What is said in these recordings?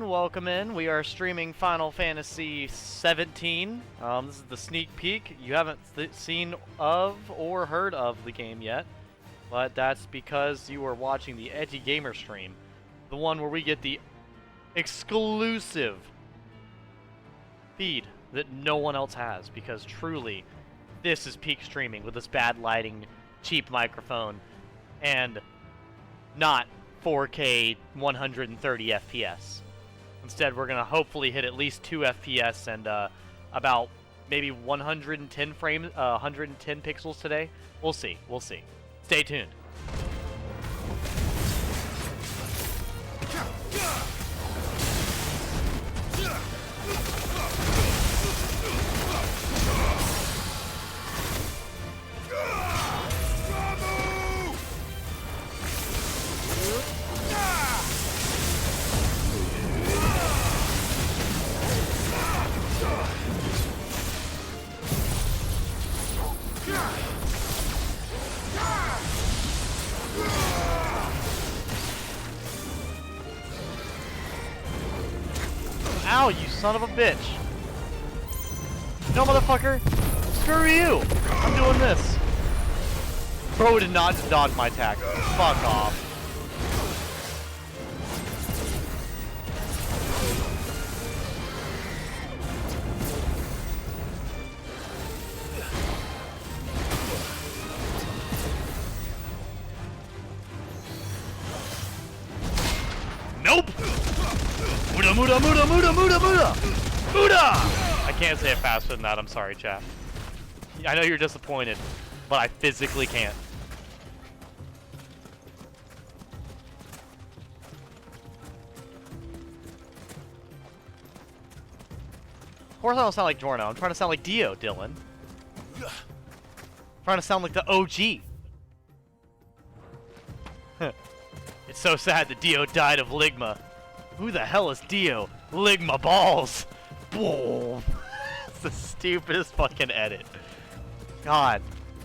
Welcome in. We are streaming Final Fantasy XVI. This is the sneak peek. You haven't seen of or heard of the game yet, but that's because you are watching the Edgy Gamer stream, the one where we get the exclusive feed that no one else has, because truly, this is peak streaming with this bad lighting, cheap microphone, and not 4K 130 FPS. Instead, we're going to hopefully hit at least 2 FPS and about maybe 110 frames, 110 pixels today. We'll see. We'll see. Stay tuned. Ow, you son of a bitch. No, motherfucker. Screw you. I'm doing this. Bro did not dodge my attack. Fuck off. Nope! Muda, muda, muda, muda, muda, muda! Muda! I can't say it faster than that, I'm sorry, chat. I know you're disappointed, but I physically can't. Of course I don't sound like Jorno, I'm trying to sound like Dio, Dylan. I'm trying to sound like the OG. It's so sad that Dio died of Ligma. Who the hell is Dio? Ligma balls! Boom! It's the stupidest fucking edit. God.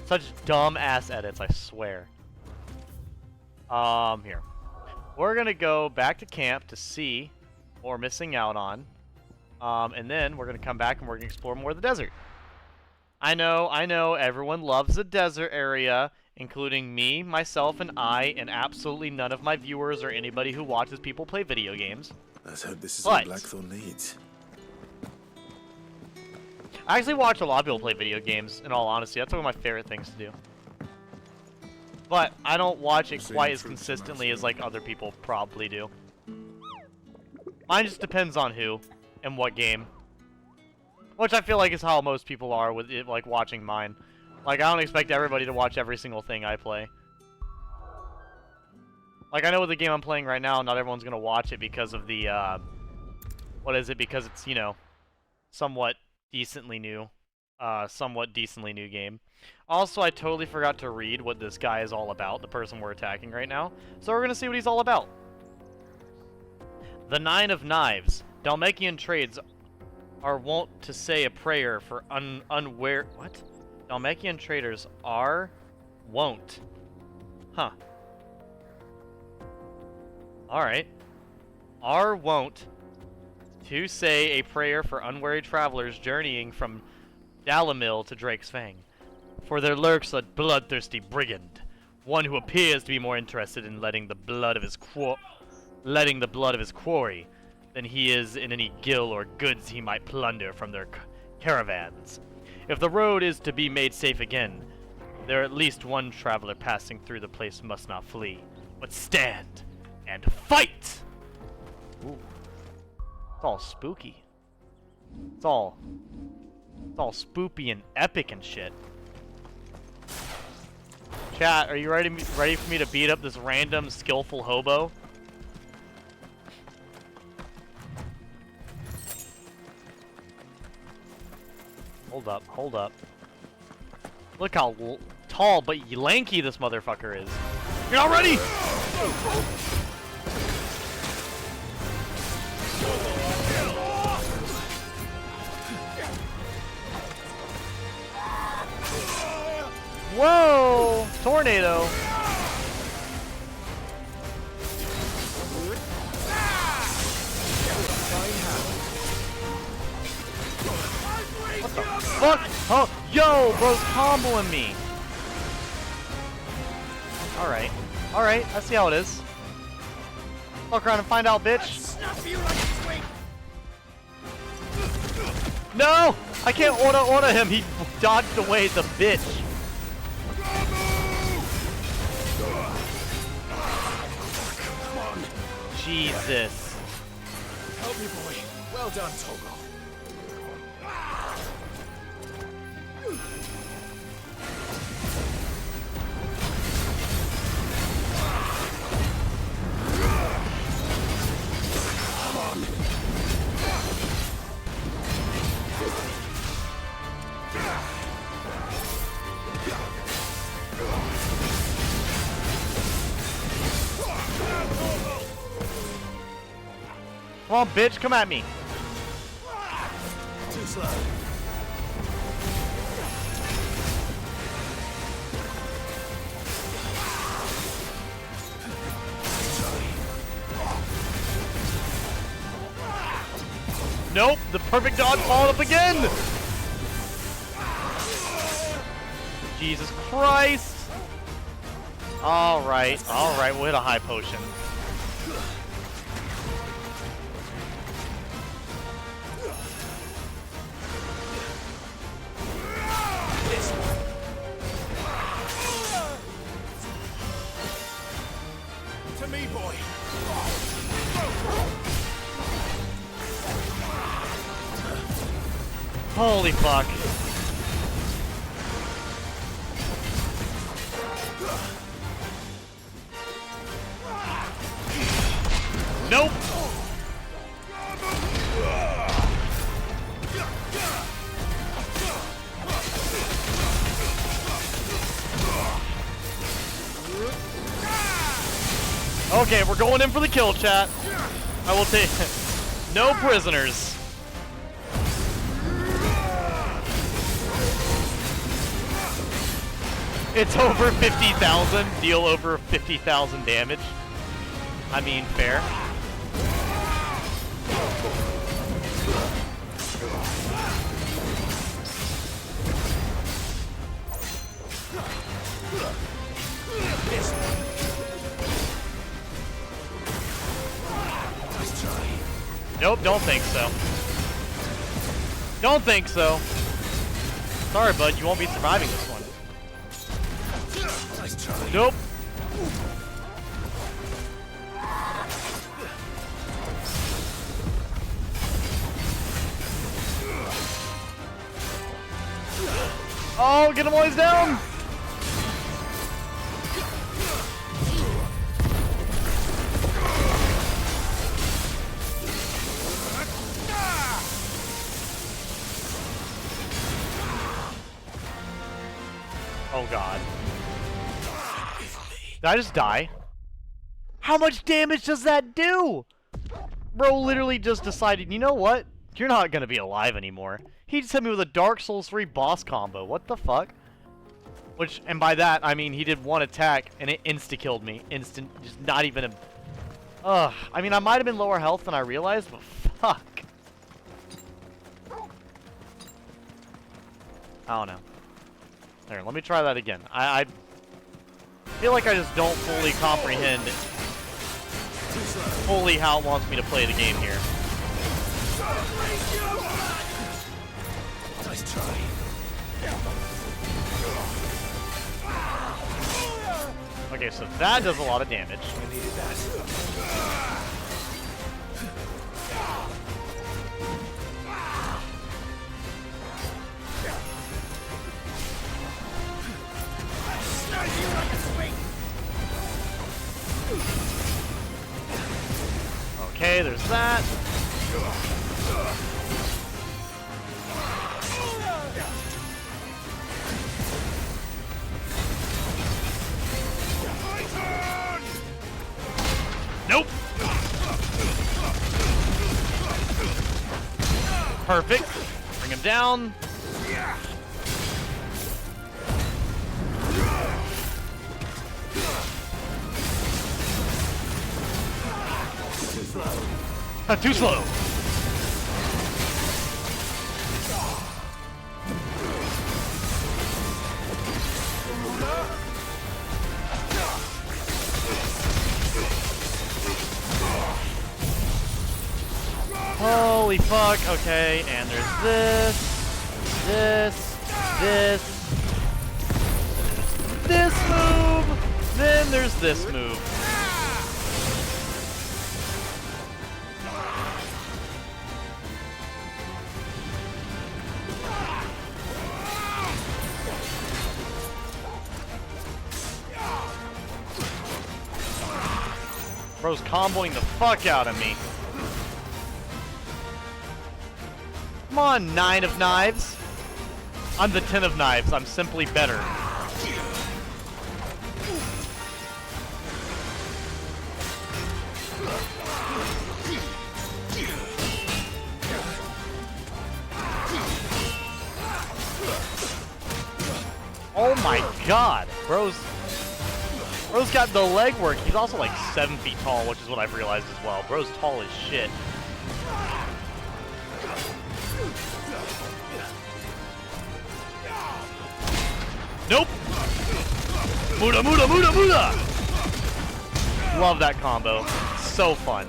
Such dumb-ass edits, I swear. Here. We're gonna go back to camp to see what we're missing out on. And then we're gonna come back and we're gonna explore more of the desert. I know, everyone loves the desert area, including me, myself, and I, and absolutely none of my viewers or anybody who watches people play video games. Let's hope this is what Blackthorn needs. I actually watch a lot of people play video games, in all honesty. That's one of my favorite things to do. But I don't watch it quite as consistently as like other people probably do. Mine just depends on who and what game. Which I feel like is how most people are with it, like watching mine. Like, I don't expect everybody to watch every single thing I play. Like, I know with the game I'm playing right now, not everyone's gonna watch it because of the, what is it? Because it's, you know, somewhat decently new game. Also, I totally forgot to read what this guy is all about, the person we're attacking right now. So we're gonna see what he's all about. The Nine of Knives. Dalmekian trades are wont to say a prayer for what? Dalmekian traders are won't. Huh. Alright. Are wont to say a prayer for unwary travelers journeying from Dalamil to Drake's Fang. For there lurks a bloodthirsty brigand, one who appears to be more interested in letting the blood of his quarry than he is in any gil or goods he might plunder from their caravans. If the road is to be made safe again, there at least one traveler passing through the place must not flee, but stand and fight! Ooh. It's all spooky. It's all spoopy and epic and shit. Chat, are you ready for me to beat up this random skillful hobo? Hold up. Look how tall but lanky this motherfucker is. You're not ready? Whoa! Tornado! fuck? Oh, yo, bro's comboing me. Alright. Alright, I see how it is. Fuck around and find out, bitch. No! I can't order him. He dodged away the bitch. Jesus. Help me, boy. Well done, torgal. Come on, bitch, come at me. Too slow. Nope, the perfect dodge followed up again. Jesus Christ. Alright, we'll hit a high potion. To me, boy. Holy fuck. Nope. Okay, we're going in for the kill, chat. I will take no prisoners. It's over 50,000. Deal over 50,000 damage. I mean, fair. Nope, don't think so. Don't think so. Sorry, bud, you won't be surviving this one. Nice try. Nope. Oh, get him while he's down! Oh god. Did I just die? How much damage does that do? Bro literally just decided, you know what? You're not gonna be alive anymore. He just hit me with a Dark Souls 3 boss combo. What the fuck? Which, and by that, I mean he did one attack and it insta-killed me. Instant, just not even a... Ugh. I mean, I might have been lower health than I realized, but fuck. I don't know. There, let me try that again. I feel like I just don't fully comprehend fully how it wants me to play the game here. Nice try. Okay, so that does a lot of damage. I needed that. Okay, there's that. Nope. Perfect. Bring him down. Too slow. Holy fuck, okay, and there's this move, then there's this move. Bro's comboing the fuck out of me. Come on, 9 of knives. I'm the 10 of knives. I'm simply better. Oh my god. Bro's got the leg work. He's also like 7 feet tall, which is what I've realized as well. Bro's tall as shit. Nope! Muda, muda, muda, muda! Love that combo. So fun.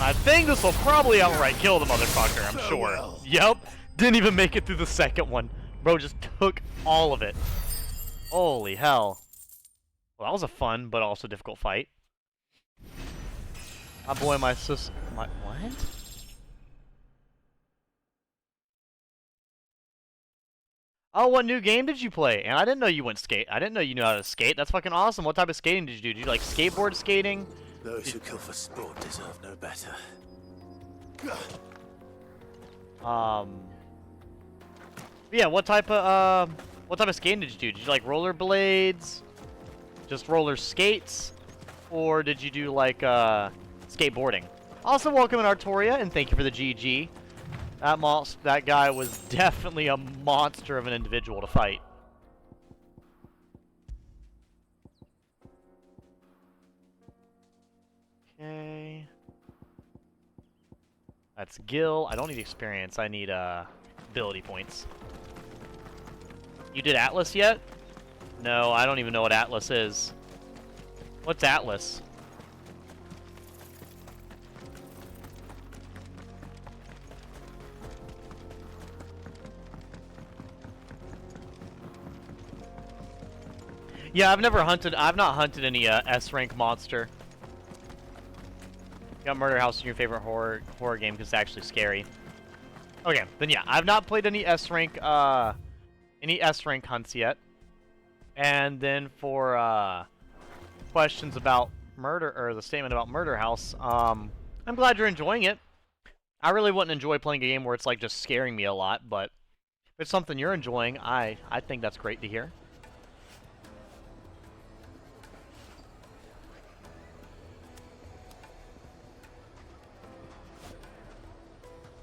I think this will probably outright kill the motherfucker, I'm sure. Well. Yep. Didn't even make it through the second one. Bro just took all of it. Holy hell. Well, that was a fun, but also difficult fight. My boy, my sis... what? Oh, what new game did you play? And I didn't know you went skate. I didn't know you knew how to skate. That's fucking awesome. What type of skating did you do? Did you like skateboard skating? Those who kill for sport deserve no better. Yeah, what type of skating did you do? Did you like rollerblades? Just roller skates? Or did you do like skateboarding? Also, welcome in Artoria, and thank you for the GG. That guy was definitely a monster of an individual to fight. Okay. That's Gil. I don't need experience. I need ability points. You did Atlas yet? No, I don't even know what Atlas is. What's Atlas? Yeah, I've not hunted any S rank monster. Got Murder House in your favorite horror game because it's actually scary. Okay, then yeah, I've not played any S rank hunts yet. And then for questions about murder, or the statement about Murder House, I'm glad you're enjoying it. I really wouldn't enjoy playing a game where it's like just scaring me a lot, but if it's something you're enjoying, I think that's great to hear.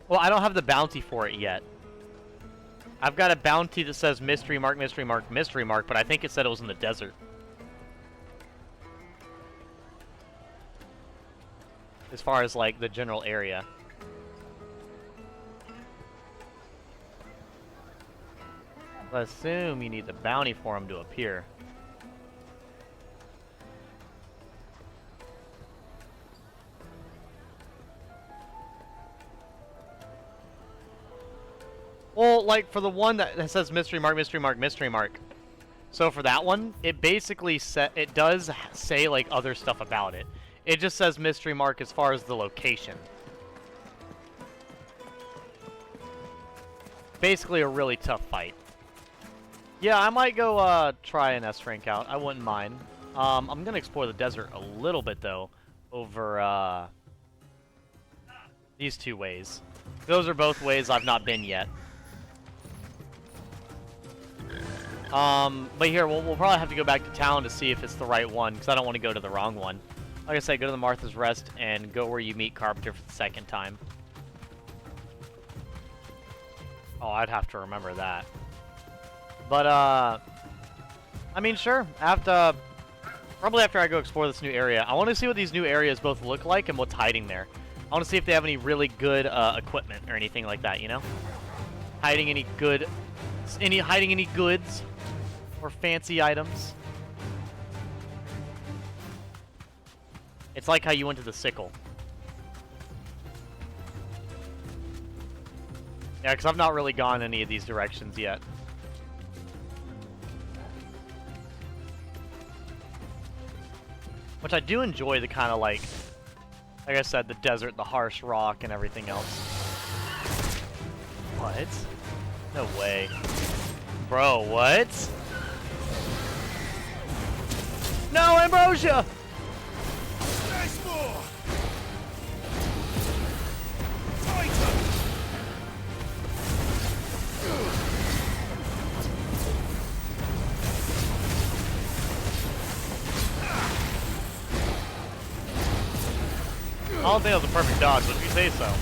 Well, I don't have the bounty for it yet. I've got a bounty that says mystery mark, mystery mark, mystery mark, but I think it said it was in the desert. As far as, like, the general area. I assume you need the bounty for him to appear. Well, like, for the one that says mystery mark, mystery mark, mystery mark. So for that one, it basically it does say, like, other stuff about it. It just says mystery mark as far as the location. Basically a really tough fight. Yeah, I might go try an S rank out. I wouldn't mind. I'm gonna explore the desert a little bit though, over these two ways. Those are both ways I've not been yet. But here, we'll probably have to go back to town to see if it's the right one, because I don't want to go to the wrong one. Like I said, go to the Martha's Rest and go where you meet Carpenter for the second time. Oh, I'd have to remember that. But, I mean, sure. Probably after I go explore this new area. I want to see what these new areas both look like and what's hiding there. I want to see if they have any really good equipment or anything like that, you know? Hiding any goods or fancy items. It's like how you went to the sickle. Yeah, because I've not really gone any of these directions yet. Which I do enjoy the kind of like I said, the desert, the harsh rock, and everything else. What? No way. Bro, what? No, Ambrosia! There's more! Tighter! I don't think that was a perfect dodge, but if you say so.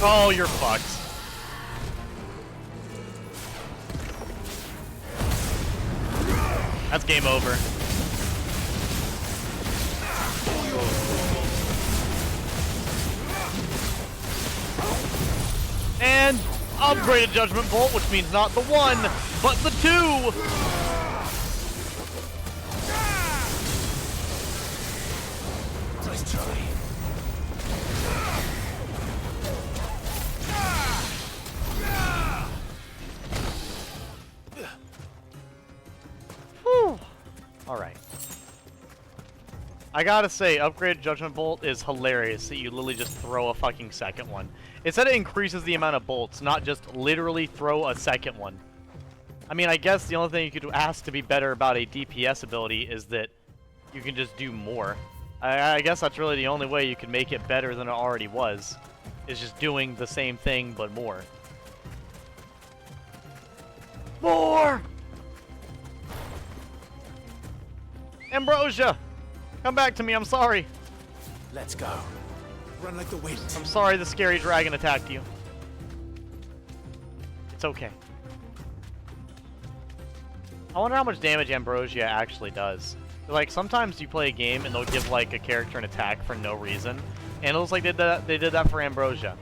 Oh, you're fucked. That's game over. And upgraded Judgment Bolt, which means not the one, but the two! Nice try. Whew. Alright. I gotta say, upgraded Judgment Bolt is hilarious that you literally just throw a fucking second one. It said it increases the amount of bolts, not just literally throw a second one. I mean, I guess the only thing you could ask to be better about a DPS ability is that you can just do more. I guess that's really the only way you can make it better than it already was, is just doing the same thing, but more. More! Ambrosia! Come back to me, I'm sorry. Let's go. Run like the wind. I'm sorry the scary dragon attacked you. It's okay. I wonder how much damage Ambrosia actually does. Like, sometimes you play a game and they'll give, like, a character an attack for no reason. And it looks like they did that for Ambrosia.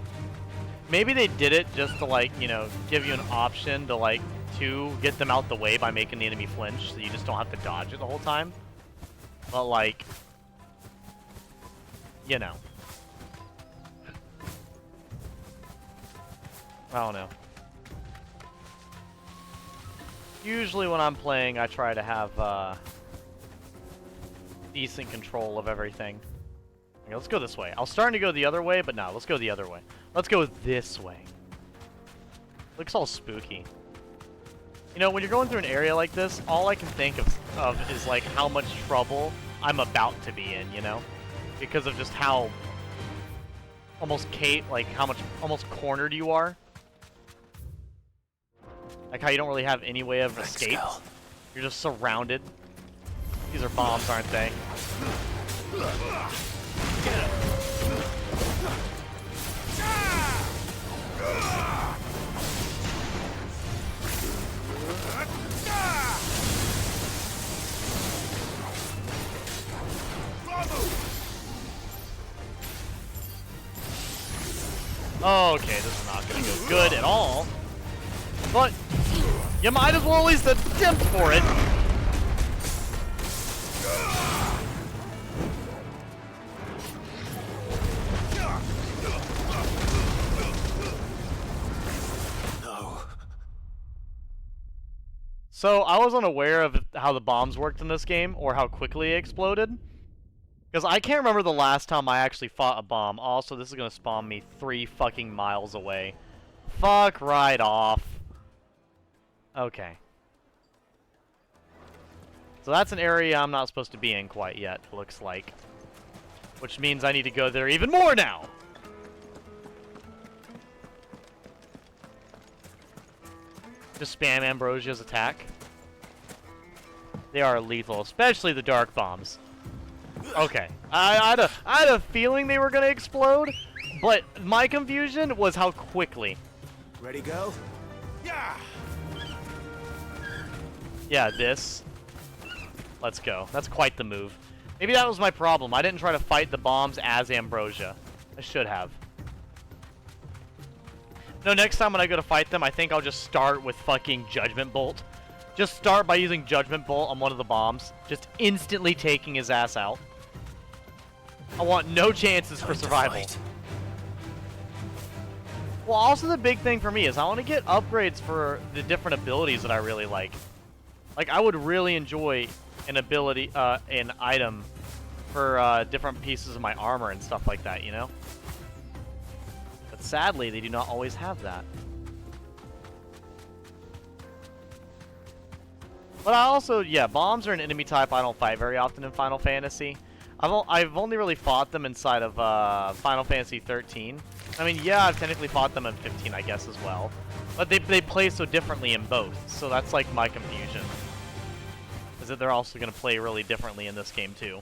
Maybe they did it just to, like, you know, give you an option to, like, to get them out the way by making the enemy flinch, so you just don't have to dodge it the whole time. But, like, you know. I don't know. Usually when I'm playing, I try to have decent control of everything. Okay, let's go this way. I was starting to go the other way, but no, let's go the other way. Let's go this way. Looks all spooky. You know, when you're going through an area like this, all I can think of is like how much trouble I'm about to be in, you know? Because of just how almost almost cornered you are. Like how you don't really have any way of escape. You're just surrounded. These are bombs, aren't they? Okay, this is not gonna go good at all. But you might as well at least attempt for it. No. So I was unaware of how the bombs worked in this game, or how quickly it exploded. Because I can't remember the last time I actually fought a bomb. Also, this is going to spawn me 3 fucking miles away. Fuck right off. Okay. So that's an area I'm not supposed to be in quite yet, it looks like. Which means I need to go there even more now! Just spam Ambrosia's attack. They are lethal, especially the dark bombs. Okay, I had a feeling they were gonna explode, but my confusion was how quickly. Ready, go? Yeah! Yeah, this. Let's go. That's quite the move. Maybe that was my problem. I didn't try to fight the bombs as Ambrosia. I should have. No, next time when I go to fight them, I think I'll just start with fucking Judgment Bolt. Just start by using Judgment Bolt on one of the bombs. Just instantly taking his ass out. I want no chances for survival. Well, also the big thing for me is I want to get upgrades for the different abilities that I really like. Like, I would really enjoy an ability, an item for different pieces of my armor and stuff like that, you know? But sadly, they do not always have that. But I also, yeah, bombs are an enemy type I don't fight very often in Final Fantasy. I've only really fought them inside of Final Fantasy XIII. I mean, yeah, I've technically fought them in 15, I guess, as well. But they play so differently in both, so that's like my confusion. Is that they're also going to play really differently in this game, too.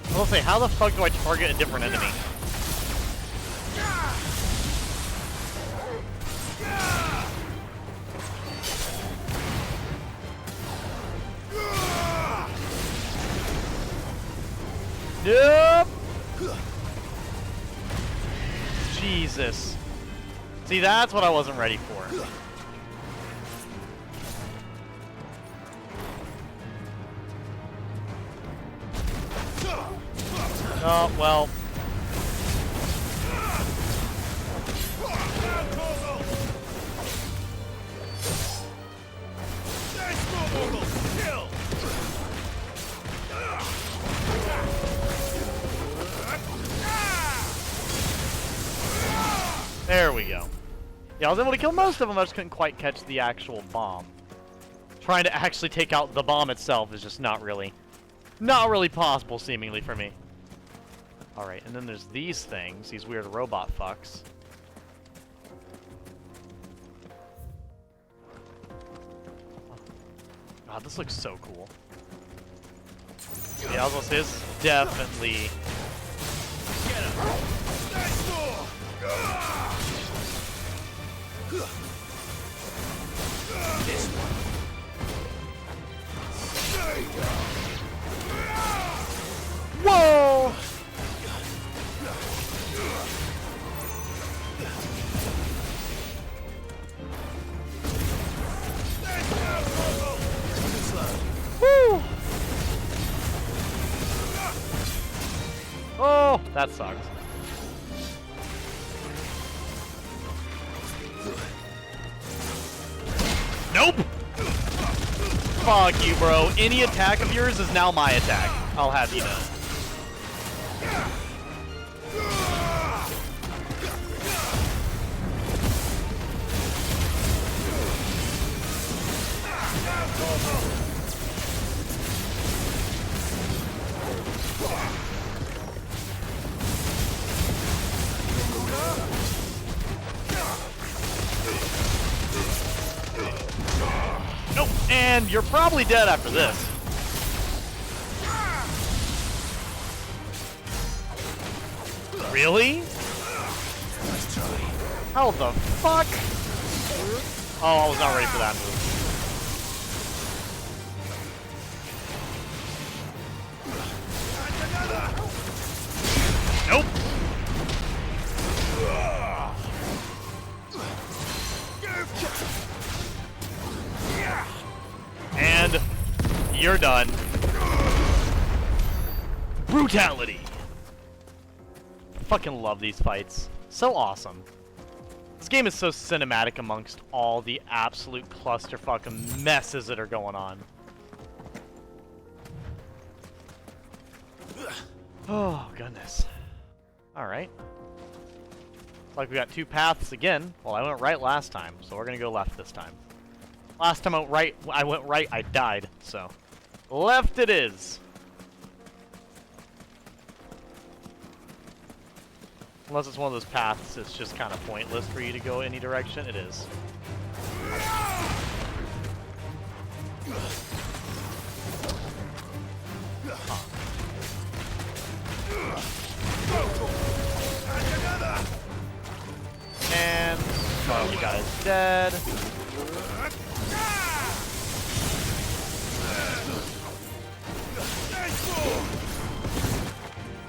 I will say, how the fuck do I target a different enemy? Nope! Jesus. See, that's what I wasn't ready for. Oh, well. There we go. Yeah, I was able to kill most of them, I just couldn't quite catch the actual bomb. Trying to actually take out the bomb itself is just not really possible, seemingly, for me. Alright, and then there's these things, these weird robot fucks. God, this looks so cool. Yeah, I was gonna say, this is definitely... Get him! This one. Whoa! Woo! Oh, that sucks. Nope! Fuck you, bro. Any attack of yours is now my attack. I'll have you know. Nope, and you're probably dead after this. Really? How the fuck? Oh, I was not ready for that move. Nope. And you're done. Brutality. Fucking love these fights. So awesome. This game is so cinematic amongst all the absolute clusterfuck messes that are going on. Oh, goodness. Alright. Looks like we got two paths again. Well, I went right last time, so we're gonna go left this time. Last time I went right, I died, so. Left it is! Unless it's one of those paths, it's just kind of pointless for you to go any direction. It is. And oh, you guys dead.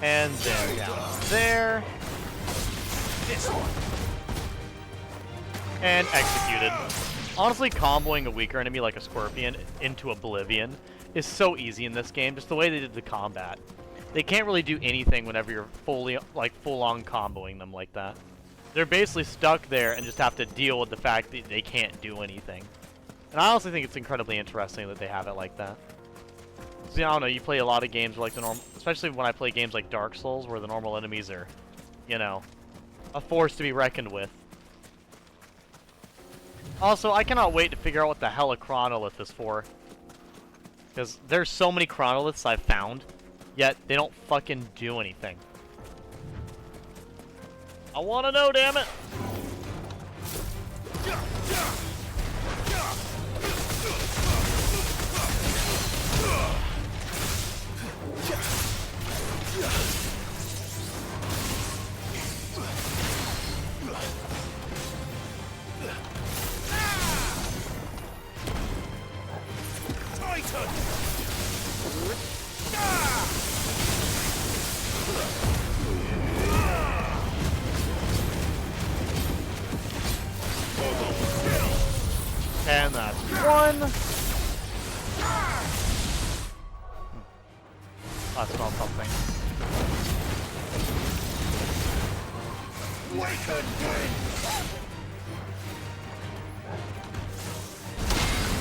And then down there. This one. And executed. Honestly, comboing a weaker enemy like a scorpion into oblivion is so easy in this game. Just the way they did the combat. They can't really do anything whenever you're full-on comboing them like that. They're basically stuck there and just have to deal with the fact that they can't do anything. And I honestly think it's incredibly interesting that they have it like that. See, I don't know, you play a lot of games where like the normal, especially when I play games like Dark Souls, where the normal enemies are, you know, a force to be reckoned with. Also, I cannot wait to figure out what the hell a chronolith is for. Because there's so many chronoliths I've found, yet they don't fucking do anything. I want to know, damn it! And that's one. I smell something.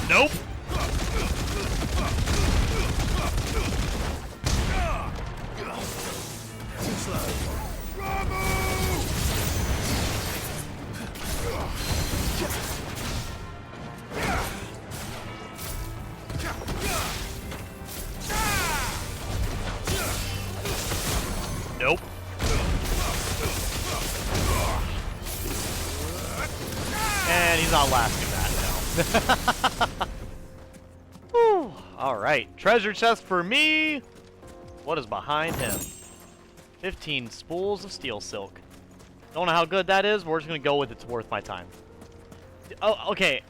Nope. Too slow. Nope. And he's not lasting that, no. Whew. Alright, treasure chest for me! What is behind him? 15 spools of steel silk. Don't know how good that is, but we're just gonna go with it's worth my time. Oh, okay.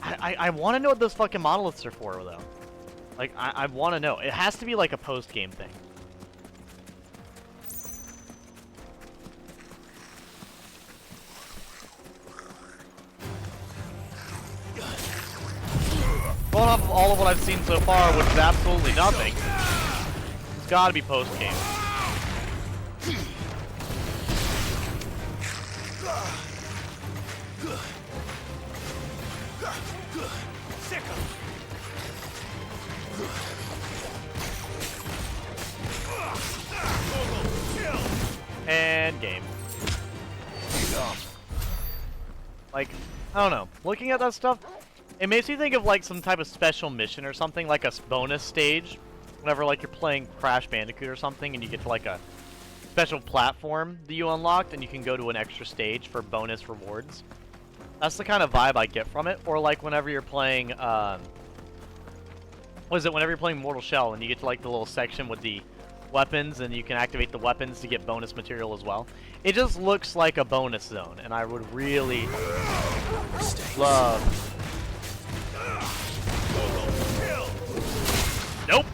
I want to know what those fucking monoliths are for, though. Like, I want to know. It has to be like a post-game thing. Going off of all of what I've seen so far, which is absolutely nothing, it's gotta be post-game. And game. Like, I don't know. Looking at that stuff, it makes me think of like some type of special mission or something, like a bonus stage. Whenever like you're playing Crash Bandicoot or something and you get to like a special platform that you unlocked and you can go to an extra stage for bonus rewards. That's the kind of vibe I get from it. Or like whenever you're playing, what is it, whenever you're playing Mortal Shell and you get to like the little section with the weapons and you can activate the weapons to get bonus material as well. It just looks like a bonus zone and I would really love... Nope!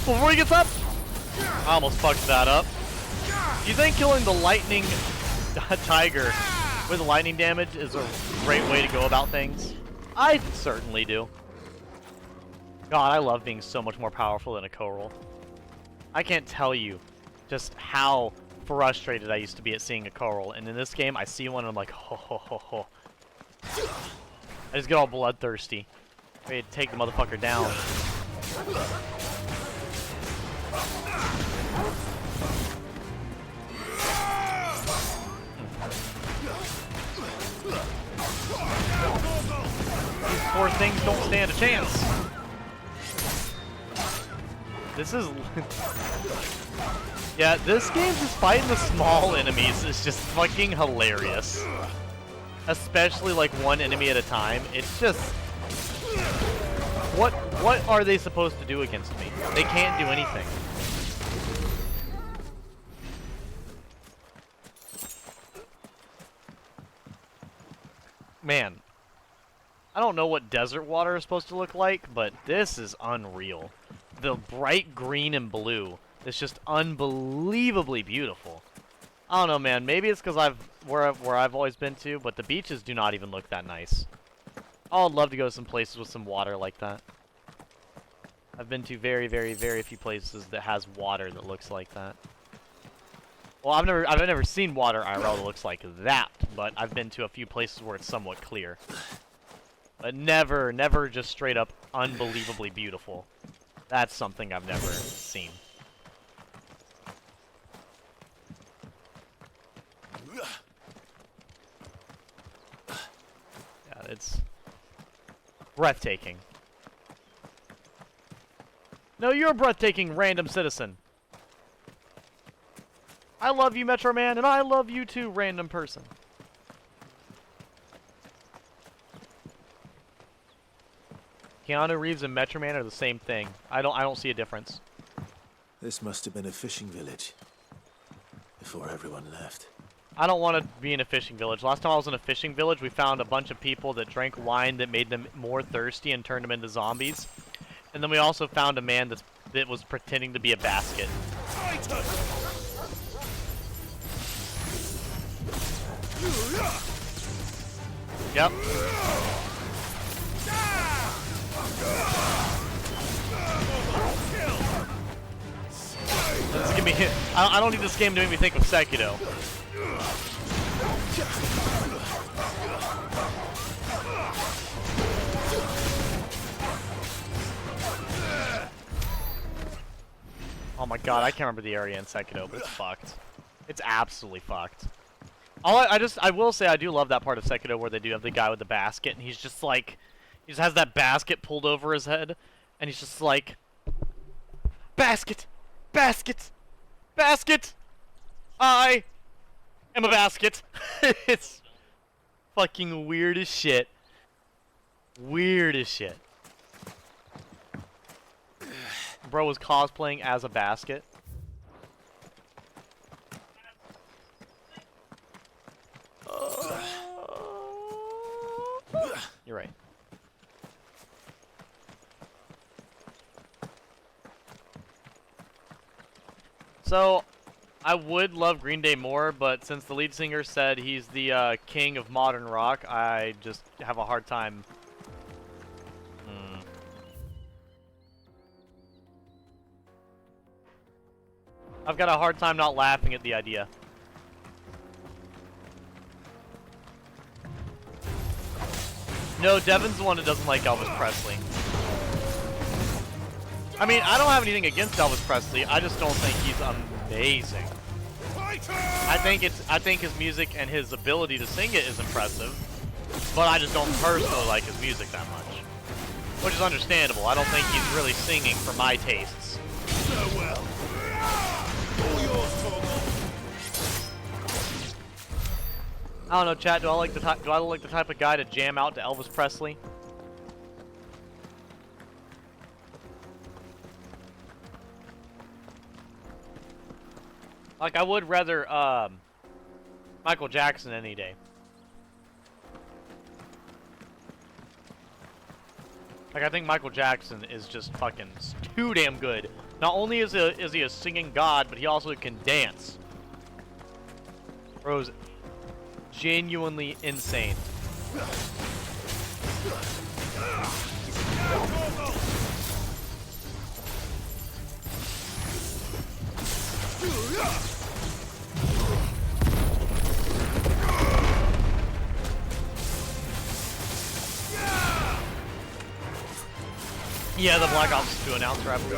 before he gets up. I almost fucked that up. Do you think killing the lightning tiger with lightning damage is a great way to go about things? I certainly do. God, I love being so much more powerful than a Coral. I can't tell you just how frustrated I used to be at seeing a Coral, and in this game, I see one and I'm like, ho ho ho ho. I just get all bloodthirsty. Ready to take the motherfucker down. These poor things don't stand a chance. This is... yeah, this game just fighting the small enemies is just fucking hilarious. Especially like one enemy at a time. It's just... What are they supposed to do against me? They can't do anything. Man, I don't know what desert water is supposed to look like, but this is unreal. The bright green and blue is just unbelievably beautiful. I don't know, man. Maybe it's because where I've always been to, but the beaches do not even look that nice. I'd love to go to some places with some water like that. I've been to very, very, very few places that has water that looks like that. Well, I've never seen water IRL that looks like that, but I've been to a few places where it's somewhat clear. But never just straight up unbelievably beautiful. That's something I've never seen. Yeah, it's breathtaking. No, you're a breathtaking random citizen. I love you, Metro Man, and I love you too, random person. Keanu Reeves and Metro Man are the same thing. I don't see a difference. This must have been a fishing village before everyone left. I don't want to be in a fishing village. Last time I was in a fishing village, we found a bunch of people that drank wine that made them more thirsty and turned them into zombies. And then we also found a man that was pretending to be a basket. Yep. Let's give me. I don't need this game to make me think of Sekiro. Oh my god, I can't remember the area in Sekiro, but it's fucked. It's absolutely fucked. I will say I do love that part of Sekiro where they do have the guy with the basket, and he's just like, he just has that basket pulled over his head, and he's just like, basket, basket, basket, I am a basket. It's fucking weird as shit. Weird as shit. Bro was cosplaying as a basket. You're right. So, I would love Green Day more, but since the lead singer said he's the king of modern rock, I just have a hard time. I've got a hard time not laughing at the idea. No, Devin's the one that doesn't like Elvis Presley. I mean, I don't have anything against Elvis Presley. I just don't think he's amazing. I think his music and his ability to sing it is impressive, but I just don't personally like his music that much, which is understandable. I don't think he's really singing for my tastes. Farewell. All yours, torgal. I don't know, chat. Do I like the type of guy to jam out to Elvis Presley? Like, I would rather Michael Jackson any day. Like, I think Michael Jackson is just fucking too damn good Not only is he a singing god, but he also can dance. Bro's genuinely insane. Yeah, the Black Ops 2 announcer, I believe.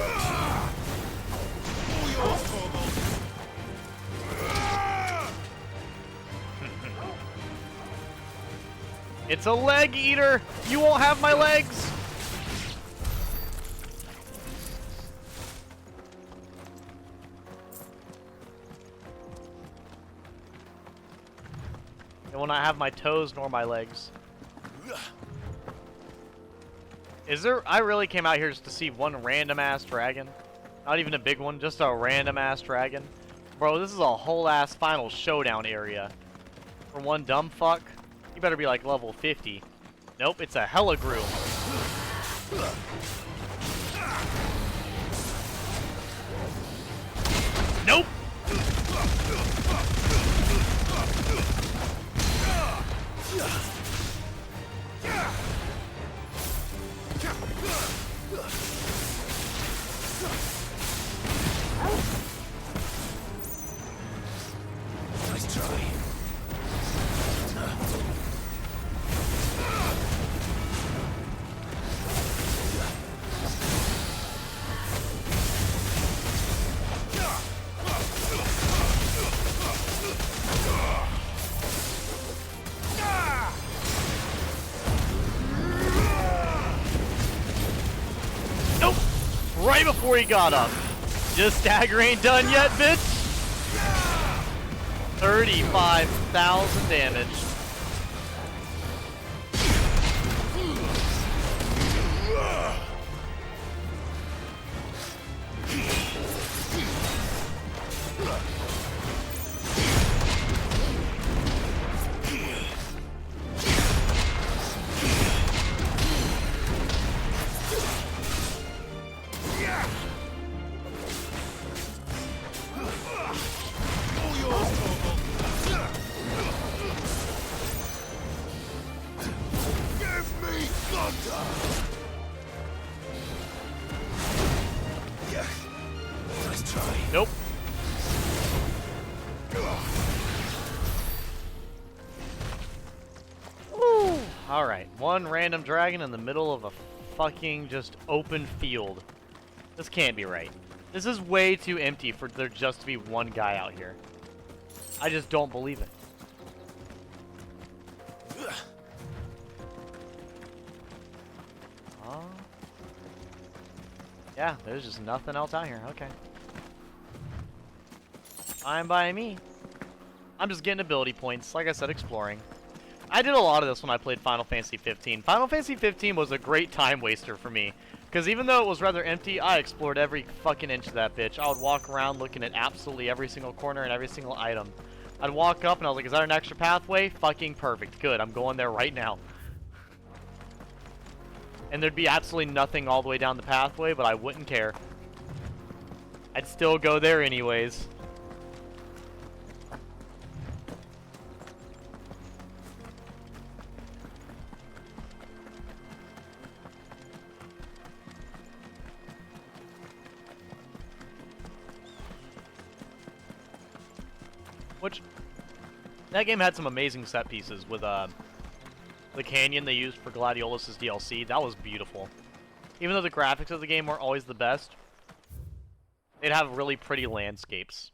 It's a leg eater! You won't have my legs! It will not have my toes nor my legs. Is there... I really came out here just to see one random-ass dragon. Not even a big one, just a random-ass dragon. Bro, this is a whole-ass final showdown area. For one dumb fuck, you better be like level 50. Nope, it's a hella groom. Nope! Nice try. Nope! Right before he got up. Just stagger ain't done yet, bitch! 35,000 damage. Nope. Woo! Alright, one random dragon in the middle of a fucking just open field. This can't be right. This is way too empty for there just to be one guy out here. I just don't believe it. Yeah, there's just nothing else out here. Okay. Fine by me. I'm just getting ability points. Like I said, exploring. I did a lot of this when I played Final Fantasy XV. Final Fantasy XV was a great time waster for me. Because even though it was rather empty, I explored every fucking inch of that bitch. I would walk around looking at absolutely every single corner and every single item. I'd walk up and I was like, is that an extra pathway? Fucking perfect. Good, I'm going there right now. And there'd be absolutely nothing all the way down the pathway, but I wouldn't care. I'd still go there anyways. Which, that game had some amazing set pieces with the canyon they used for Gladiolus' DLC. That was beautiful. Even though the graphics of the game weren't always the best, they'd have really pretty landscapes.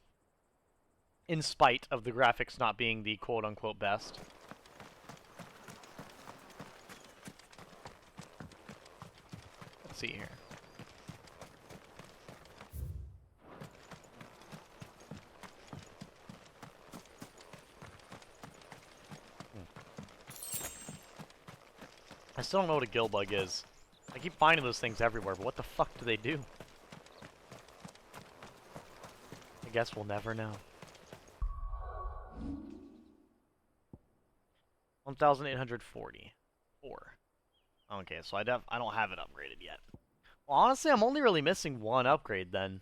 In spite of the graphics not being the quote-unquote best. Let's see here. I still don't know what a gill bug is. I keep finding those things everywhere, but what the fuck do they do? I guess we'll never know. 1,840. 4. Okay, so I don't have it upgraded yet. Well, honestly, I'm only really missing one upgrade then.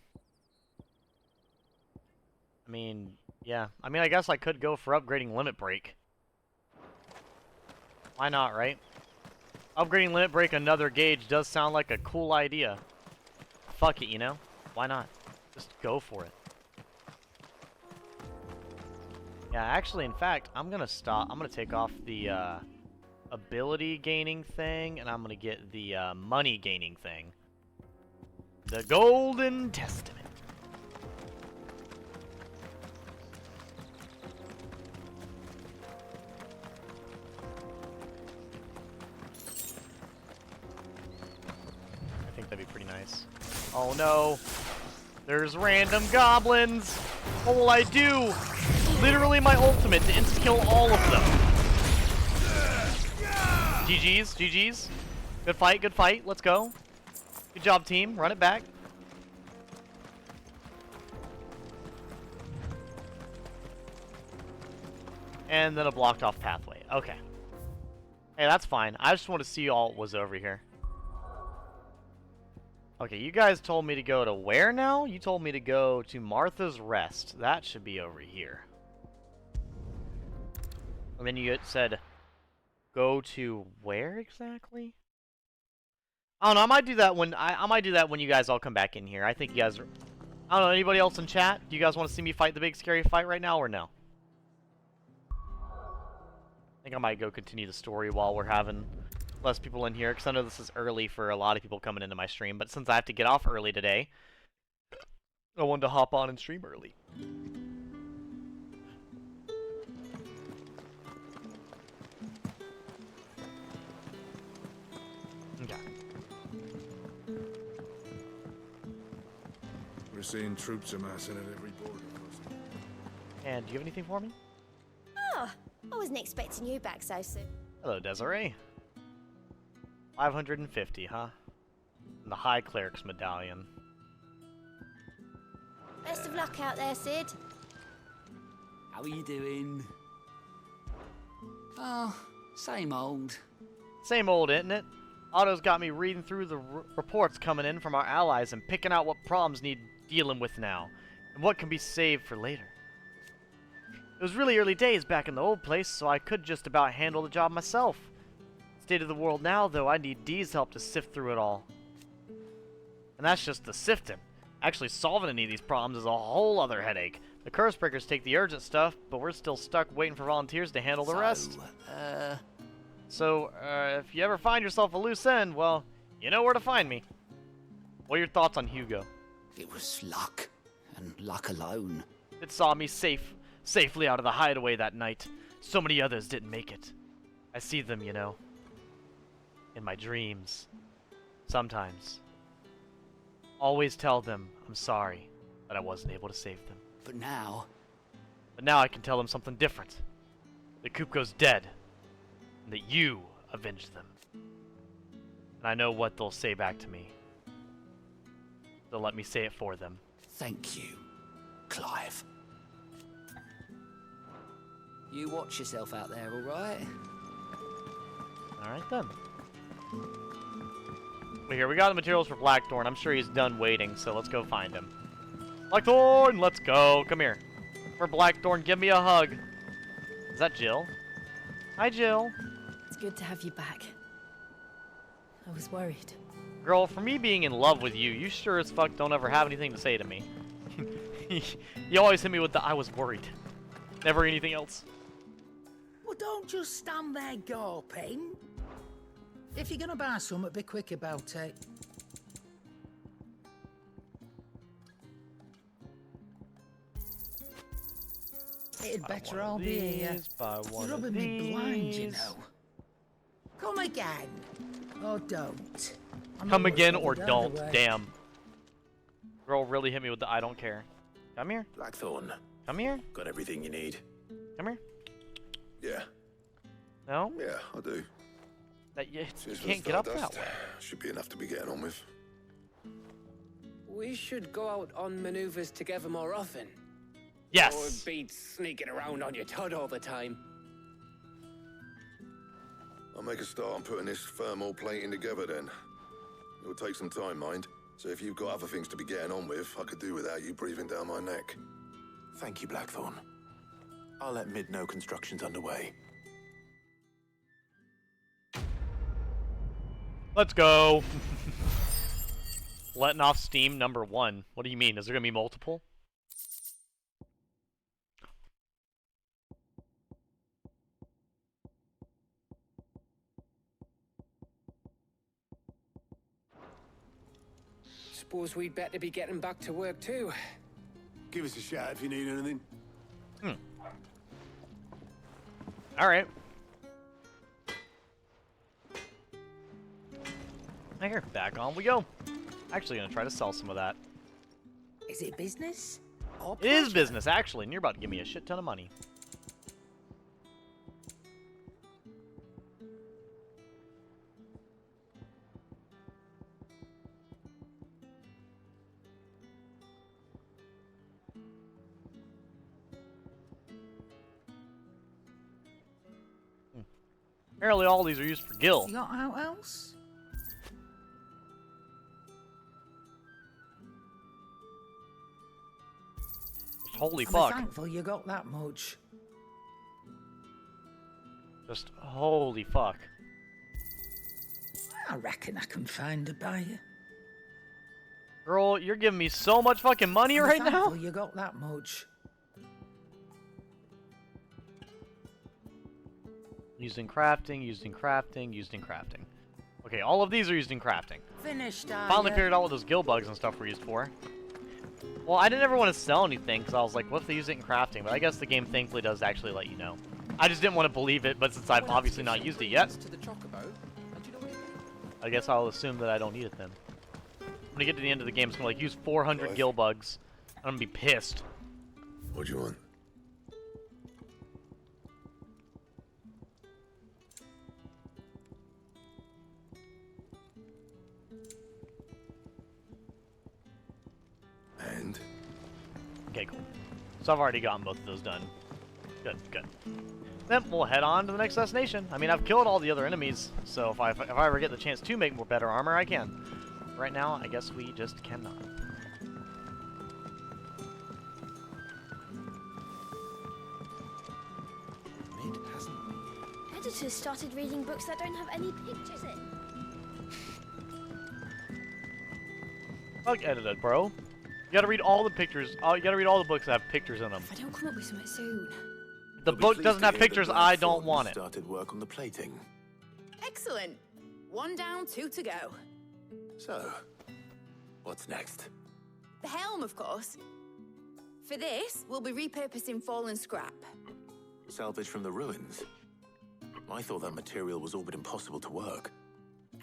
I mean, yeah. I mean, I guess I could go for upgrading Limit Break. Why not, right? Upgrading Limit Break another gauge does sound like a cool idea. Fuck it, you know? Why not? Just go for it. Yeah, actually, in fact, I'm gonna stop. I'm gonna take off the ability gaining thing, and I'm gonna get the money gaining thing. The Golden Testament. I think that'd be pretty nice. Oh no! There's random goblins! What will I do? Literally my ultimate to insta-kill all of them. GG's, GG's. Good fight, good fight. Let's go. Good job, team. Run it back. And then a blocked off pathway. Okay. Hey, that's fine. I just want to see all was over here. Okay, you guys told me to go to where now? You told me to go to Martha's Rest. That should be over here. And then you said, go to where exactly? I don't know. I might do that when I might do that when you guys all come back in here. I think you guys are. I don't know. Anybody else in chat? Do you guys want to see me fight the big scary fight right now or no? I think I might go continue the story while we're having less people in here, because I know this is early for a lot of people coming into my stream. But since I have to get off early today, I wanted to hop on and stream early. Okay. We're seeing troops amassing at every border crossing. And do you have anything for me? Oh, I wasn't expecting you back so soon. Hello, Desiree. 550, huh? And the High Cleric's Medallion. Best of luck out there, Sid. How are you doing? Oh, same old. Same old, isn't it? Otto's got me reading through the reports coming in from our allies and picking out what problems need dealing with now, and what can be saved for later. It was really early days back in the old place, so I could just about handle the job myself. State of the world now, though, I need Dee's help to sift through it all. And that's just the sifting. Actually, solving any of these problems is a whole other headache. The curse breakers take the urgent stuff, but we're still stuck waiting for volunteers to handle the rest. So, if you ever find yourself a loose end, well, you know where to find me. What are your thoughts on Hugo? It was luck, and luck alone. It saw me safely out of the hideaway that night. So many others didn't make it. I see them, you know, in my dreams. Sometimes. Always tell them I'm sorry that I wasn't able to save them. But now I can tell them something different. That Kupko's dead. And that you avenged them. And I know what they'll say back to me. They'll let me say it for them. thank you, Clive. You watch yourself out there, all right? Alright then. Well, here, we got the materials for Blackthorn. I'm sure he's done waiting, so let's go find him. Blackthorn, let's go. Come here. For Blackthorn, give me a hug. Is that Jill? Hi, Jill. It's good to have you back. I was worried. Girl, for me being in love with you, you sure as fuck don't ever have anything to say to me. You always hit me with the I was worried. Never anything else. Well, don't just stand there gawping. If you're gonna buy something, be quick about it. It'd better all be here. You're rubbing me blind, you know. Come again. Or don't. I know Come what's again over or the don't. other way. Damn. Girl really hit me with the I don't care. Come here. Blackthorn, Come here. got everything you need? Come here. Yeah, No? yeah, I do. You Cheers for the can't get up that Stardust. way. Should be enough to be getting on with. We should go out on maneuvers together more often. Yes. Or be sneaking around on your tud all the time. I'll make a start on putting this thermal plating together then. It'll take some time, mind. So if you've got other things to be getting on with, I could do without you breathing down my neck. Thank you, Blackthorn. I'll let Mid know construction's underway. Let's go. Letting off steam number 1. What do you mean? Is there gonna be multiple? Suppose we'd better be getting back to work too. Give us a shout if you need anything. Alright. Here, back on we go. Actually gonna try to sell some of that. Is it business? Or It is pleasure? business, actually, and you're about to give me a shit ton of money. Apparently all these are used for gil. You got out else? Holy I'm fuck. thankful you got that much. Just holy fuck. I reckon I can find a buyer. Girl, you're giving me so much fucking money I'm right thankful now. you got that much. Used in crafting, used in crafting, used in crafting. Okay, all of these are used in crafting. Finished, Finally figured out what those gill bugs and stuff were used for. Well, I didn't ever want to sell anything because I was like, what if they use it in crafting? But I guess the game thankfully does actually let you know. I just didn't want to believe it, but since I've obviously not used it yet, I guess I'll assume that I don't need it then. When I get to the end of the game, it's going to like use 400 gill bugs. I'm going to be pissed. What do you want? And? Okay, cool. So I've already gotten both of those done. Good, good. Then we'll head on to the next destination. I mean, I've killed all the other enemies, so if I ever get the chance to make more better armor, I can. Right now, I guess we just cannot. Mid hasn't. Editors started reading books that don't have any pictures in. Fuck edited, bro. You gotta read all the pictures. Oh, you gotta read all the books that have pictures in them. If I don't come up with something soon. If the book doesn't have pictures, I don't want it. Started work on the plating. Excellent. 1 down, 2 to go. So, what's next? The helm, of course. For this, we'll be repurposing fallen scrap. Salvage from the ruins. I thought that material was all but impossible to work.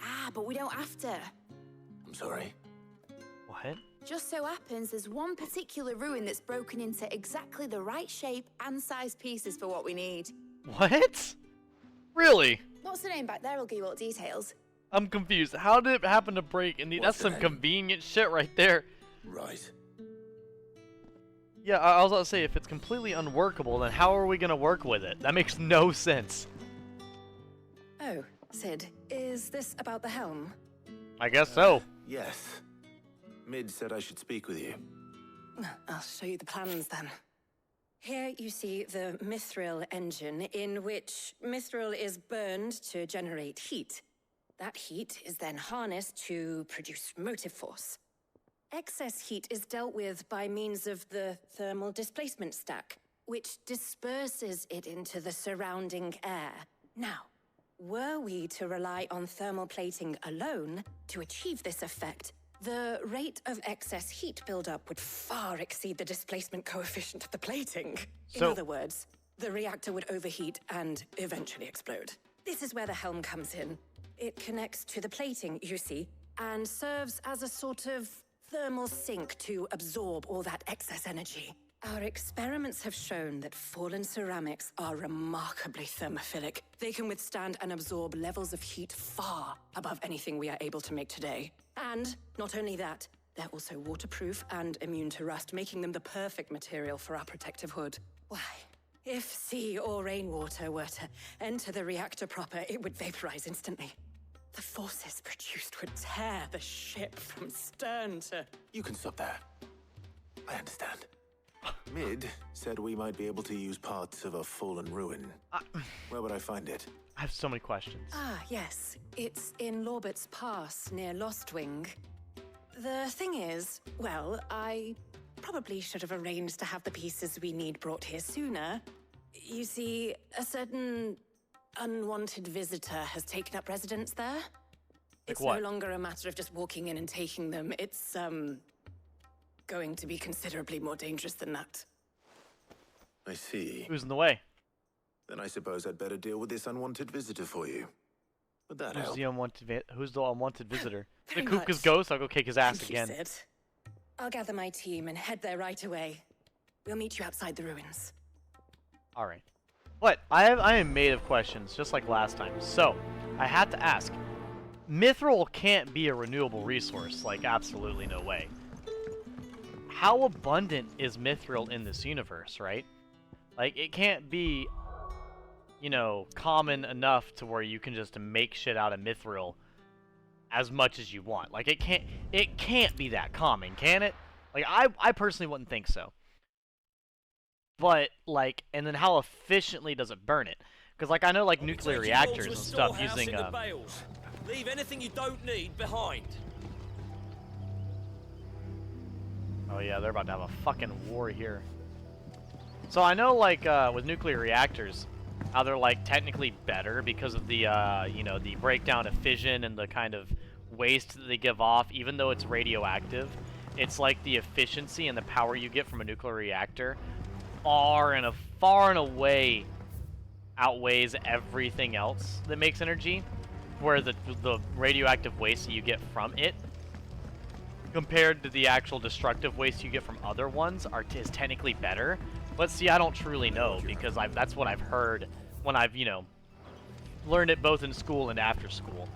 Ah, but we don't have to. I'm sorry. What? Just so happens there's one particular ruin that's broken into exactly the right shape and size pieces for what we need. What? Really? What's the name back there? I'll give you all the details. I'm confused. How did it happen to break? And that's What's some that? convenient shit right there. Right. Yeah, I was about to say, if it's completely unworkable, then how are we gonna work with it? That makes no sense. Oh, Sid, is this about the helm? I guess so. Yes. Mid said I should speak with you. I'll show you the plans then. Here you see the mithril engine, in which mithril is burned to generate heat. That heat is then harnessed to produce motive force. Excess heat is dealt with by means of the thermal displacement stack, which disperses it into the surrounding air. Now, were we to rely on thermal plating alone to achieve this effect, the rate of excess heat buildup would far exceed the displacement coefficient of the plating. In So- other words, the reactor would overheat and eventually explode. This is where the helm comes in. It connects to the plating, you see, and serves as a sort of thermal sink to absorb all that excess energy. Our experiments have shown that fallen ceramics are remarkably thermophilic. They can withstand and absorb levels of heat far above anything we are able to make today. And not only that, they're also waterproof and immune to rust, making them the perfect material for our protective hood. Why? If sea or rainwater were to enter the reactor proper, it would vaporize instantly. The forces produced would tear the ship from stern to... You can stop there. I understand. Mid said we might be able to use parts of a fallen ruin. Where would I find it? I have so many questions. Ah, yes. It's in Lorbert's Pass, near Lostwing. The thing is, well, I probably should have arranged to have the pieces we need brought here sooner. You see, a certain unwanted visitor has taken up residence there. It's what? no longer a matter of just walking in and taking them. It's, going to be considerably more dangerous than that. I see. Who's in the way? Then I suppose I'd better deal with this unwanted visitor for you. Would that help? Who's the unwanted visitor? The Very Kupka's much. ghost? I'll go kick his ass Thank you, again. Sid. I'll gather my team and head there right away. We'll meet you outside the ruins. Alright. But I am made of questions, just like last time. So, I had to ask. Mithril can't be a renewable resource. Like, absolutely no way. How abundant is Mithril in this universe, right? Like, it can't be, you know, common enough to where you can just make shit out of Mithril as much as you want. Like, it can't be that common, can it? Like, I personally wouldn't think so. But, like, and then how efficiently does it burn it? Because, like, I know, like, nuclear reactors and stuff using, Leave anything you don't need behind. Oh yeah, they're about to have a fucking war here. So I know, like, with nuclear reactors, how they're, like, technically better because of the, you know, the breakdown of fission and the kind of waste that they give off, even though it's radioactive. It's like the efficiency and the power you get from a nuclear reactor far and away outweighs everything else that makes energy, where the radioactive waste that you get from it compared to the actual destructive waste you get from other ones is technically better. But see, I don't truly know, because that's what I've heard when I've, you know, learned it both in school and after school.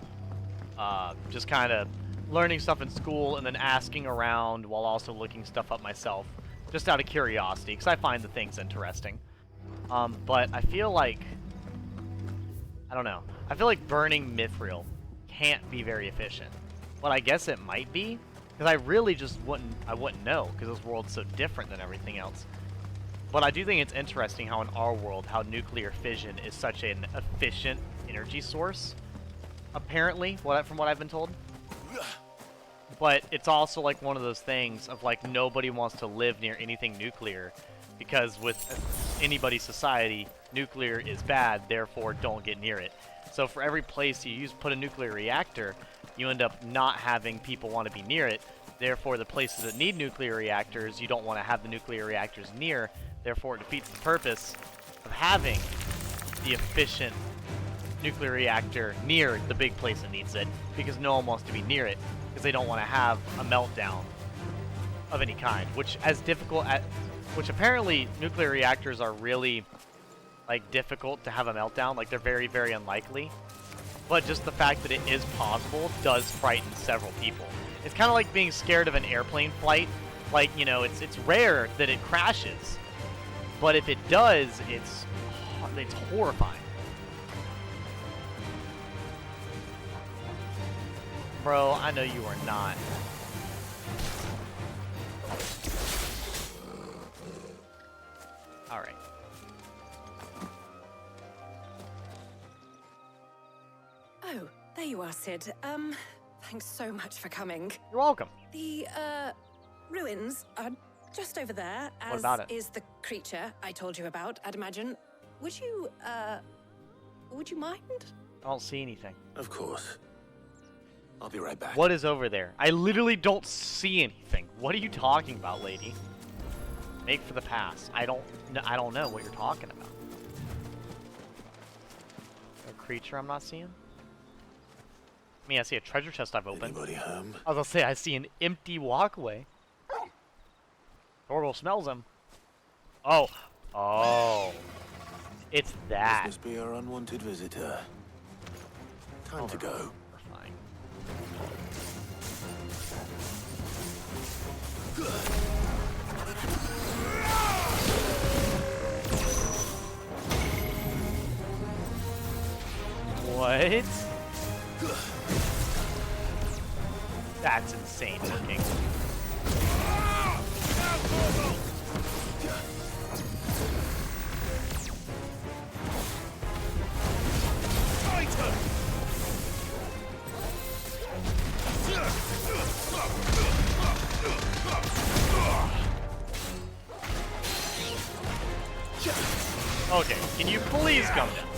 Just kind of learning stuff in school and then asking around while also looking stuff up myself, just out of curiosity, because I find the things interesting. But I feel like, I don't know, I feel like burning mithril can't be very efficient. But I guess it might be, because I really just wouldn't know, because this world's so different than everything else. But I do think it's interesting how in our world, how nuclear fission is such an efficient energy source, apparently, from what I've been told. But it's also like one of those things of like nobody wants to live near anything nuclear, because with anybody's society, nuclear is bad, therefore don't get near it. So for every place you put a nuclear reactor, you end up not having people want to be near it. Therefore, the places that need nuclear reactors, you don't want to have the nuclear reactors near. Therefore, it defeats the purpose of having the efficient nuclear reactor near the big place that needs it, because no one wants to be near it, because they don't want to have a meltdown of any kind. Which apparently nuclear reactors are really like difficult to have a meltdown. Like they're very, very unlikely. But just the fact that it is possible does frighten several people. It's kind of like being scared of an airplane flight. Like, you know, it's rare that it crashes, but if it does, it's horrifying. Bro, I know you are not. Alright. Oh, there you are, Sid. Thanks so much for coming. You're welcome. The, ruins are just over there, What about it? is the creature I told you about, I'd imagine. Would you mind? I don't see anything. Of course. I'll be right back. What is over there? I literally don't see anything. What are you talking about, lady? Make for the pass. I don't know what you're talking about. A creature I'm not seeing? I mean, I see a treasure chest I've opened. Anybody home? I was gonna say, I see an empty walkway. Torgal smells him. Oh. Oh. It's that. This must be our unwanted visitor. Time to go. We're fine. What? That's insane looking. Okay, can you please come down?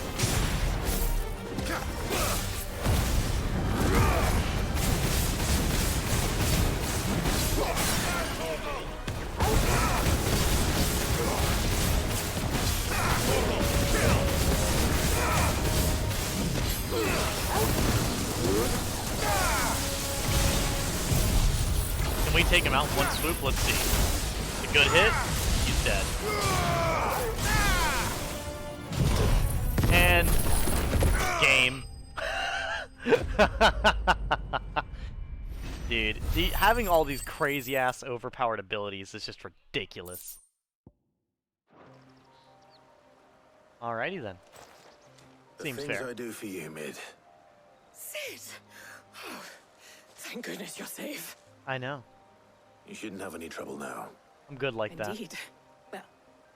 Can we take him out in one swoop? Let's see. It's a good hit. He's dead. And game. Dude, having all these crazy ass overpowered abilities is just ridiculous. Alrighty then. Seems the things fair. I do for you, Mid. Sid! Oh, thank goodness you're safe. I know. You shouldn't have any trouble now. I'm good like that. Indeed. Well,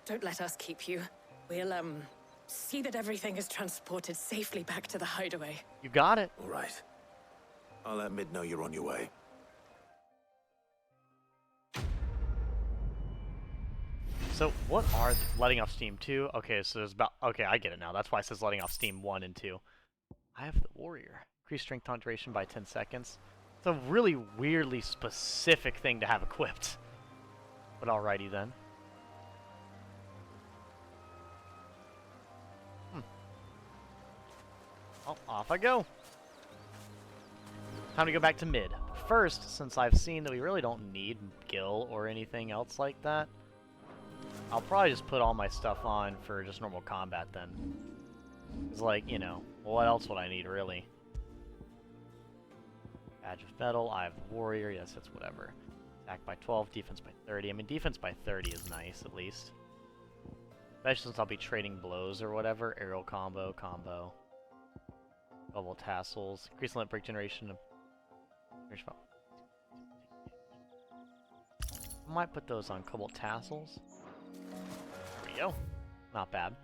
don't let us keep you. We'll, see that everything is transported safely back to the hideaway. You got it. All right. I'll let Mid know you're on your way. So what are letting off steam 2? Okay, so there's about I get it now. That's why it says letting off steam 1 and 2. I have the warrior. Increase strength taunt duration by 10 seconds. It's a really weirdly specific thing to have equipped. But alrighty then. Oh, off I go. Time to go back to mid. First, since I've seen that we really don't need Gil or anything else like that, I'll probably just put all my stuff on for just normal combat then. It's like, you know, what else would I need, really? Badge of Metal, I have Warrior, yes, that's whatever. Attack by 12, defense by 30. I mean, defense by 30 is nice, at least. Especially since I'll be trading blows or whatever. Aerial combo. Double tassels. Increase limit break generation. I might put those on Cobalt tassels. There we go. Not bad.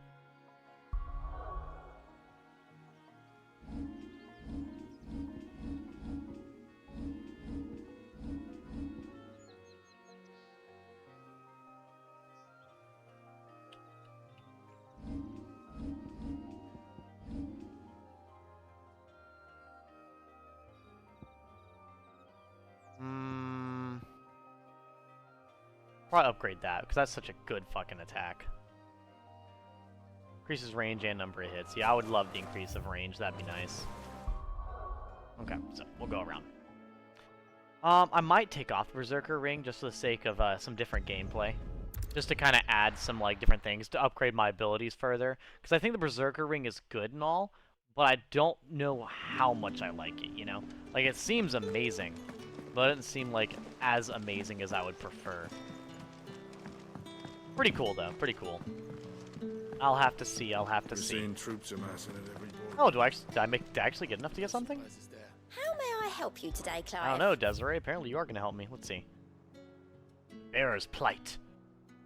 Probably upgrade that, because that's such a good fucking attack. Increases range and number of hits. Yeah, I would love the increase of range. That'd be nice. Okay, so we'll go around. I might take off the Berserker Ring just for the sake of some different gameplay. Just to kind of add some like different things to upgrade my abilities further. Because I think the Berserker Ring is good and all, but I don't know how much I like it, you know? Like, it seems amazing, but it doesn't seem like as amazing as I would prefer. Pretty cool, though. Pretty cool. I'll have to see. I'll have to see. Seeing troops amassing at every border. Oh, did I actually get enough to get something? How may I help you today, Clive? I don't know, Desiree. Apparently you are going to help me. Let's see. Bearer's plight.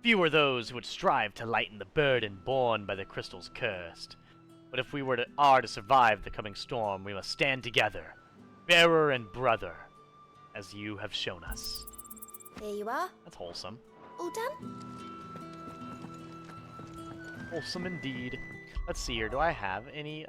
Few are those who would strive to lighten the burden borne by the crystals cursed. But if we are to survive the coming storm, we must stand together, bearer and brother, as you have shown us. Here you are. That's wholesome. All done? Wholesome indeed. Let's see here. Do I have any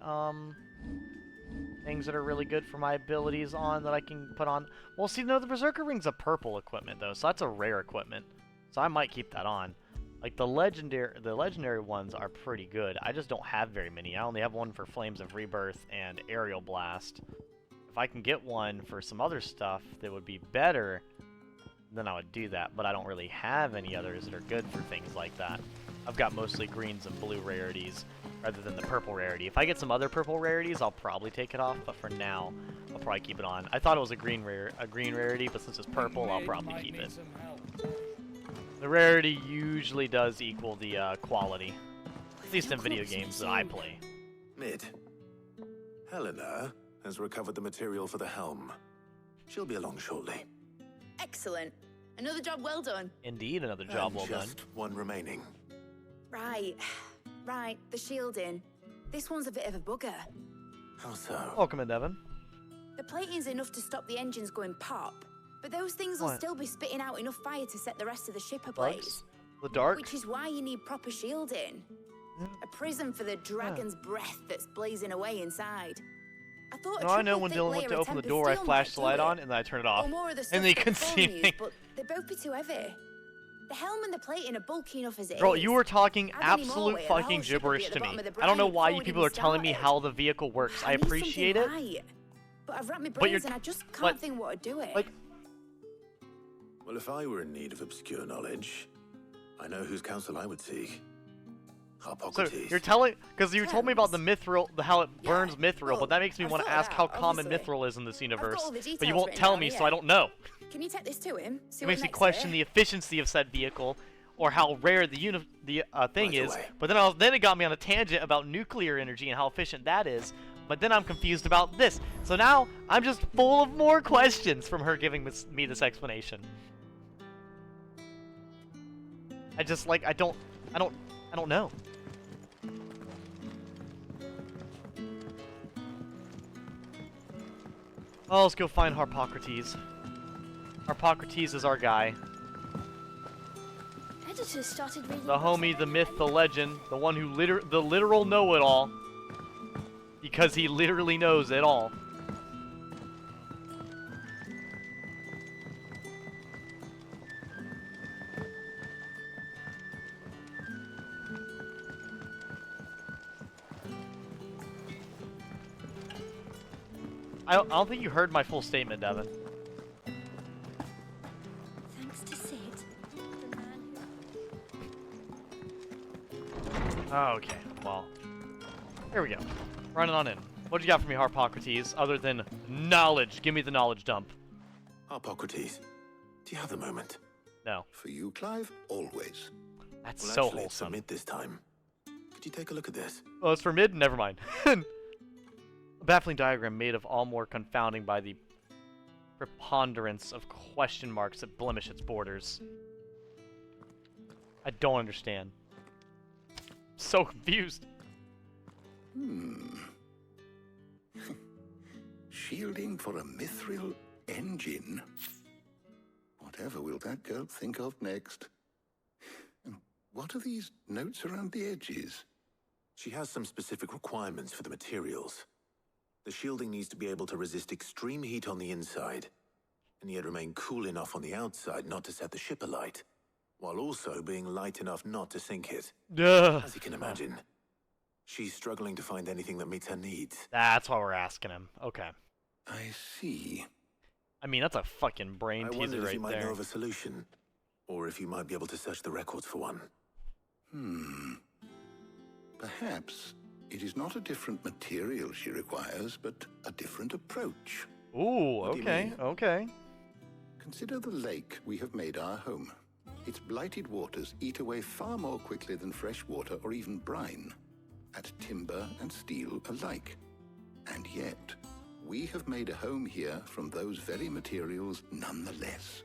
things that are really good for my abilities on that I can put on? Well, see, no, the Berserker Ring's a purple equipment though, so that's a rare equipment. So I might keep that on. Like the legendary ones are pretty good. I just don't have very many. I only have one for Flames of Rebirth and Aerial Blast. If I can get one for some other stuff that would be better, then I would do that. But I don't really have any others that are good for things like that. I've got mostly greens and blue rarities rather than the purple rarity. If I get some other purple rarities, I'll probably take it off, but for now, I'll probably keep it on. I thought it was a green rarity, but since it's purple, I'll probably keep it. The rarity usually does equal the quality, at least in video games that I play. Mid. Helena has recovered the material for the helm. She'll be along shortly. Excellent. Another job well done. Indeed, another job well done. Just one remaining. Right. Right, the shielding. This one's a bit of a bugger. How so? Welcome in, Devin. The plating's enough to stop the engines going pop, but those things will still be spitting out enough fire to set the rest of the ship ablaze. The dark? Which is why you need proper shielding. A prison for the dragon's breath that's blazing away inside. I thought I know when Dylan went to open the door, I flashed the light on and then I turned it off. And they couldn't see me. But they'd both be too heavy. The helm and the plating are bulky enough as it Girl, is. you were talking Add any more absolute weight and the whole fucking ship would be gibberish at to the me. bottom of the I don't know brine why before you we'd people even are telling me started. how the vehicle works. I need something appreciate it. right. But I've wrapped my But brains and I just can't think what to do it. Like, Well, if I were in need of obscure knowledge, I know whose counsel I would seek. so Harpocrates. you're telling, because you told me about the mithril, how it burns mithril, but that makes me I've want to thought ask that, how common obviously. mithril is in this universe. all the But you details won't written tell down me, so here. I don't know. Can you take this to him? See It what makes me next question bit? the efficiency of said vehicle, or how rare the thing Right is. away. But then it got me on a tangent about nuclear energy and how efficient that is. But then I'm confused about this. So now I'm just full of more questions from her giving me this explanation. I just like I don't know. Oh, let's go find Harpocrates. Harpocrates is our guy. Editors started reading. The homie, the myth, the legend, the one who the literal know-it-all. Because he literally knows it all. I don't think you heard my full statement, Devin. Thanks to Sid, the man who... Okay, well. Here we go. Running on in. What you got for me, Harpocrates, other than knowledge? Give me the knowledge dump. Harpocrates, do you have the moment? No. For you, Clive, always. That's Well, so actually, it's wholesome. mid this time. Could you take a look at this? Oh, it's for mid? Never mind. A baffling diagram made of all more confounding by the preponderance of question marks that blemish its borders. I don't understand. So confused. Shielding for a mithril engine. Whatever will that girl think of next? And what are these notes around the edges? She has some specific requirements for the materials. The shielding needs to be able to resist extreme heat on the inside, and yet remain cool enough on the outside not to set the ship alight, while also being light enough not to sink it. Duh. As you can imagine, she's struggling to find anything that meets her needs. That's why we're asking him. Okay. I see. I mean, that's a fucking brain I teaser wondered if you right might know there. of a solution, or if you might be able to search the records for one. Perhaps it is not a different material she requires, but a different approach. Ooh, What do you okay, mean? okay. Consider the lake we have made our home. Its blighted waters eat away far more quickly than fresh water or even brine, at timber and steel alike. And yet, we have made a home here from those very materials nonetheless.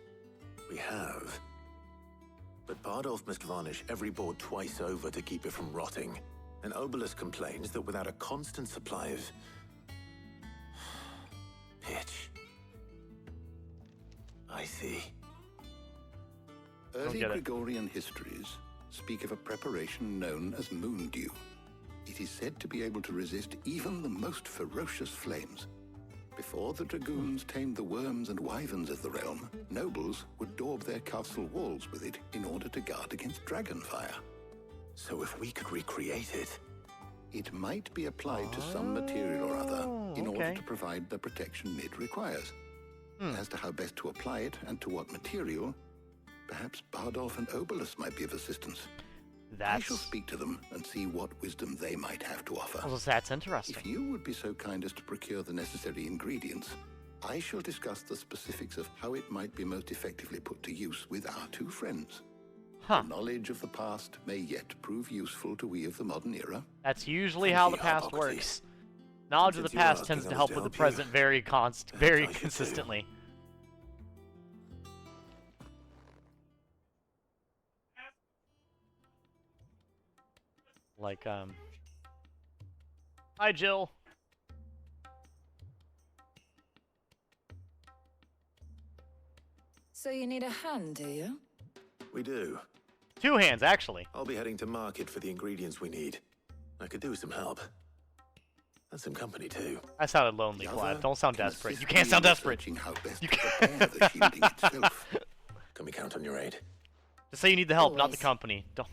We have. But Bardolph must varnish every board twice over to keep it from rotting. And Obelisk complains that without a constant supply of... pitch. I see. Early get it. Gregorian histories speak of a preparation known as moon dew. It is said to be able to resist even the most ferocious flames. Before the dragoons tamed the worms and wyverns of the realm, nobles would daub their castle walls with it in order to guard against dragon fire. So if we could recreate it... It might be applied to some material or other in order okay. to provide the protection it requires. As to how best to apply it and to what material, perhaps Bardolph and Obelisk might be of assistance. I shall speak to them and see what wisdom they might have to offer. Well, that's interesting. If you would be so kind as to procure the necessary ingredients, I shall discuss the specifics of how it might be most effectively put to use with our two friends. Huh. The knowledge of the past may yet prove useful to we of the modern era. That's usually Thank how you, the past Harpocrates. works. Knowledge of the Since you past asked tends us to to help with the help you, present very I should too. consistently. Like, hi, Jill. So you need a hand, do you? We do. 2 hands, actually. I'll be heading to market for the ingredients we need. I could do with some help. And some company, too. I sounded lonely, Clive. Don't sound desperate. You can't sound desperate. You can't. The shielding itself. Can we count on your aid? Just say you need the help, not the company. Don't.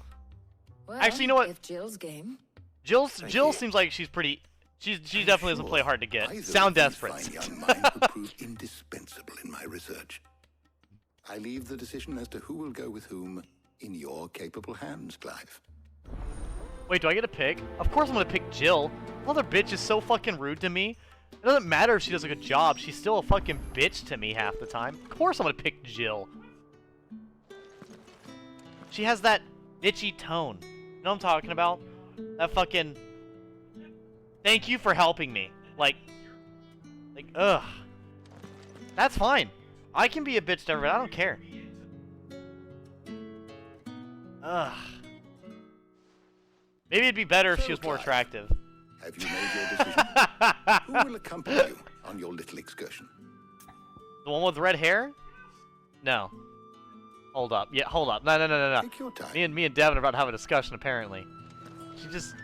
Well, actually, you know what? If Jill's game. Jill seems like she's pretty. She definitely doesn't play hard to get. Sound desperate. Fine young minds would prove indispensable in my research. I leave the decision as to who will go with whom in your capable hands, Clive. Wait, do I get to pick? Of course I'm gonna pick Jill. Mother bitch is so fucking rude to me. It doesn't matter if she does a good job. She's still a fucking bitch to me half the time. Of course I'm gonna pick Jill. She has that bitchy tone. You know what I'm talking about? That fucking... Thank you for helping me. Like, ugh. That's fine. I can be a bitch to everyone. I don't care. Ugh. Maybe it'd be better if she was more attractive. Have you made your decision? Who will accompany you on your little excursion? The one with red hair? No. Hold up. Yeah, hold up. No. Take your time. Me and Devin are about to have a discussion, apparently. She just...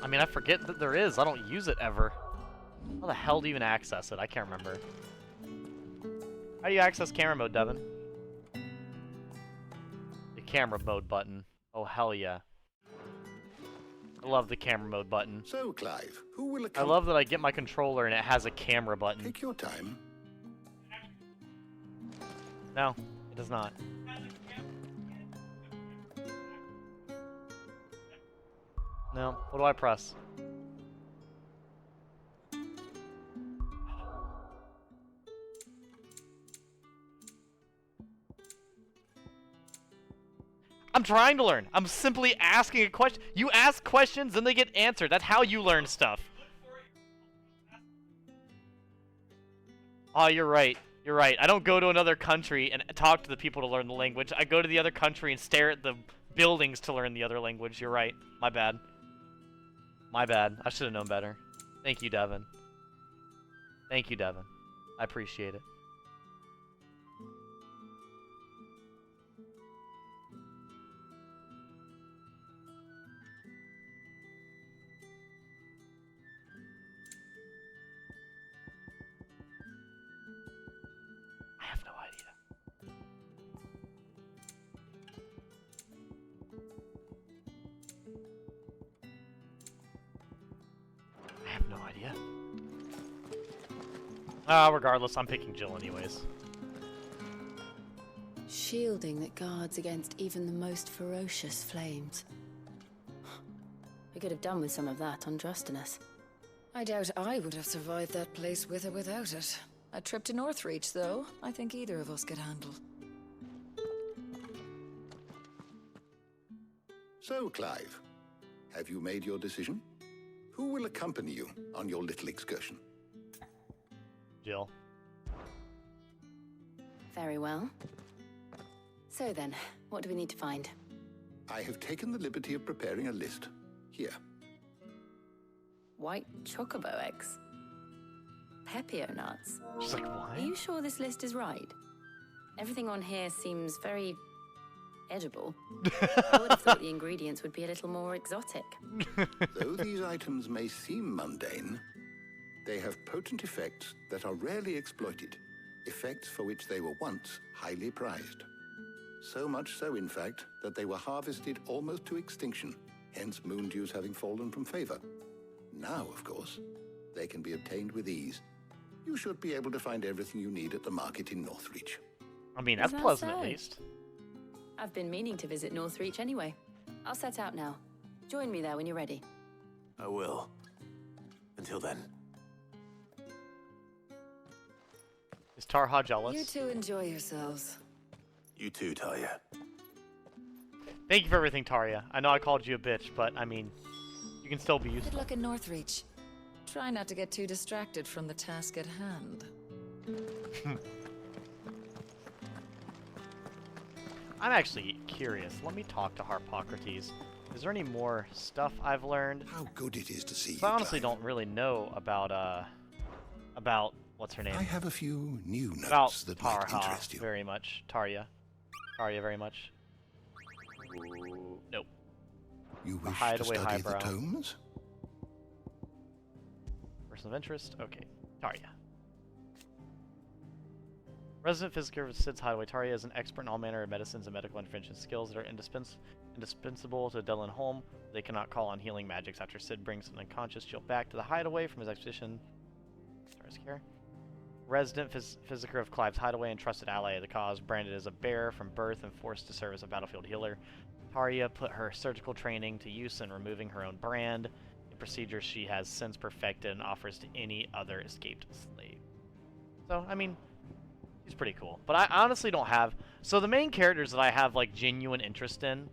I mean, I forget that there is. I don't use it ever. How the hell do you even access it? I can't remember. How do you access camera mode, Devin? The camera mode button. Oh, hell yeah. I love the camera mode button. So, Clive, who will I love that I get my controller and it has a camera button. Take your time. No, it does not. No, what do I press? I'm trying to learn. I'm simply asking a question. You ask questions and they get answered. That's how you learn stuff. Oh, you're right. You're right. I don't go to another country and talk to the people to learn the language. I go to the other country and stare at the buildings to learn the other language. You're right. My bad. My bad. I should have known better. Thank you, Devin. Thank you, Devin. I appreciate it. I have no idea. I have no idea. Regardless, I'm picking Jill anyways. Shielding that guards against even the most ferocious flames. We could have done with some of that on Drustinus. I doubt I would have survived that place with or without it. A trip to Northreach, though, I think either of us could handle. So, Clive, have you made your decision? Who will accompany you on your little excursion? Jill. Very well. So then, what do we need to find? I have taken the liberty of preparing a list. Here. White chocobo eggs. Pepio nuts. She's like, what? Are you sure this list is right? Everything on here seems very edible. I would have thought the ingredients would be a little more exotic. Though these items may seem mundane, they have potent effects that are rarely exploited, effects for which they were once highly prized. So much so, in fact, that they were harvested almost to extinction, hence moon dews having fallen from favor. Now, of course, they can be obtained with ease. You should be able to find everything you need at the market in Northreach. I mean, that's pleasant at least. I've been meaning to visit Northreach anyway. I'll set out now. Join me there when you're ready. I will. Until then. Is Tarha jealous? You two enjoy yourselves. You too, Talia. Thank you for everything, Tarya. I know I called you a bitch, but I mean, you can still be useful. Good luck in Northreach. Try not to get too distracted from the task at hand. I'm actually curious. Let me talk to Harpocrates. Is there any more stuff I've learned? How good it is to see you, I honestly Clive. don't really know about what's her name? I have a few new notes About that might Tarha interest you. very much. Tarya very much. Ooh, nope. You wish to Hideaway study the highbrow. tomes? Person of interest? Okay. Tarya. Resident Physiker of Sid's Hideaway. Tarya is an expert in all manner of medicines and medical intervention skills that are indispensable to Dylan Holm. They cannot call on healing magics after Sid brings an unconscious Jill back to the Hideaway from his expedition. Star's care. Resident Physiker of Clive's Hideaway and trusted ally of the cause, branded as a bear from birth and forced to serve as a battlefield healer. Tarya put her surgical training to use in removing her own brand, a procedure she has since perfected and offers to any other escaped slave. So, I mean, he's pretty cool. But I honestly don't have... So the main characters that I have, like, genuine interest in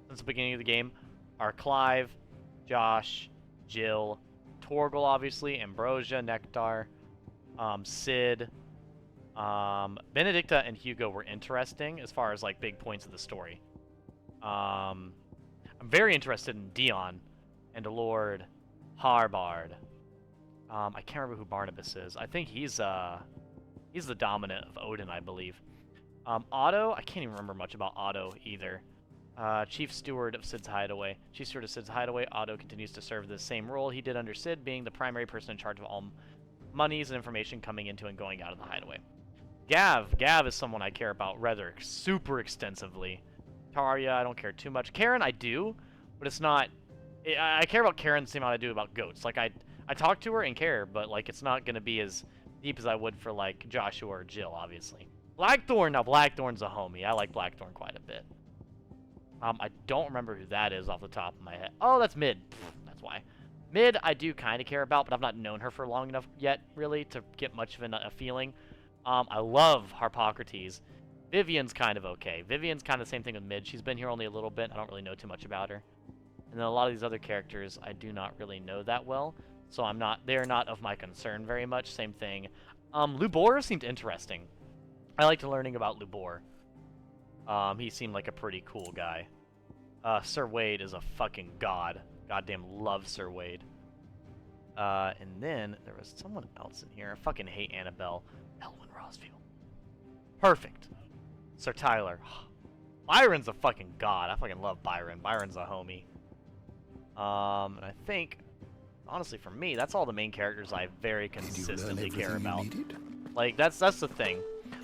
since the beginning of the game are Clive, Josh, Jill, Torgal, obviously, Ambrosia, Nectar, Sid, Benedicta, and Hugo were interesting as far as, like, big points of the story. I'm very interested in Dion and Lord Harbard. I can't remember who Barnabas is. I think he's the dominant of Odin, I believe. Otto, I can't even remember much about Otto either. Chief Steward of Sid's Hideaway. Chief Steward of Sid's Hideaway, Otto continues to serve the same role he did under Sid, being the primary person in charge of all monies and information coming into and going out of the Hideaway. Gav is someone I care about rather super extensively. Tarya, I don't care too much. Karen, I do, but it's not... I care about Karen the same amount I do about goats. Like, I talk to her and care, but, like, it's not going to be as deep as I would for, like, Joshua or Jill, obviously. Blackthorn, now Blackthorn's a homie. I like Blackthorn quite a bit. I don't remember who that is off the top of my head. Oh, that's Mid. That's why. Mid, I do kind of care about, but I've not known her for long enough yet, really, to get much of a feeling. I love Harpocrates. Vivian's kind of okay. Vivian's kind of the same thing with Mid. She's been here only a little bit. I don't really know too much about her. And then a lot of these other characters I do not really know that well, so they're not of my concern very much. Same thing. Lubor seemed interesting. I liked learning about Lubor. He seemed like a pretty cool guy. Sir Wade is a fucking god. Goddamn love Sir Wade. And then there was someone else in here. I fucking hate Annabelle. Elwyn Rosfield. Perfect. Sir Tyler. Byron's a fucking god. I fucking love Byron. Byron's a homie. And I think, honestly, for me, that's all the main characters I very consistently care about. Like, that's the thing.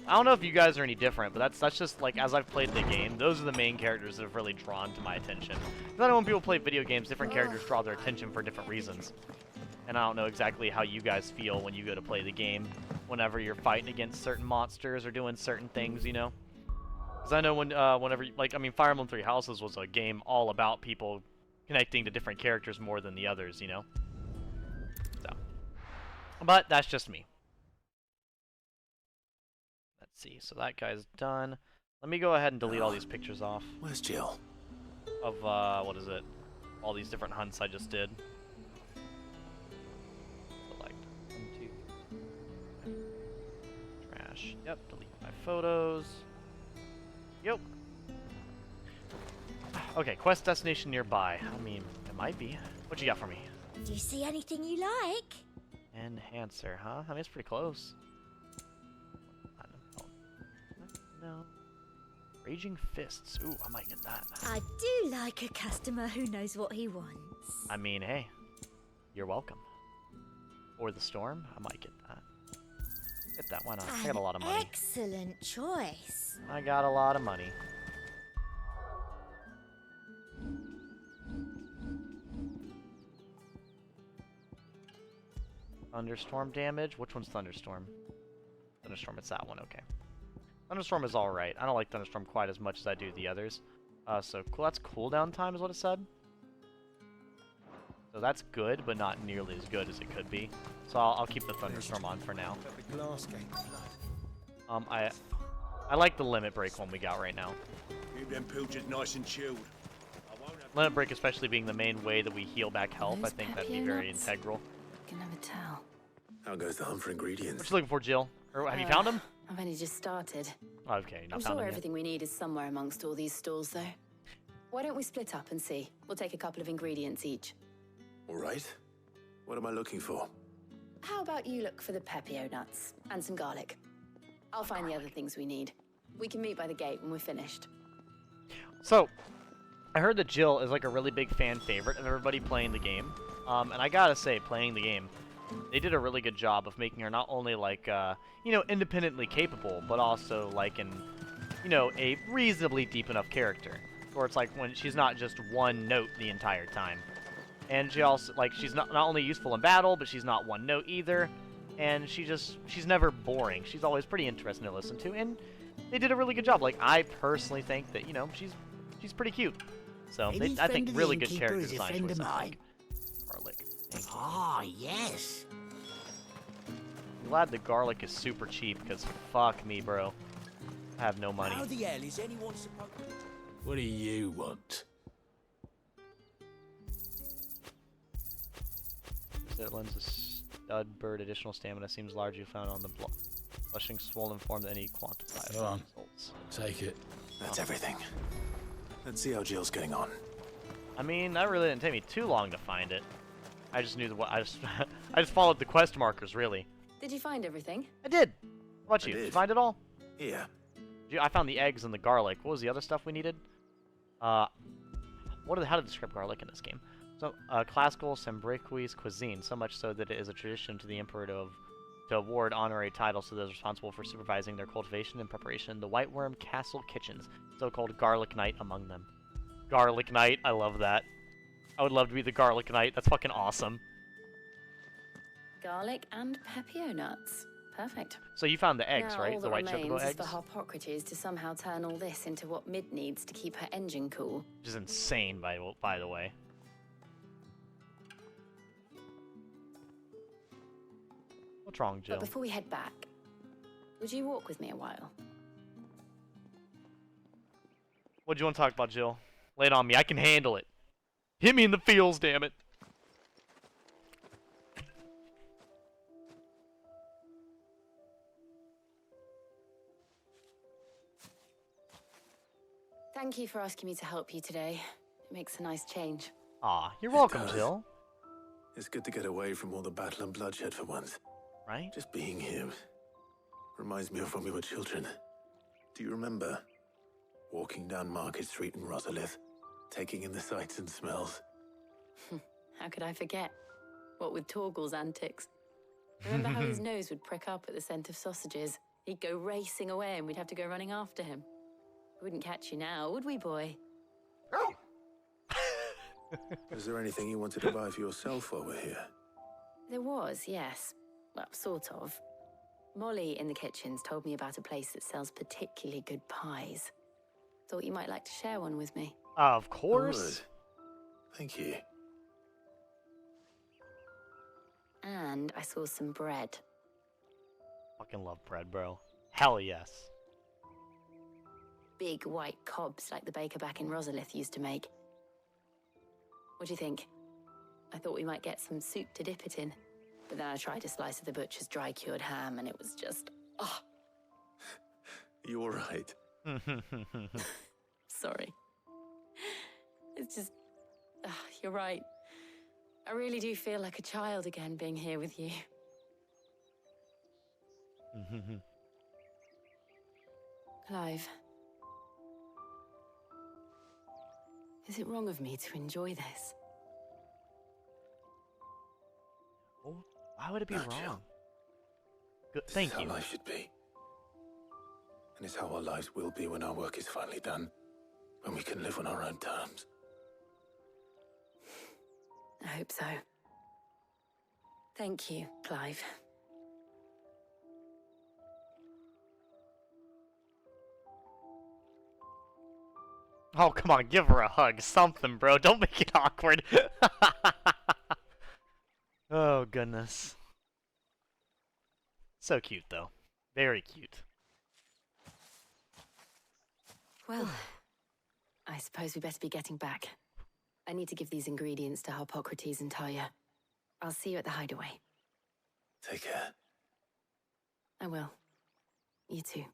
I don't know if you guys are any different, but that's just, like, as I've played the game, those are the main characters that have really drawn to my attention. Because I know when people play video games, different characters draw their attention for different reasons. And I don't know exactly how you guys feel when you go to play the game, whenever you're fighting against certain monsters or doing certain things, you know? Because I know whenever, like, I mean, Fire Emblem Three Houses was a game all about people connecting to different characters more than the others, you know? So. But that's just me. Let's see, so that guy's done. Let me go ahead and delete all these pictures off. Where's Jill? Of, what is it? All these different hunts I just did. Select 1, 2, 3. Trash. Yep, delete my photos. Yep. Okay, quest destination nearby. I mean, it might be. What you got for me? Do you see anything you like? Enhancer, huh? I mean, it's pretty close. No. Raging Fists. Ooh, I might get that. I do like a customer who knows what he wants. I mean, hey, you're welcome. Or the Storm. I might get that. Get that, why not? I got a lot of money. Excellent choice. I got a lot of money. Thunderstorm damage? Which one's Thunderstorm? Thunderstorm, it's that one, okay. Thunderstorm is alright. I don't like Thunderstorm quite as much as I do the others. So cool. That's cooldown time is what it said. So that's good, but not nearly as good as it could be. So I'll keep the Thunderstorm on for now. I like the Limit Break one we got right now. Keep them pilchards nice and chilled. Limit Break especially being the main way that we heal back health, I think that'd be very integral. Can never tell. How goes the hunt for ingredients? What you looking for, Jill? Or have you found them? I've only just started. Okay, not I'm found sure them yet. everything we need is somewhere amongst all these stalls, though. Why don't we split up and see? We'll take a couple of ingredients each. All right. What am I looking for? How about you look for the pepio nuts and some garlic? I'll find the other things we need. We can meet by the gate when we're finished. So, I heard that Jill is like a really big fan favorite of everybody playing the game. And I gotta say, playing the game, they did a really good job of making her not only like, you know, independently capable, but also like you know, a reasonably deep enough character. Where it's like when she's not just one note the entire time. And she also, like, she's not only useful in battle, but she's not one note either. And she's never boring. She's always pretty interesting to listen to. And they did a really good job. Like, I personally think that, you know, she's pretty cute. So, I think really good character design choices. Like garlic. Ah, yes. I'm glad the garlic is super cheap, because fuck me, bro. I have no money. How the hell is anyone supposed to... What do you want? It lends a stud bird additional stamina. Seems largely found on the blushing swollen form than any quantified results. Take it. That's everything. Let's see how Jill's getting on. I mean, that really didn't take me too long to find it. I just knew I just followed the quest markers, really. Did you find everything? I did. How about you? Did you find it all? Yeah. I found the eggs and the garlic. What was the other stuff we needed? How to describe garlic in this game? So, classical Sembriquis cuisine, so much so that it is a tradition to the emperor to award honorary titles to those responsible for supervising their cultivation and preparation. The White Worm Castle Kitchens, so-called Garlic Knight among them. Garlic Knight, I love that. I would love to be the Garlic Knight. That's fucking awesome. Garlic and pepio nuts. Perfect. So you found the eggs, now, right? All the white that chocobo remains eggs? is for Harpocrates to somehow turn all this into what Mid needs to keep her engine cool. Which is insane, by the way. What's wrong, Jill? But before we head back, would you walk with me a while? What do you want to talk about, Jill? Lay it on me. I can handle it. Hit me in the feels, damn it. Thank you for asking me to help you today. It makes a nice change. Aw, you're welcome, Jill. It's good to get away from all the battle and bloodshed for once. Right? Just being here reminds me of when we were children. Do you remember walking down Market Street in Rosalith, taking in the sights and smells? How could I forget? What with Torgal's antics. Remember how his nose would prick up at the scent of sausages? He'd go racing away and we'd have to go running after him. We wouldn't catch you now, would we, boy? Is there anything you wanted to buy for yourself while we're here? There was, yes. Well, sort of. Molly in the kitchens told me about a place that sells particularly good pies. Thought you might like to share one with me. Of course. Thank you. And I saw some bread. Fucking love bread, bro. Hell yes. Big white cobs like the baker back in Rosalith used to make. What do you think? I thought we might get some soup to dip it in. But then I tried a slice of the butcher's dry-cured ham and it was just... oh. You all right? Sorry. It's just... you're right. I really do feel like a child again being here with you. Clive. Is it wrong of me to enjoy this? Oh, why would it be wrong? Good, This thank is you. how life should be. And it's how our lives will be when our work is finally done. When we can live on our own terms. I hope so. Thank you, Clive. Oh, come on, give her a hug. Something, bro. Don't make it awkward. Oh, goodness. So cute, though. Very cute. Well, I suppose we better be getting back. I need to give these ingredients to Harpocrates and Talia. I'll see you at the hideaway. Take care. I will. You too.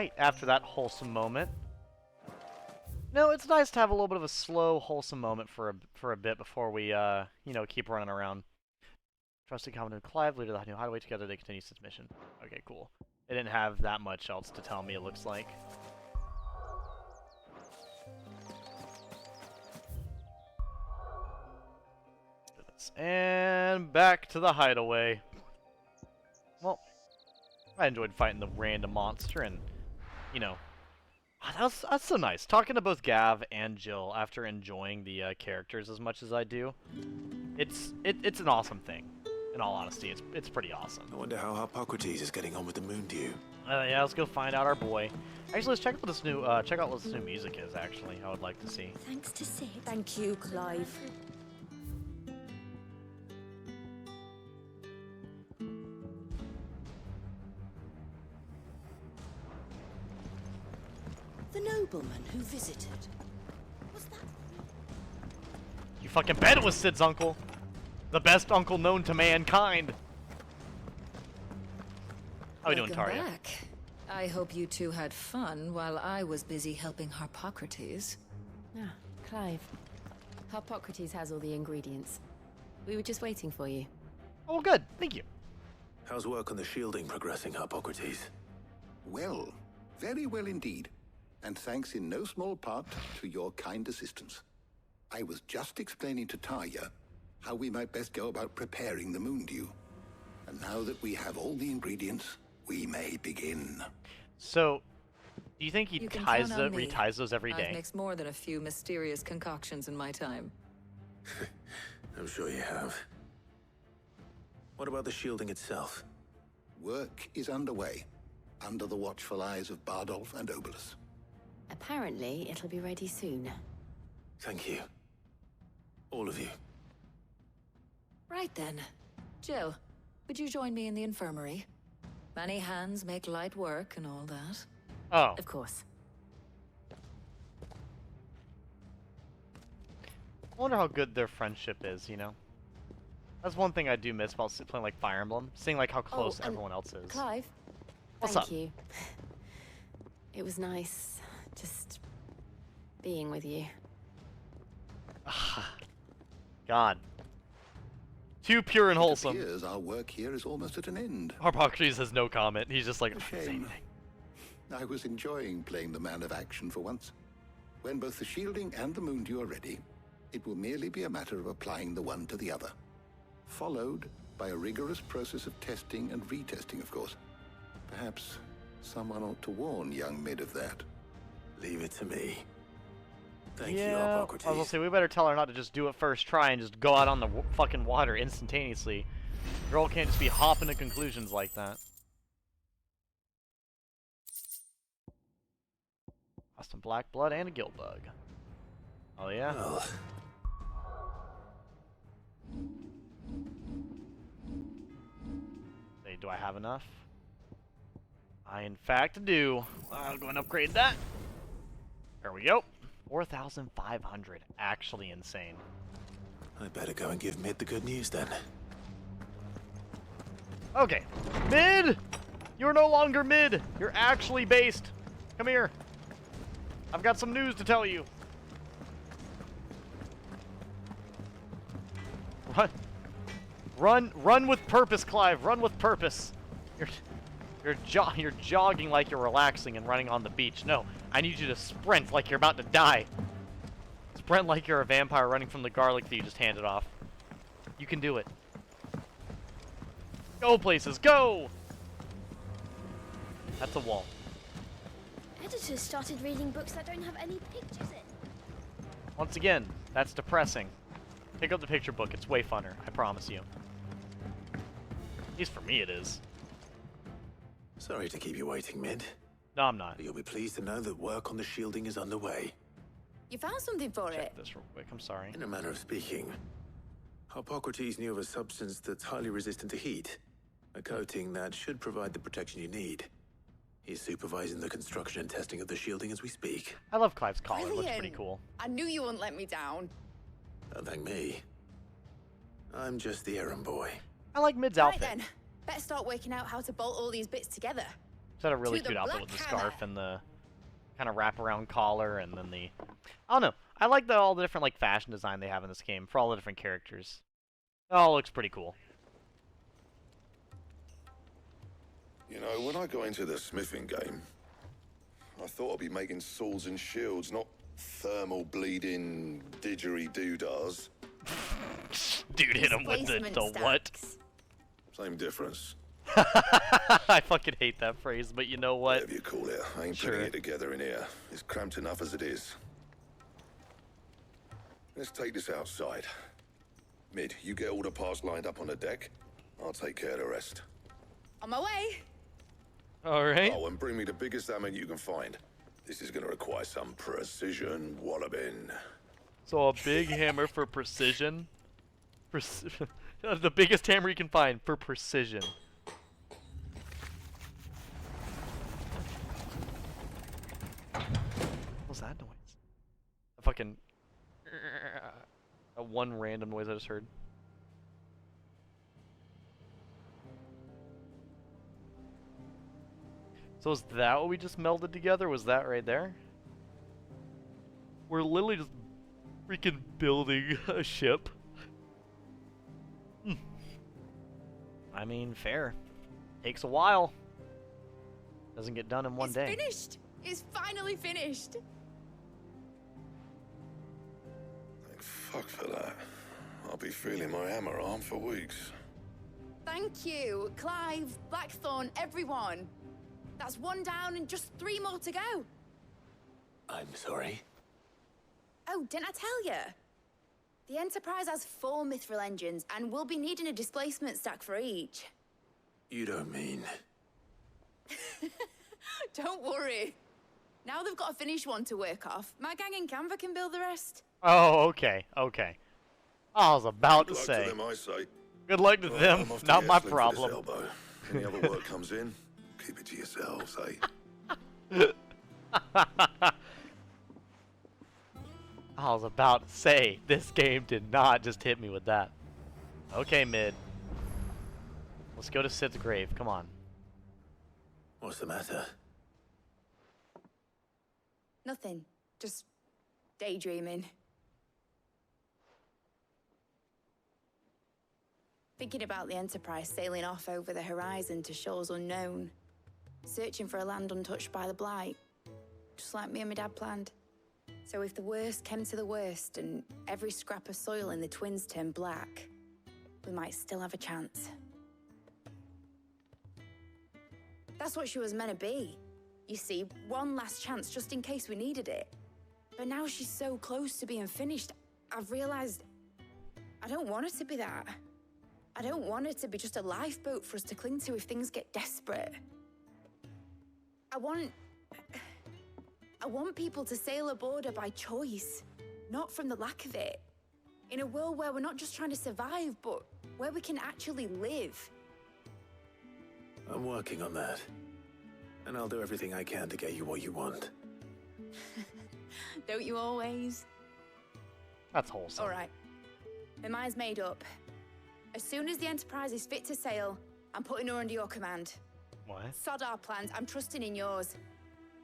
right after that wholesome moment. No, it's nice to have a little bit of a slow, wholesome moment for a bit before we, you know, keep running around. Trusted Commandant Clive, leader of the new hideaway. Together they continue its mission. Okay, cool. It didn't have that much else to tell me, it looks like. And back to the hideaway. Well, I enjoyed fighting the random monster, and, you know, that's so nice. Talking to both Gav and Jill after enjoying the characters as much as I do, it's an awesome thing. In all honesty, it's pretty awesome. I wonder how Hippocrates is getting on with the Moondew. Yeah, let's go find out our boy. Actually, let's check out what this new music is. Actually, I would like to see. Thanks to Sid. Thank you, Clive. The nobleman who visited. Was that? You fucking bet it was Sid's uncle. The best uncle known to mankind. How we doing, Welcome Taria? back. I hope you two had fun while I was busy helping Hippocrates. Ah, Clive. Hippocrates has all the ingredients. We were just waiting for you. Oh, good. Thank you. How's work on the shielding progressing, Hippocrates? Well, very well indeed. And thanks in no small part to your kind assistance. I was just explaining to Tarja how we might best go about preparing the Moondew. And now that we have all the ingredients, we may begin. So, do you think he You can reties count on me. those every I've day? mixed more than a few mysterious concoctions in my time. I'm sure you have. What about the shielding itself? Work is underway, under the watchful eyes of Bardolph and Obolus. Apparently, it'll be ready soon. Thank you. All of you. Right then. Jill, would you join me in the infirmary? Many hands make light work and all that. Oh. Of course. I wonder how good their friendship is, you know? That's one thing I do miss about playing like Fire Emblem, seeing like how close everyone else is. Clive, What's thank up? you. It was nice just being with you. God. Too pure and wholesome. It appears our work here is almost at an end. Hippocrates has no comment. He's just like, A "Say shame. anything." I was enjoying playing the man of action for once. When both the shielding and the Moondew are ready, it will merely be a matter of applying the one to the other. Followed by a rigorous process of testing and retesting, of course. Perhaps someone ought to warn young Mid of that. Leave it to me. Thank you, Yeah, Hippocrates. I was gonna say, we better tell her not to just do it first try and just go out on the fucking water instantaneously. Girl can't just be hopping to conclusions like that. Lost some black blood and a guild bug. Oh yeah? Well, Say, do I have enough? I in fact do. I'll go and upgrade that. There we go. 4,500. Actually insane. I better go and give Mid the good news then. Okay. Mid! You're no longer Mid. You're actually based. Come here. I've got some news to tell you. Run with purpose, Clive. Run with purpose. You're jogging like you're relaxing and running on the beach. No, I need you to sprint like you're about to die. Sprint like you're a vampire running from the garlic that you just handed off. You can do it. Go places, go! That's a wall. Editors started reading books that don't have any pictures in. Once again, that's depressing. Pick up the picture book. It's way funner. I promise you. At least for me it is. Sorry to keep you waiting, Mid. No, I'm not. But you'll be pleased to know that work on the shielding is underway. You found something for Check it? this real quick. I'm sorry. In a manner of speaking, Hippocrates knew of a substance that's highly resistant to heat. A coating that should provide the protection you need. He's supervising the construction and testing of the shielding as we speak. I love Clive's collar. It looks pretty Brilliant. cool. I knew you wouldn't let me down. Don't thank me. I'm just the errand boy. I like Mid's Right outfit. then, better start working out how to bolt all these bits together. It's had a really cute outfit with the scarf and the kind of wraparound collar, and then the... I don't know. I like all the different like fashion design they have in this game for all the different characters. It all looks pretty cool. You know, when I got into the smithing game, I thought I'd be making swords and shields, not thermal bleeding didgeridoo-dahs. Dude hit him with the what? Same difference. I fucking hate that phrase, but you know what? Whatever you call it, I ain't putting it together in here. It's cramped enough as it is. Let's take this outside. Mid, you get all the parts lined up on the deck. I'll take care of the rest. On my way. All right. Oh, and bring me the biggest hammer you can find. This is going to require some precision walloping. So a big hammer for precision. The biggest hammer you can find for precision. What was that noise? A fucking... a one random noise I just heard. So is that what we just melded together? Was that right there? We're literally just freaking building a ship. I mean, fair. Takes a while. Doesn't get done in one day. It's finished! It's finally finished! Thank fuck for that. I'll be feeling my hammer arm for weeks. Thank you, Clive, Blackthorn, everyone. That's one down and just 3 more to go. I'm sorry. Oh, didn't I tell you? The Enterprise has 4 mithril engines, and we'll be needing a displacement stack for each. You don't mean... Don't worry. Now they've got a finished one to work off. My gang in Canva can build the rest. Oh, okay, okay. I was about to say. Good luck to them, I say. Good luck to them, not my problem. Any other work comes in, keep it to yourselves, eh? I was about to say, this game did not just hit me with that. Okay, Mid. Let's go to Sid's grave, come on. What's the matter? Nothing. Just daydreaming. Thinking about the Enterprise sailing off over the horizon to shores unknown. Searching for a land untouched by the Blight. Just like me and my dad planned. So if the worst came to the worst and every scrap of soil in the Twins turned black, we might still have a chance. That's what she was meant to be. You see, one last chance just in case we needed it. But now she's so close to being finished, I've realized I don't want her to be that. I don't want her to be just a lifeboat for us to cling to if things get desperate. I want people to sail aboard her by choice, not from the lack of it. In a world where we're not just trying to survive, but where we can actually live. I'm working on that. And I'll do everything I can to get you what you want. Don't you always? That's wholesome. All right. My mind's made up. As soon as the Enterprise is fit to sail, I'm putting her under your command. What? Sod our plans. I'm trusting in yours.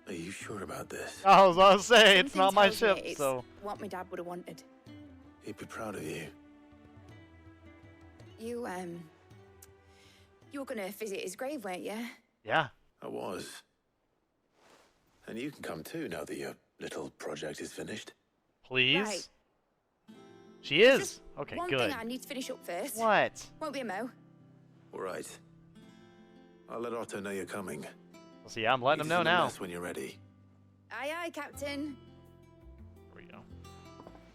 Are you sure about this? I was gonna say, it's Something not my tells me ship, it's so... what my dad would have wanted. He'd be proud of you. You were gonna visit his grave, weren't you? Yeah. I was. And you can come too now that your little project is finished. Please? Right. She is? Okay, One good. thing I need to finish up first. What? Won't be a mo. All right. I'll let Otto know you're coming. Well, see, I'm letting him know now. When you're ready. Aye, aye, Captain. There we go.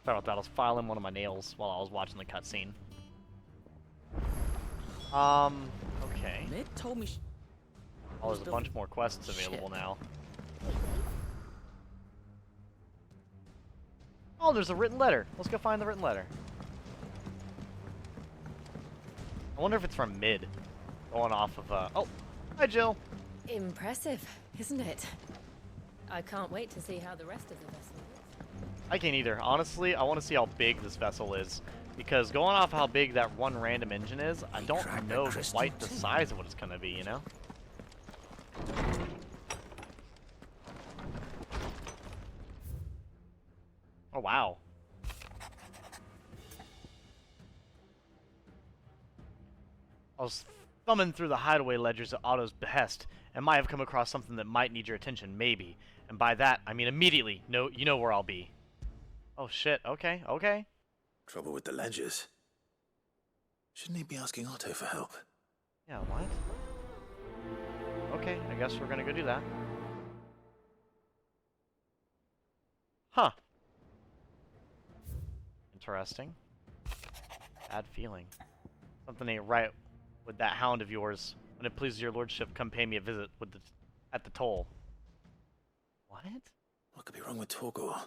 Sorry about that. I was filing one of my nails while I was watching the cutscene. Okay. Mid told me. Oh, there's a bunch more quests available now. Oh, there's a written letter. Let's go find the written letter. I wonder if it's from Mid. Going off of, oh, hi, Jill. Impressive, isn't it? I can't wait to see how the rest of the vessel is. I can't either. Honestly, I want to see how big this vessel is. Because going off how big that one random engine is, I don't know quite the size of what it's going to be, you know? Oh, wow. I was thumbing through the hideaway ledgers at Otto's behest, and might have come across something that might need your attention, maybe. And by that, I mean immediately. No, you know where I'll be. Oh, shit. Okay, okay. Trouble with the ledgers. Shouldn't he be asking Otto for help? Yeah, what? Okay, I guess we're gonna go do that. Huh. Interesting. Bad feeling. Something ain't right with that hound of yours. When it pleases your lordship, come pay me a visit with at the toll. What? What could be wrong with Torgal?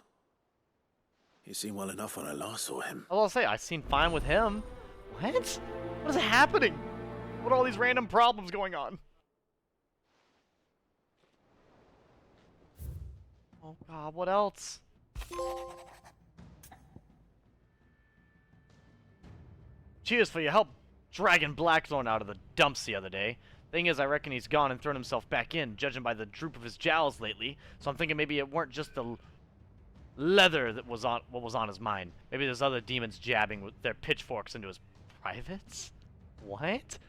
He seemed well enough when I last saw him. I'll say, I seem fine with him. What? What is happening? What are all these random problems going on? Oh god, what else? Cheers for your help dragging Blackthorn out of the dumps the other day. Thing is, I reckon he's gone and thrown himself back in, judging by the droop of his jowls lately. So I'm thinking maybe it weren't just the leather that was on what was on his mind. Maybe there's other demons jabbing with their pitchforks into his privates? What?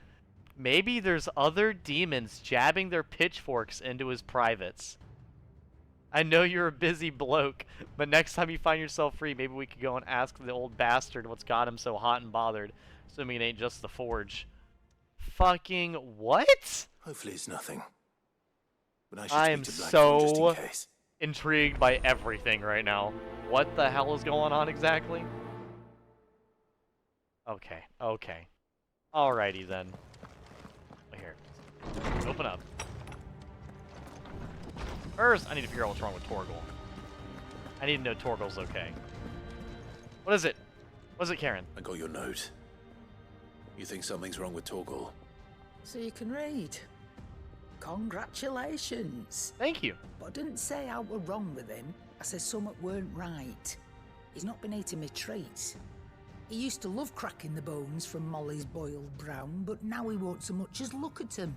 Maybe there's other demons jabbing their pitchforks into his privates. I know you're a busy bloke, but next time you find yourself free, maybe we could go and ask the old bastard what's got him so hot and bothered, assuming it ain't just the forge. Fucking what? Hopefully it's nothing. But I am so intrigued by everything right now. What the hell is going on exactly? Okay, okay. Alrighty then. Here. Open up. First, I need to figure out what's wrong with Torgal. I need to know Torgal's okay. What is it? What is it, Karen? I got your note. You think something's wrong with Torgal? So you can read. Congratulations. Thank you. But I didn't say I were wrong with him. I said something weren't right. He's not been eating me treats. He used to love cracking the bones from Molly's boiled brown, but now he won't so much as look at them.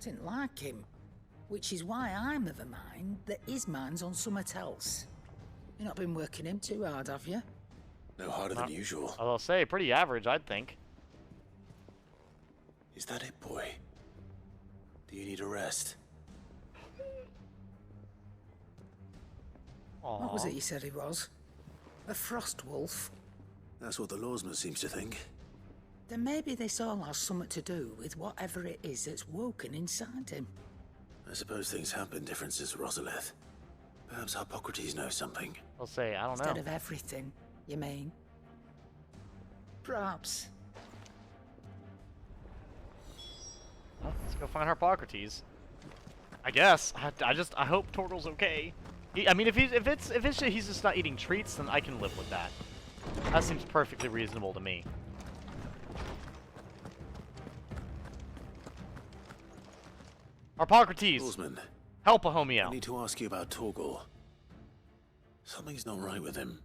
Didn't like him. Which is why I'm of a mind that his mind's on something else. You've not been working him too hard, have you? No harder than usual. I'll say, pretty average, I'd think. Is that it, boy? Do you need a rest? Aww. What was it you said he was? A frost wolf? That's what the lawsman seems to think. Then maybe this all has something to do with whatever it is that's woken inside him. I suppose things have been different since Rosalith. Perhaps Hippocrates knows something. I'll say, I don't know. Instead of everything, you mean? Perhaps. Well, let's go find Hippocrates. I guess. I hope Torgal's okay. I mean, if he's just not eating treats, then I can live with that. That seems perfectly reasonable to me. Hippocrates! Lawsman, help a homie out. I need to ask you about Torgal. Something's not right with him.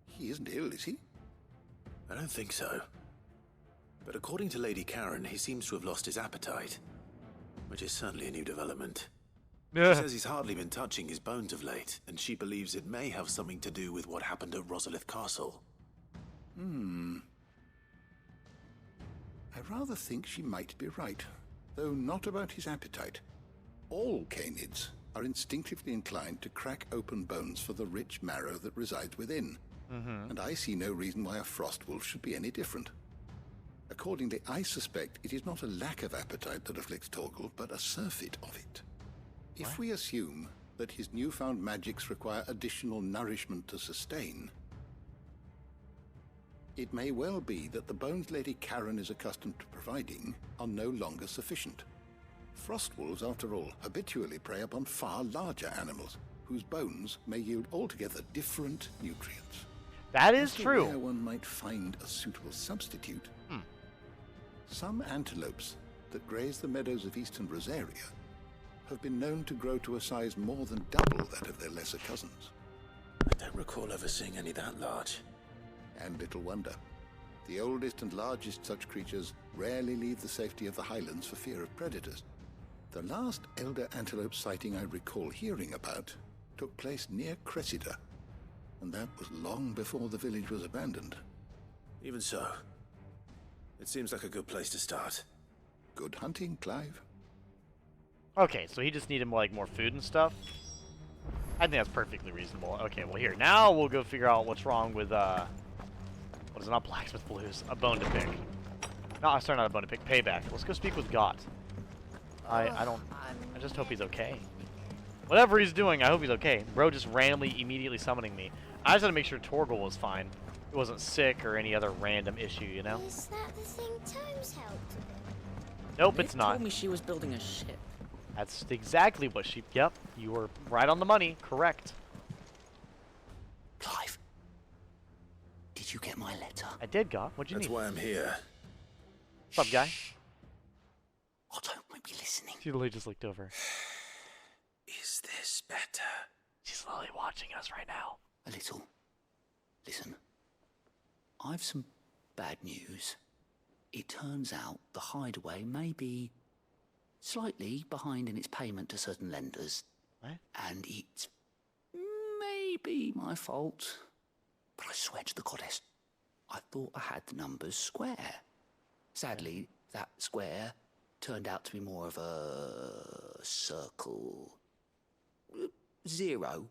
He isn't ill, is he? I don't think so. But according to Lady Karen, he seems to have lost his appetite. Which is certainly a new development. She says he's hardly been touching his bones of late, and she believes it may have something to do with what happened at Rosalith Castle. I rather think she might be right, though not about his appetite. All canids are instinctively inclined to crack open bones for the rich marrow that resides within. And I see no reason why a frost wolf should be any different. Accordingly, I suspect it is not a lack of appetite that afflicts Torgal, but a surfeit of it. If we assume that his newfound magics require additional nourishment to sustain, it may well be that the bones Lady Karen is accustomed to providing are no longer sufficient. Frost wolves, after all, habitually prey upon far larger animals, whose bones may yield altogether different nutrients. That is true. Where one might find a suitable substitute. Some antelopes that graze the meadows of eastern Rosaria have been known to grow to a size more than double that of their lesser cousins. I don't recall ever seeing any that large. And little wonder. The oldest and largest such creatures rarely leave the safety of the highlands for fear of predators. The last elder antelope sighting I recall hearing about took place near Cressida. And that was long before the village was abandoned. Even so, it seems like a good place to start. Good hunting, Clive. Okay, so he just needed like more food and stuff. I think that's perfectly reasonable. Okay, well here, now we'll go figure out what's wrong with what is it, not Blacksmith Blues, a bone to pick. No, sorry, not a bone to pick, Payback. Let's go speak with Gott. I just hope he's okay. Whatever he's doing, I hope he's okay. Bro just randomly immediately summoning me. I just had to make sure Torgal was fine. He wasn't sick or any other random issue, you know? Is that the thing Tomes helped with? Nope, it's not. Told me she was building a ship. That's exactly what she... Yep, you were right on the money. Correct. Clive, did you get my letter? I did, Gott. What'd you need? That's why I'm here. What's up, guy? Otto won't be listening. She literally just looked over. Is this better? She's slowly watching us right now. A little. Listen, I've some bad news. It turns out the hideaway may be slightly behind in its payment to certain lenders. What? And it's maybe my fault. But I swear to the goddess, I thought I had the numbers square. Sadly, that square turned out to be more of a circle. 0,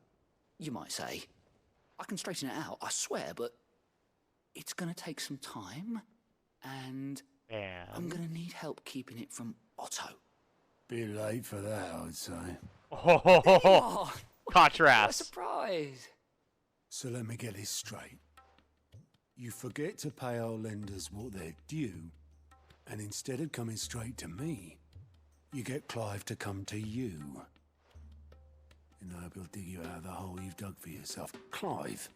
you might say. I can straighten it out, I swear, but it's going to take some time, and I'm going to need help keeping it from Otto. Bit late for that, I'd say. Oh, caught your What a ass. surprise. So let me get this straight. You forget to pay our lenders what they're due, and instead of coming straight to me, you get Clive to come to you. And I hope he'll dig you out of the hole you've dug for yourself. Clive,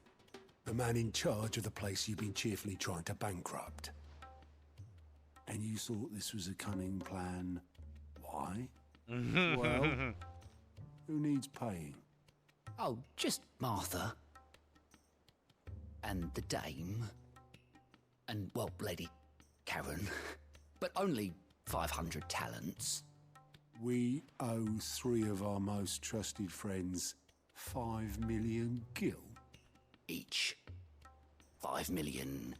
the man in charge of the place you've been cheerfully trying to bankrupt. And you thought this was a cunning plan. Why? Well, who needs paying? Oh, just Martha. And the dame. And, well, Lady Karen. But only 500 talents. We owe 3 of our most trusted friends 5 million gil. Each. 5 million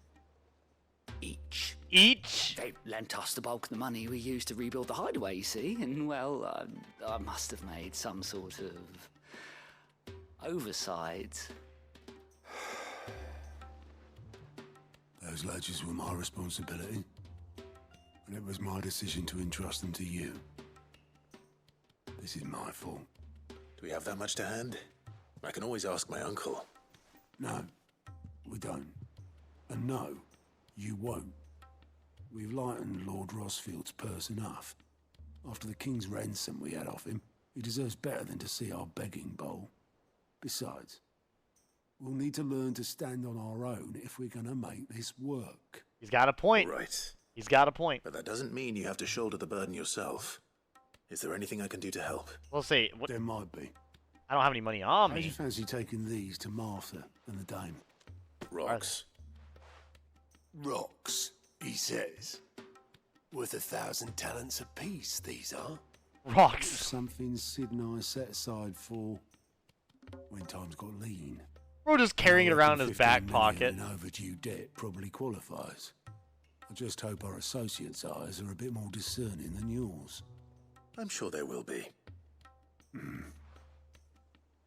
each. Each? They lent us the bulk of the money we used to rebuild the hideaway, you see, and, well, I must have made some sort of oversight. Those ledgers were my responsibility, and it was my decision to entrust them to you. This is my fault. Do we have that much to hand? I can always ask my uncle. No, we don't. And no, you won't. We've lightened Lord Rosfield's purse enough. After the king's ransom we had off him, he deserves better than to see our begging bowl. Besides, we'll need to learn to stand on our own if we're gonna make this work. He's got a point. Right. He's got a point. But that doesn't mean you have to shoulder the burden yourself. Is there anything I can do to help? We'll see. What? There might be. I don't have any money on How do you me. fancy taking these to Martha and the dame? Rocks. Rocks, he says. Worth 1,000 talents apiece, these are. Rocks. Something Sid and I set aside for when times got lean. We're just carrying it around in his 15 back million pocket. in overdue debt probably qualifies. I just hope our associates' eyes are a bit more discerning than yours. I'm sure there will be.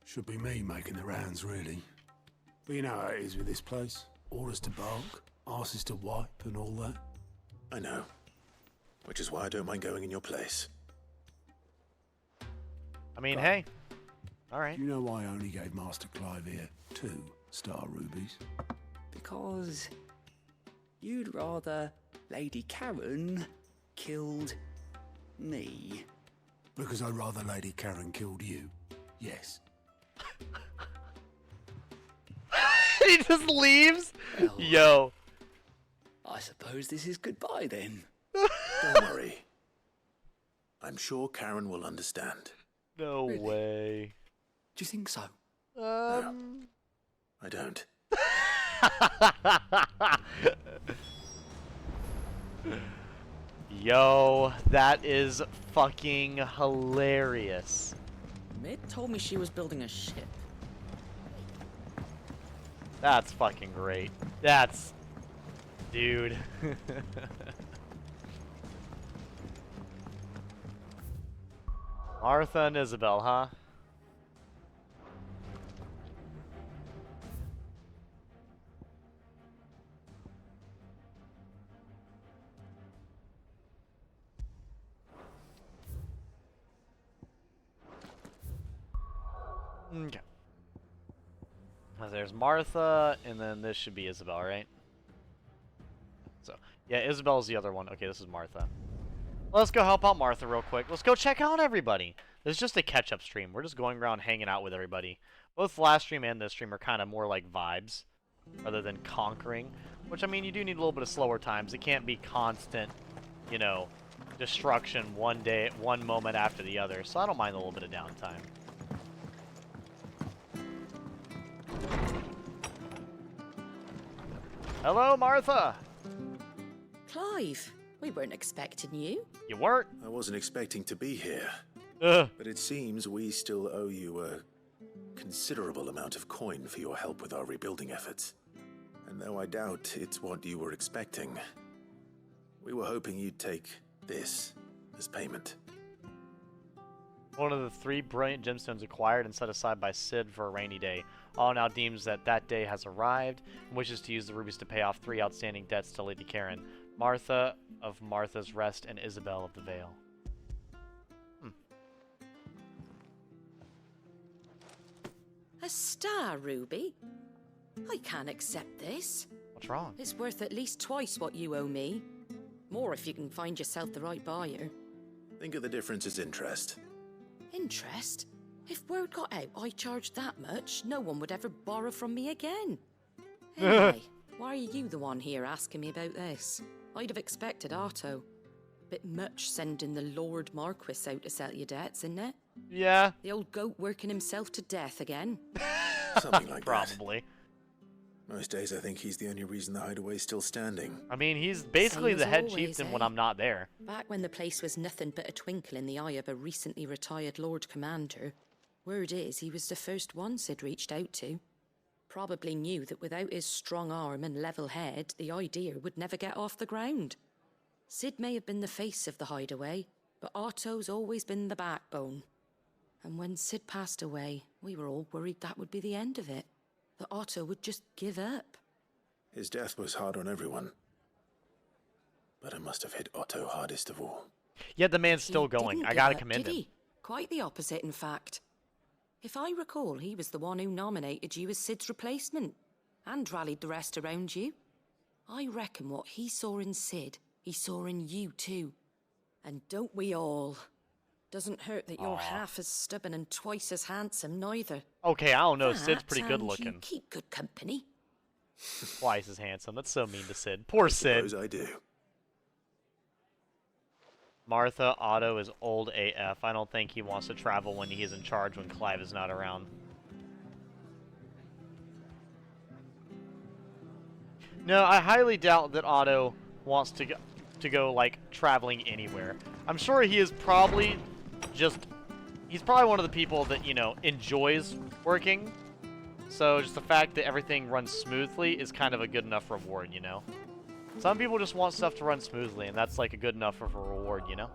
Should be me making the rounds, really. But you know how it is with this place. Orders to bark, arses to wipe, and all that. I know. Which is why I don't mind going in your place. I mean, hey. All right. You know why I only gave Master Clive here 2 star rubies? Because you'd rather Lady Karen killed me. Because I'd rather Lady Karen killed you. Yes. He just leaves? Well, Yo. I suppose this is goodbye then. Don't worry. I'm sure Karen will understand. No Really? way. Do you think so? I don't. Yo, that is fucking hilarious. Mid told me she was building a ship. That's fucking great. That's... Dude. Martha and Isabel, huh? Okay. There's Martha, and then this should be Isabel, right? So, yeah, Isabel's the other one. Okay, this is Martha. Let's go help out Martha real quick. Let's go check out everybody. This is just a catch-up stream. We're just going around hanging out with everybody. Both last stream and this stream are kind of more like vibes, rather than conquering. Which, I mean, you do need a little bit of slower times. It can't be constant, you know, destruction one moment after the other. So I don't mind a little bit of downtime. Hello, Martha! Clive, we weren't expecting you. You weren't? I wasn't expecting to be here. But it seems we still owe you a considerable amount of coin for your help with our rebuilding efforts. And though I doubt it's what you were expecting, we were hoping you'd take this as payment. One of the 3 brilliant gemstones acquired and set aside by Cid for a rainy day. All now deems that that day has arrived and wishes to use the rubies to pay off 3 outstanding debts to Lady Karen. Martha of Martha's Rest and Isabel of the Vale. A star ruby? I can't accept this. What's wrong? It's worth at least twice what you owe me. More if you can find yourself the right buyer. Think of the difference as interest. Interest? If word got out I charged that much, no one would ever borrow from me again. Anyway, why are you the one here asking me about this? I'd have expected Otto. Bit much sending the Lord Marquis out to settle your debts, isn't it? Yeah. The old goat working himself to death again. Something like Probably. That. Most days I think he's the only reason the hideaway's still standing. I mean, he's basically Same the as head always, chieftain when I'm not there. Back when the place was nothing but a twinkle in the eye of a recently retired Lord Commander, word is he was the first one Cid reached out to. Probably knew that without his strong arm and level head, the idea would never get off the ground. Cid may have been the face of the hideaway, but Otto's always been the backbone. And when Cid passed away, we were all worried that would be the end of it. That Otto would just give up. His death was hard on everyone. But it must have hit Otto hardest of all. Yet the man's still going. Didn't I gotta give up, commend did him. he? Quite the opposite, in fact. If I recall, he was the one who nominated you as Cid's replacement, and rallied the rest around you. I reckon what he saw in Cid, he saw in you too. And don't we all? Doesn't hurt that you're half as stubborn and twice as handsome, neither. Okay, I don't know. That, Cid's pretty good and looking. You keep good company. Twice as handsome. That's so mean to Cid. Poor Cid. Suppose I do. Martha, Otto is old AF. I don't think he wants to travel when he is in charge when Clive is not around. No, I highly doubt that Otto wants to go like traveling anywhere. I'm sure he is probably he's probably one of the people that, you know, enjoys working. So just the fact that everything runs smoothly is kind of a good enough reward, you know? Some people just want stuff to run smoothly, and that's like a good enough of a reward, you know?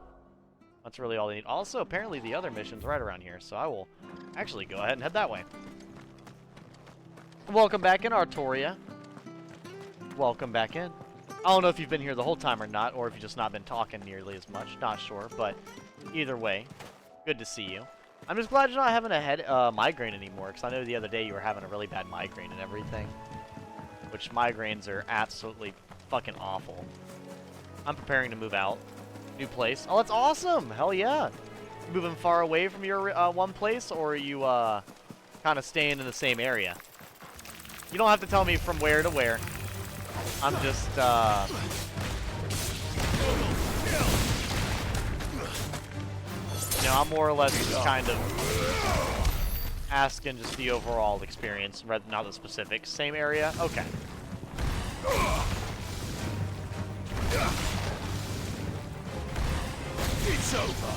That's really all they need. Also, apparently the other mission's right around here, so I will actually go ahead and head that way. Welcome back in, Artoria. Welcome back in. I don't know if you've been here the whole time or not, or if you've just not been talking nearly as much. Not sure, but either way, good to see you. I'm just glad you're not having a head migraine anymore, because I know the other day you were having a really bad migraine and everything. Which migraines are absolutely fucking awful. I'm preparing to move out. New place. Oh, that's awesome! Hell yeah! You moving far away from your one place, or are you kind of staying in the same area? You don't have to tell me from where to where. I'm just you know, I'm more or less just kind of asking just the overall experience, rather than not the specifics. Same area? Okay. It's over.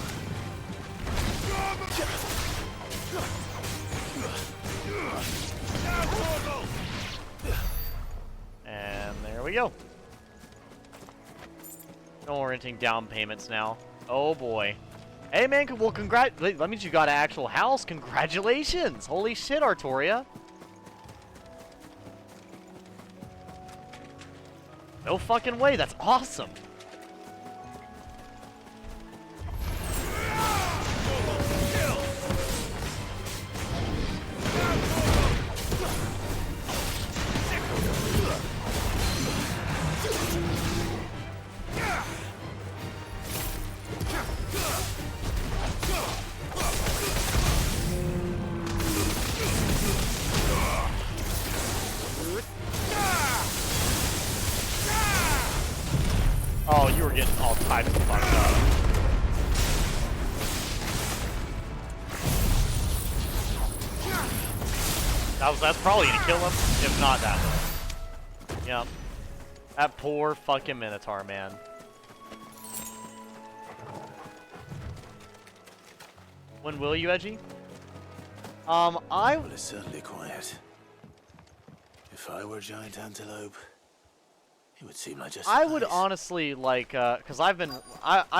we go. No more renting down payments now. Oh boy. Hey man, well that means you got an actual house. Congratulations! Holy shit, Artoria. No fucking way, that's awesome. Oh, you were getting all types of fucked up. That's probably gonna kill him, if not that. Yep. That poor fucking Minotaur, man. When will you, Edgy? Well, it's certainly quiet. If I were Giant Antelope, it would seem like just I would honestly like, cause I've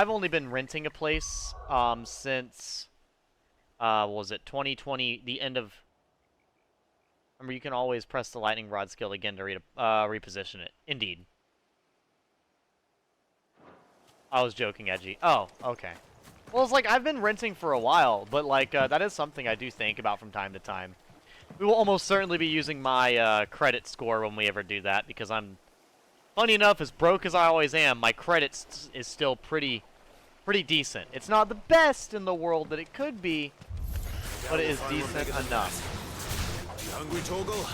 only been renting a place, since, what was it, 2020, the end of, remember you can always press the lightning rod skill again to reposition it. Indeed. I was joking, Edgy. Oh, okay. Well, it's like, I've been renting for a while, but like, that is something I do think about from time to time. We will almost certainly be using my, credit score when we ever do that, because funny enough, as broke as I always am, my credit is still pretty decent. It's not the best in the world that it could be, but it is decent enough. You hungry, Torgal?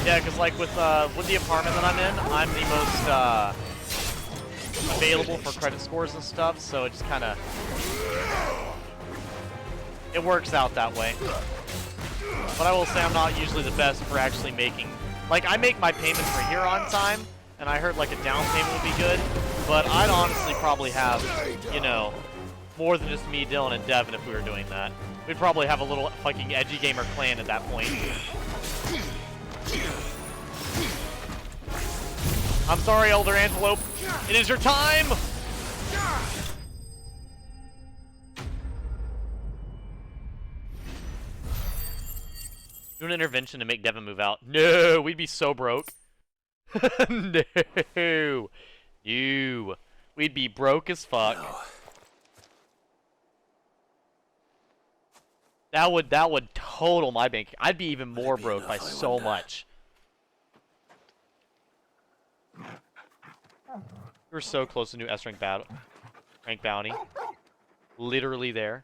Yeah, because like with the apartment that I'm in, I'm the most available for credit scores and stuff, so it just kind of it works out that way. But I will say I'm not usually the best for actually making, like, I make my payments for here on time, and I heard like a down payment would be good, but I'd honestly probably have, you know, more than just me, Dylan, and Devin if we were doing that. We'd probably have a little fucking edgy gamer clan at that point. I'm sorry, Elder Antelope. It is your time! Do an intervention to make Devin move out. No, we'd be so broke. No. You. We'd be broke as fuck. No. That would total my bank. I'd be even more broke by so much. We're so close to new S-rank rank bounty. Literally there.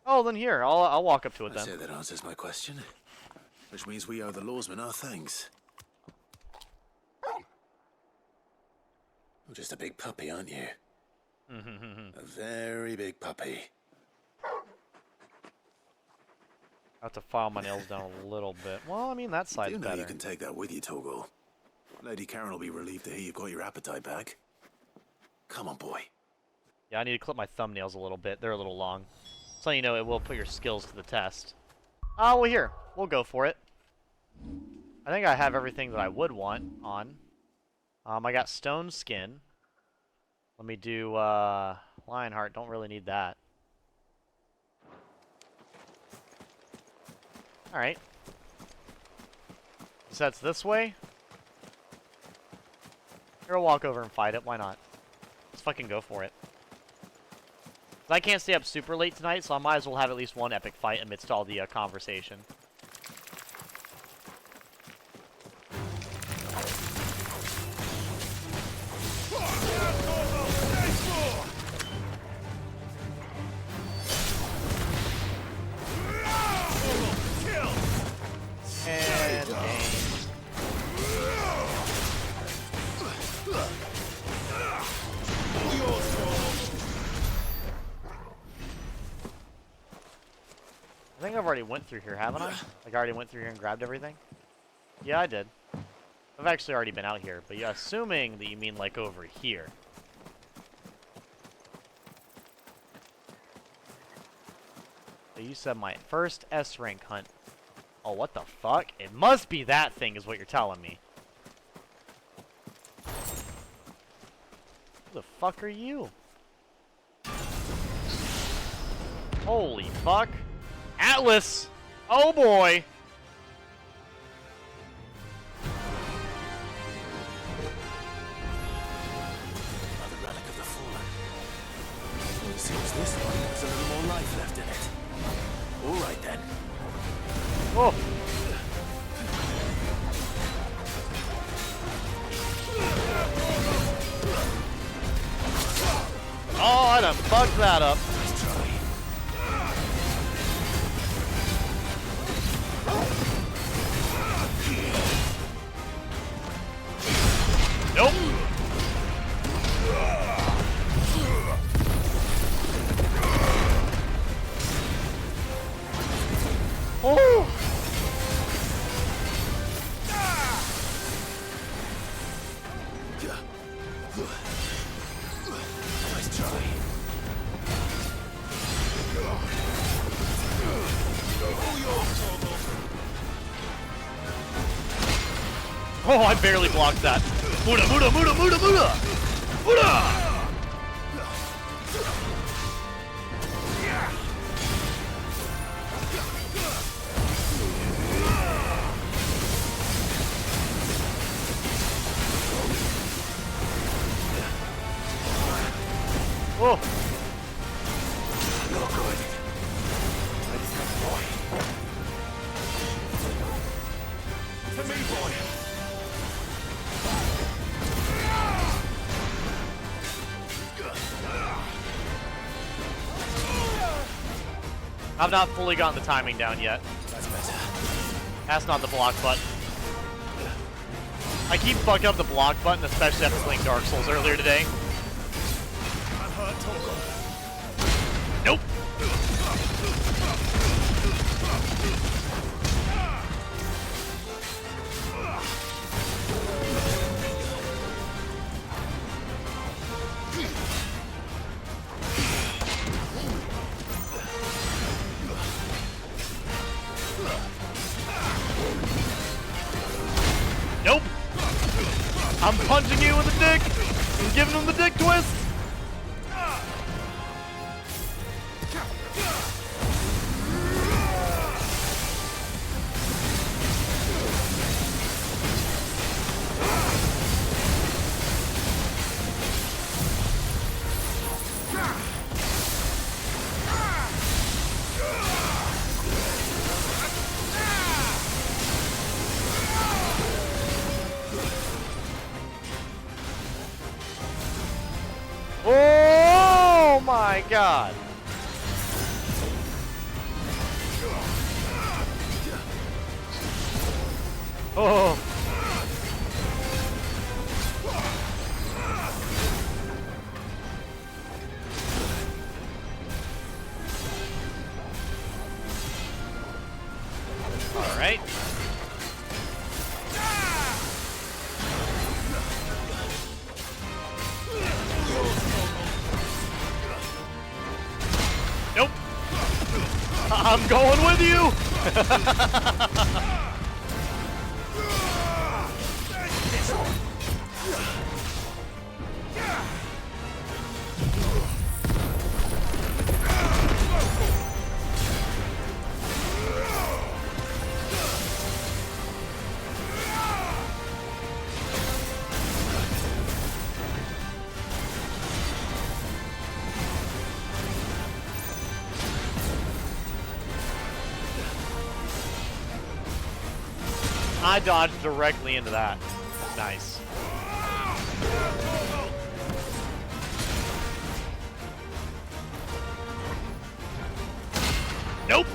Oh, then here, I'll walk up to it then. I say that answers my question. Which means we owe the lawsmen our thanks. You're just a big puppy, aren't you? A very big puppy. I have to file my nails down a little bit. Well, I mean, that side's you know better. You can take that with you, Torgal. Lady Karen will be relieved to hear you've got your appetite back. Come on, boy. Yeah, I need to clip my thumbnails a little bit. They're a little long. So you know, it will put your skills to the test. Oh, well, here. We'll go for it. I think I have everything that I would want on. I got stone skin. Let me do, Lionheart. Don't really need that. Alright. So that's this way. Here, I'll walk over and fight it. Why not? Let's fucking go for it. I can't stay up super late tonight, so I might as well have at least one epic fight amidst all the conversation. And game. I think I've already went through here, haven't I? Like, I already went through here and grabbed everything? Yeah, I did. I've actually already been out here, but yeah, assuming that you mean, like, over here. So you said my first S-rank hunt. Oh, what the fuck? It must be that thing is what you're telling me. Who the fuck are you? Holy fuck. Atlas! Oh boy! Another relic of the fallen. It seems this one has a little more life left in it. All right then. Oh! Oh, I done fucked that up. Nope. Oh. Nice try. Oh, I barely blocked that. Muda, Muda, Muda, Muda, Muda! Muda! Oh! Not good. For me, boy. I've not fully gotten the timing down yet. That's better. That's not the block button. I keep fucking up the block button, especially after playing Dark Souls earlier today. I'm hurt, torgal. Nope. Nope. I'm punching you with a dick and giving him the dick twist. Oh my god. Oh. All right. Nope. I'm going with you. I dodged directly into that. Nice. Nope.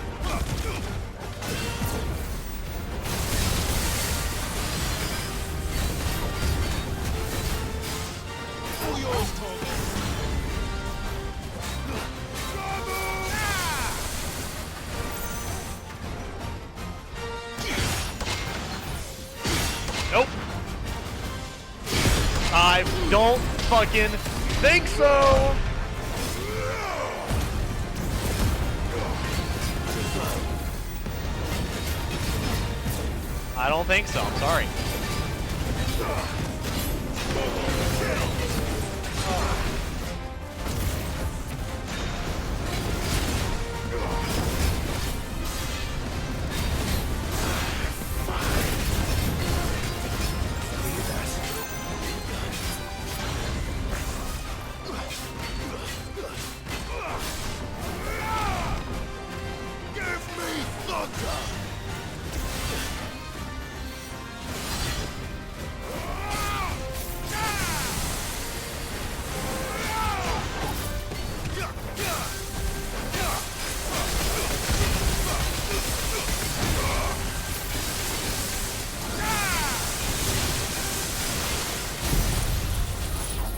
Nope. I don't fucking think so. I don't think so. I'm sorry.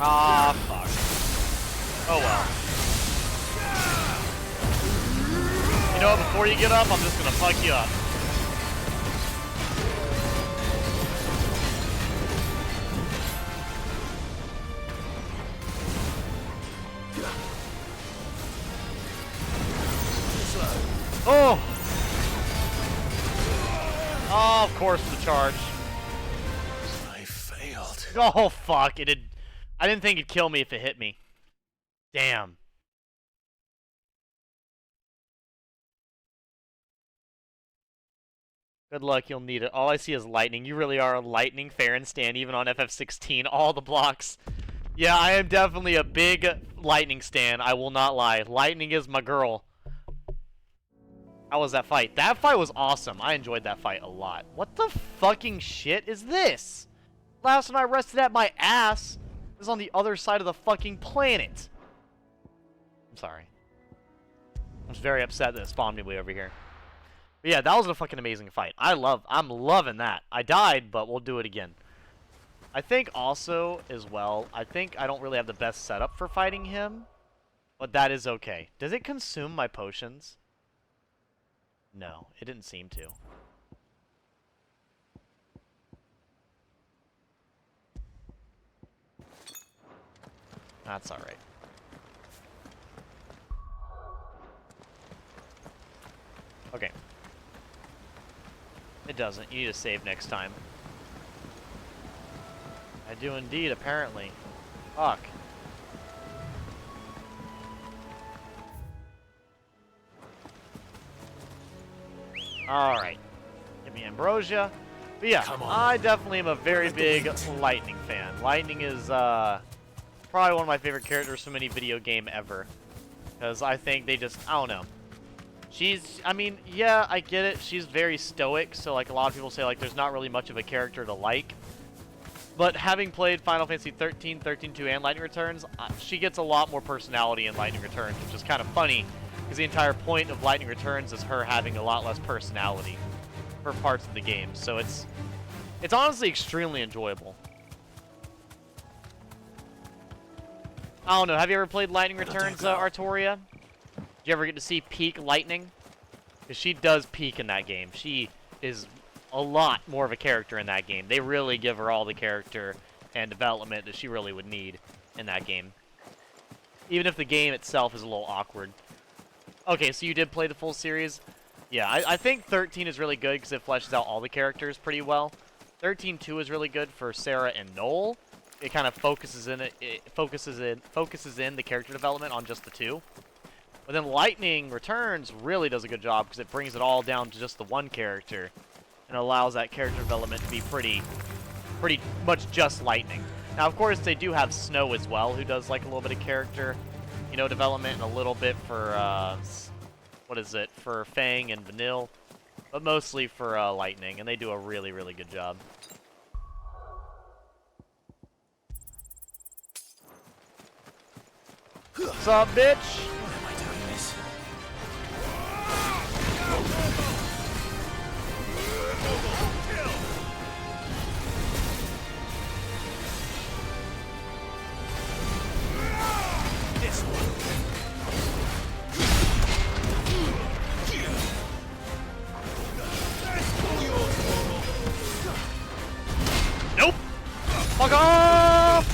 Ah, fuck. Oh well. You know what, before you get up, I'm just gonna fuck you up. Oh! Oh, of course, the charge. I failed. Oh, fuck. It did. I didn't think it'd kill me if it hit me. Damn. Good luck, you'll need it. All I see is lightning. You really are a lightning Farron stan, even on FF16. All the blocks. Yeah, I am definitely a big lightning stan. I will not lie. Lightning is my girl. How was that fight? That fight was awesome. I enjoyed that fight a lot. What the fucking shit is this? Last time I rested at my ass was on the other side of the fucking planet. I'm sorry. I was very upset that it spawned me way over here. But yeah, that was a fucking amazing fight. I'm loving that. I died, but we'll do it again. I think also, as well, I think I don't really have the best setup for fighting him. But that is okay. Does it consume my potions? No, it didn't seem to. That's alright. Okay. It doesn't. You need to save next time. I do indeed, apparently. Fuck. Alright. Give me Ambrosia. But yeah, I definitely am a very big Lightning fan. Lightning is probably one of my favorite characters from any video game ever. Because I think they just, I don't know. She's, I mean, yeah, I get it. She's very stoic, so like a lot of people say like there's not really much of a character to like. But having played Final Fantasy 13, 13-2, and Lightning Returns, she gets a lot more personality in Lightning Returns, which is kind of funny. Because the entire point of Lightning Returns is her having a lot less personality for parts of the game. So it's honestly extremely enjoyable. I don't know, have you ever played Lightning Returns, Artoria? Did you ever get to see peak Lightning? Because she does peak in that game. She is a lot more of a character in that game. They really give her all the character and development that she really would need in that game. Even if the game itself is a little awkward. Okay, so you did play the full series? Yeah, I think 13 is really good because it fleshes out all the characters pretty well. 13-2 is really good for Sarah and Noel. It kind of focuses in the character development on just the two. But then Lightning Returns really does a good job because it brings it all down to just the one character and allows that character development to be pretty much just Lightning. Now, of course, they do have Snow as well, who does like a little bit of character, you know, development, and a little bit for what is it, for Fang and Vanille, but mostly for Lightning, and they do a really, really good job. What's up, bitch? Why am I doing this? This one. Fuck off!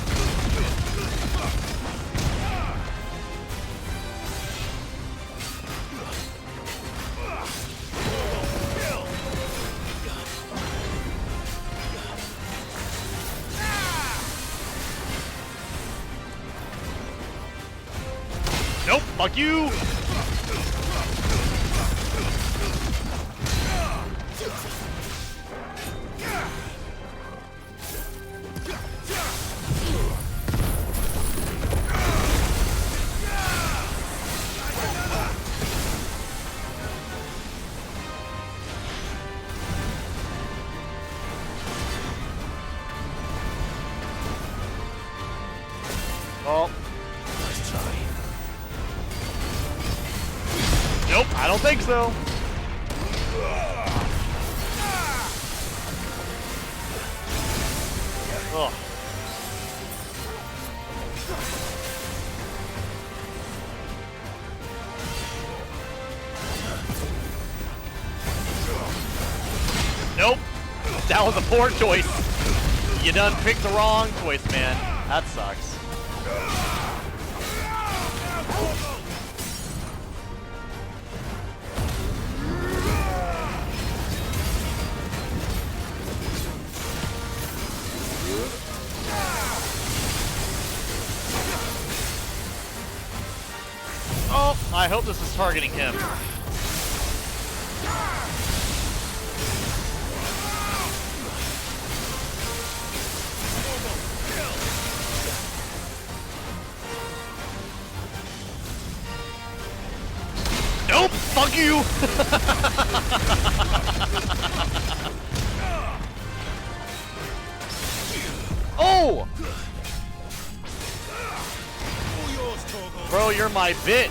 Nope, fuck you! Oh. Nice try. Nope, I don't think so. Ugh. Nope. That was a poor choice. You done picked the wrong choice, man. That sucks. Oh, I hope this is targeting him. Nope, fuck you. Oh! Bro, you're my bitch.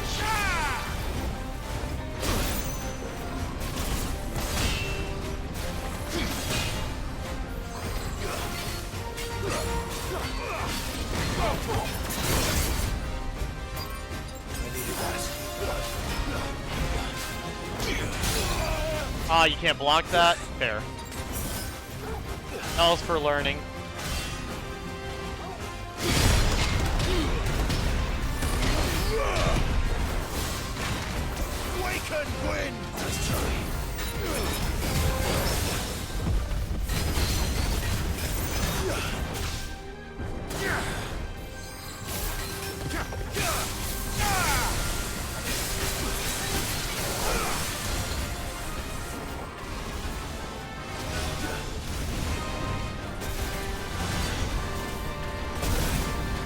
Ah, you can't block that? Fair. Else for learning. Awaken wind! Nice try.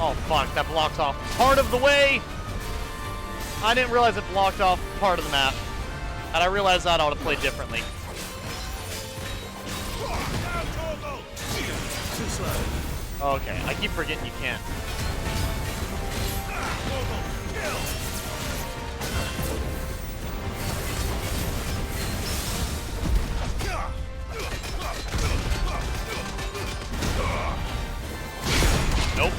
Oh fuck, that blocks off part of the way! I didn't realize it blocked off part of the map. Had I realized that, I would have played differently. Okay, I keep forgetting you can't. Nope.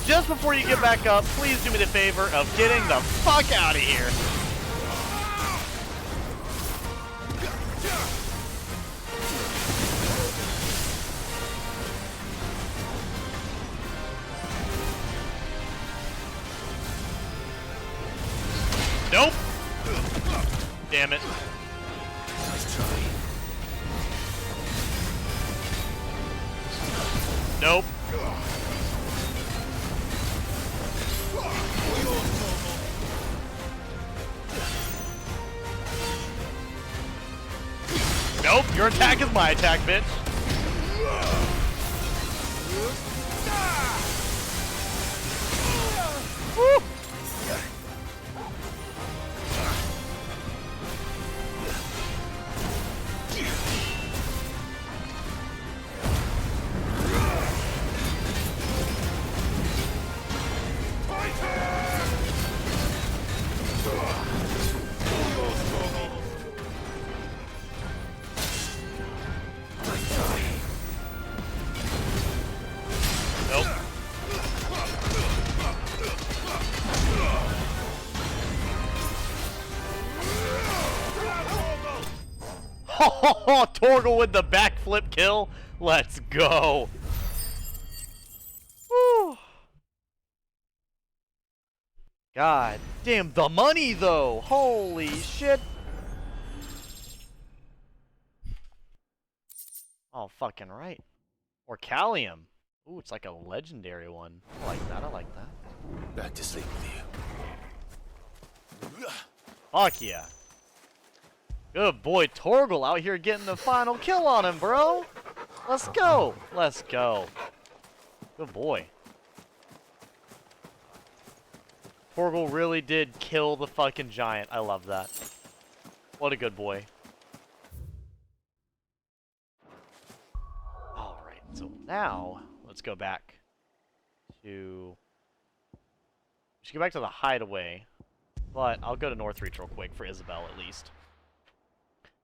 Just before you get back up, please do me the favor of getting the fuck out of here. Nope. Damn it. Nice try. Nope. Nope, your attack is my attack, bitch. Woo. Torgal with the backflip kill. Let's go. Woo. God damn, the money though. Holy shit. Oh, fucking right. Or Callium. Ooh, it's like a legendary one. I like that, I like that. Back to sleep with you. Fuck yeah. Good boy, Torgal out here getting the final kill on him, bro. Let's go. Let's go. Good boy. Torgal really did kill the fucking giant. I love that. What a good boy. Alright, so now, let's go back to... We should go back to the hideaway. But I'll go to Northreach real quick for Isabel, at least.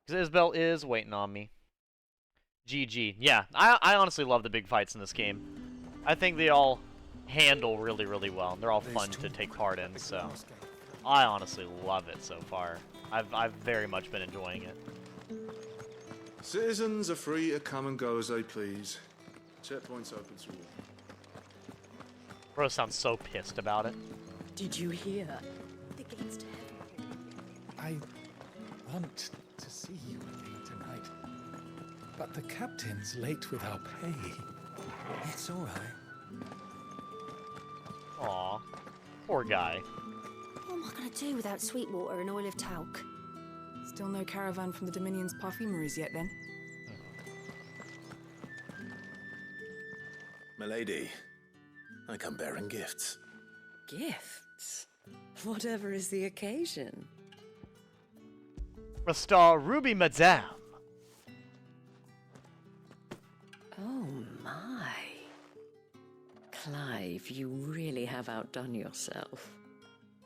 Because Isabel is waiting on me. GG. Yeah, I honestly love the big fights in this game. I think they all handle really, really well. They're all fun to take part in, so... I honestly love it so far. I've very much been enjoying it. Citizens are free to come and go as they please. Checkpoints open to all. Bro sounds so pissed about it. Did you hear? The gates to heaven. I want to see you again tonight. But the captain's late with our pay. It's all right. Aw. Poor guy. What am I gonna do without Sweetwater and Olive Talc? Still no caravan from the Dominion's perfumeries yet, then? Milady, I come bearing gifts. Gifts? Whatever is the occasion. Restore Ruby Madame. Oh my. Clive, you really have outdone yourself.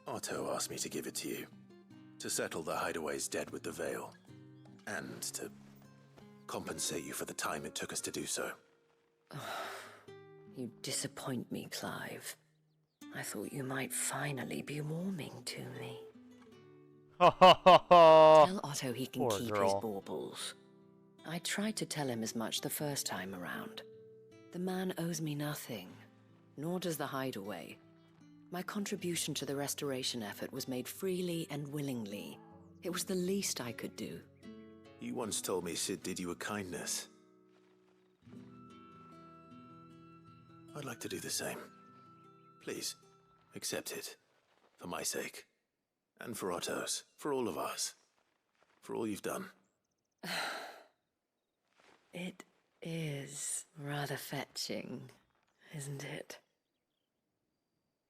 Otto asked me to give it to you. To settle the hideaway's debt with the Veil. And to compensate you for the time it took us to do so. You disappoint me, Clive. I thought you might finally be warming to me. Tell Otto he can Poor keep girl. his baubles. I tried to tell him as much the first time around. The man owes me nothing, nor does the hideaway. My contribution to the restoration effort was made freely and willingly. It was the least I could do. You once told me Sid did you a kindness. I'd like to do the same. Please, accept it. For my sake. And for Otto's. For all of us. For all you've done. It is rather fetching, isn't it?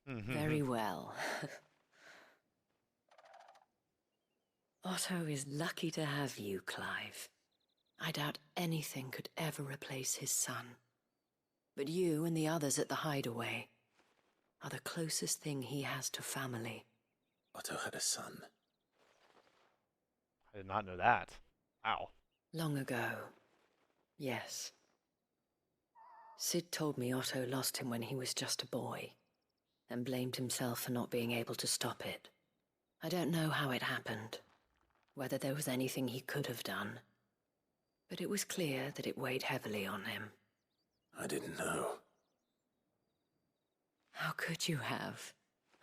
Very well. Otto is lucky to have you, Clive. I doubt anything could ever replace his son. But you and the others at the hideaway are the closest thing he has to family. Otto had a son. I did not know that. Wow. Long ago, yes. Sid told me Otto lost him when he was just a boy, and blamed himself for not being able to stop it. I don't know how it happened, whether there was anything he could have done, but it was clear that it weighed heavily on him. I didn't know. How could you have?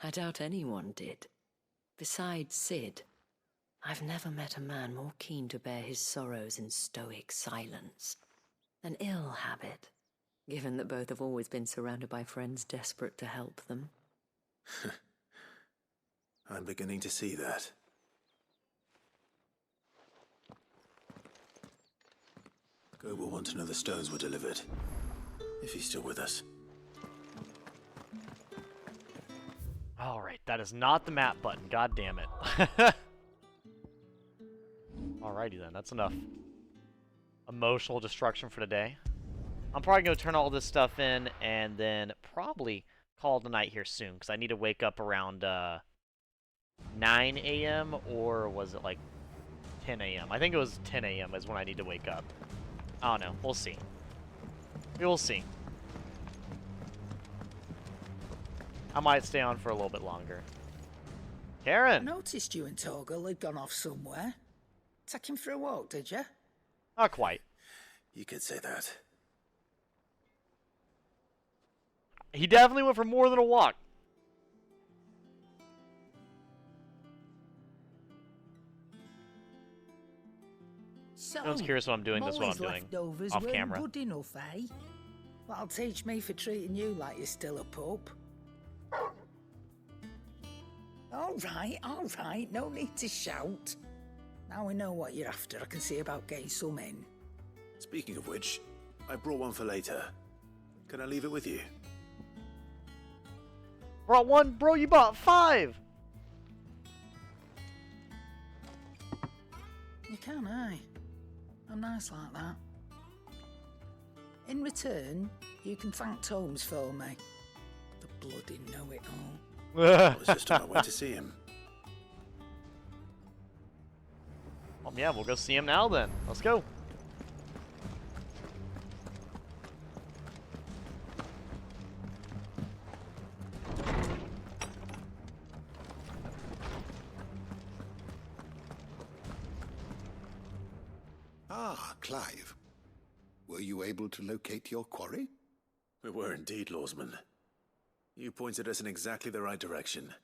I doubt anyone did. Besides Sid, I've never met a man more keen to bear his sorrows in stoic silence. An ill habit, given that both have always been surrounded by friends desperate to help them. I'm beginning to see that. Go will want to know the stones were delivered. If he's still with us. Alright, that is not the map button. God damn it. Alrighty then, that's enough emotional destruction for today. I'm probably going to turn all this stuff in and then probably call it a night here soon, because I need to wake up around 9 a.m. or was it like 10 a.m.? I think it was 10 a.m. is when I need to wake up. I don't know. We'll see. We will see. I might stay on for a little bit longer. I Karen! noticed you and Torgal had gone off somewhere. Take him for a walk, did you? Not quite. You could say that. He definitely went for more than a walk. So, No one's curious what I'm doing. That's what I'm Molly's doing. leftovers Off weren't camera. good enough, eh? That'll teach me for treating you like you're still a pup. All right, no need to shout. Now we know what you're after, I can see about getting some in. Speaking of which, I brought one for later. Can I leave it with you? Brought one? Bro, you bought 5! You can, eh? I'm nice like that. In return, you can thank Tomes for me. The bloody know-it-all. I was just on my way to see him. Well, yeah, we'll go see him now then. Let's go. Ah, Clive. Were you able to locate your quarry? We were indeed, Lawsman. You pointed us in exactly the right direction.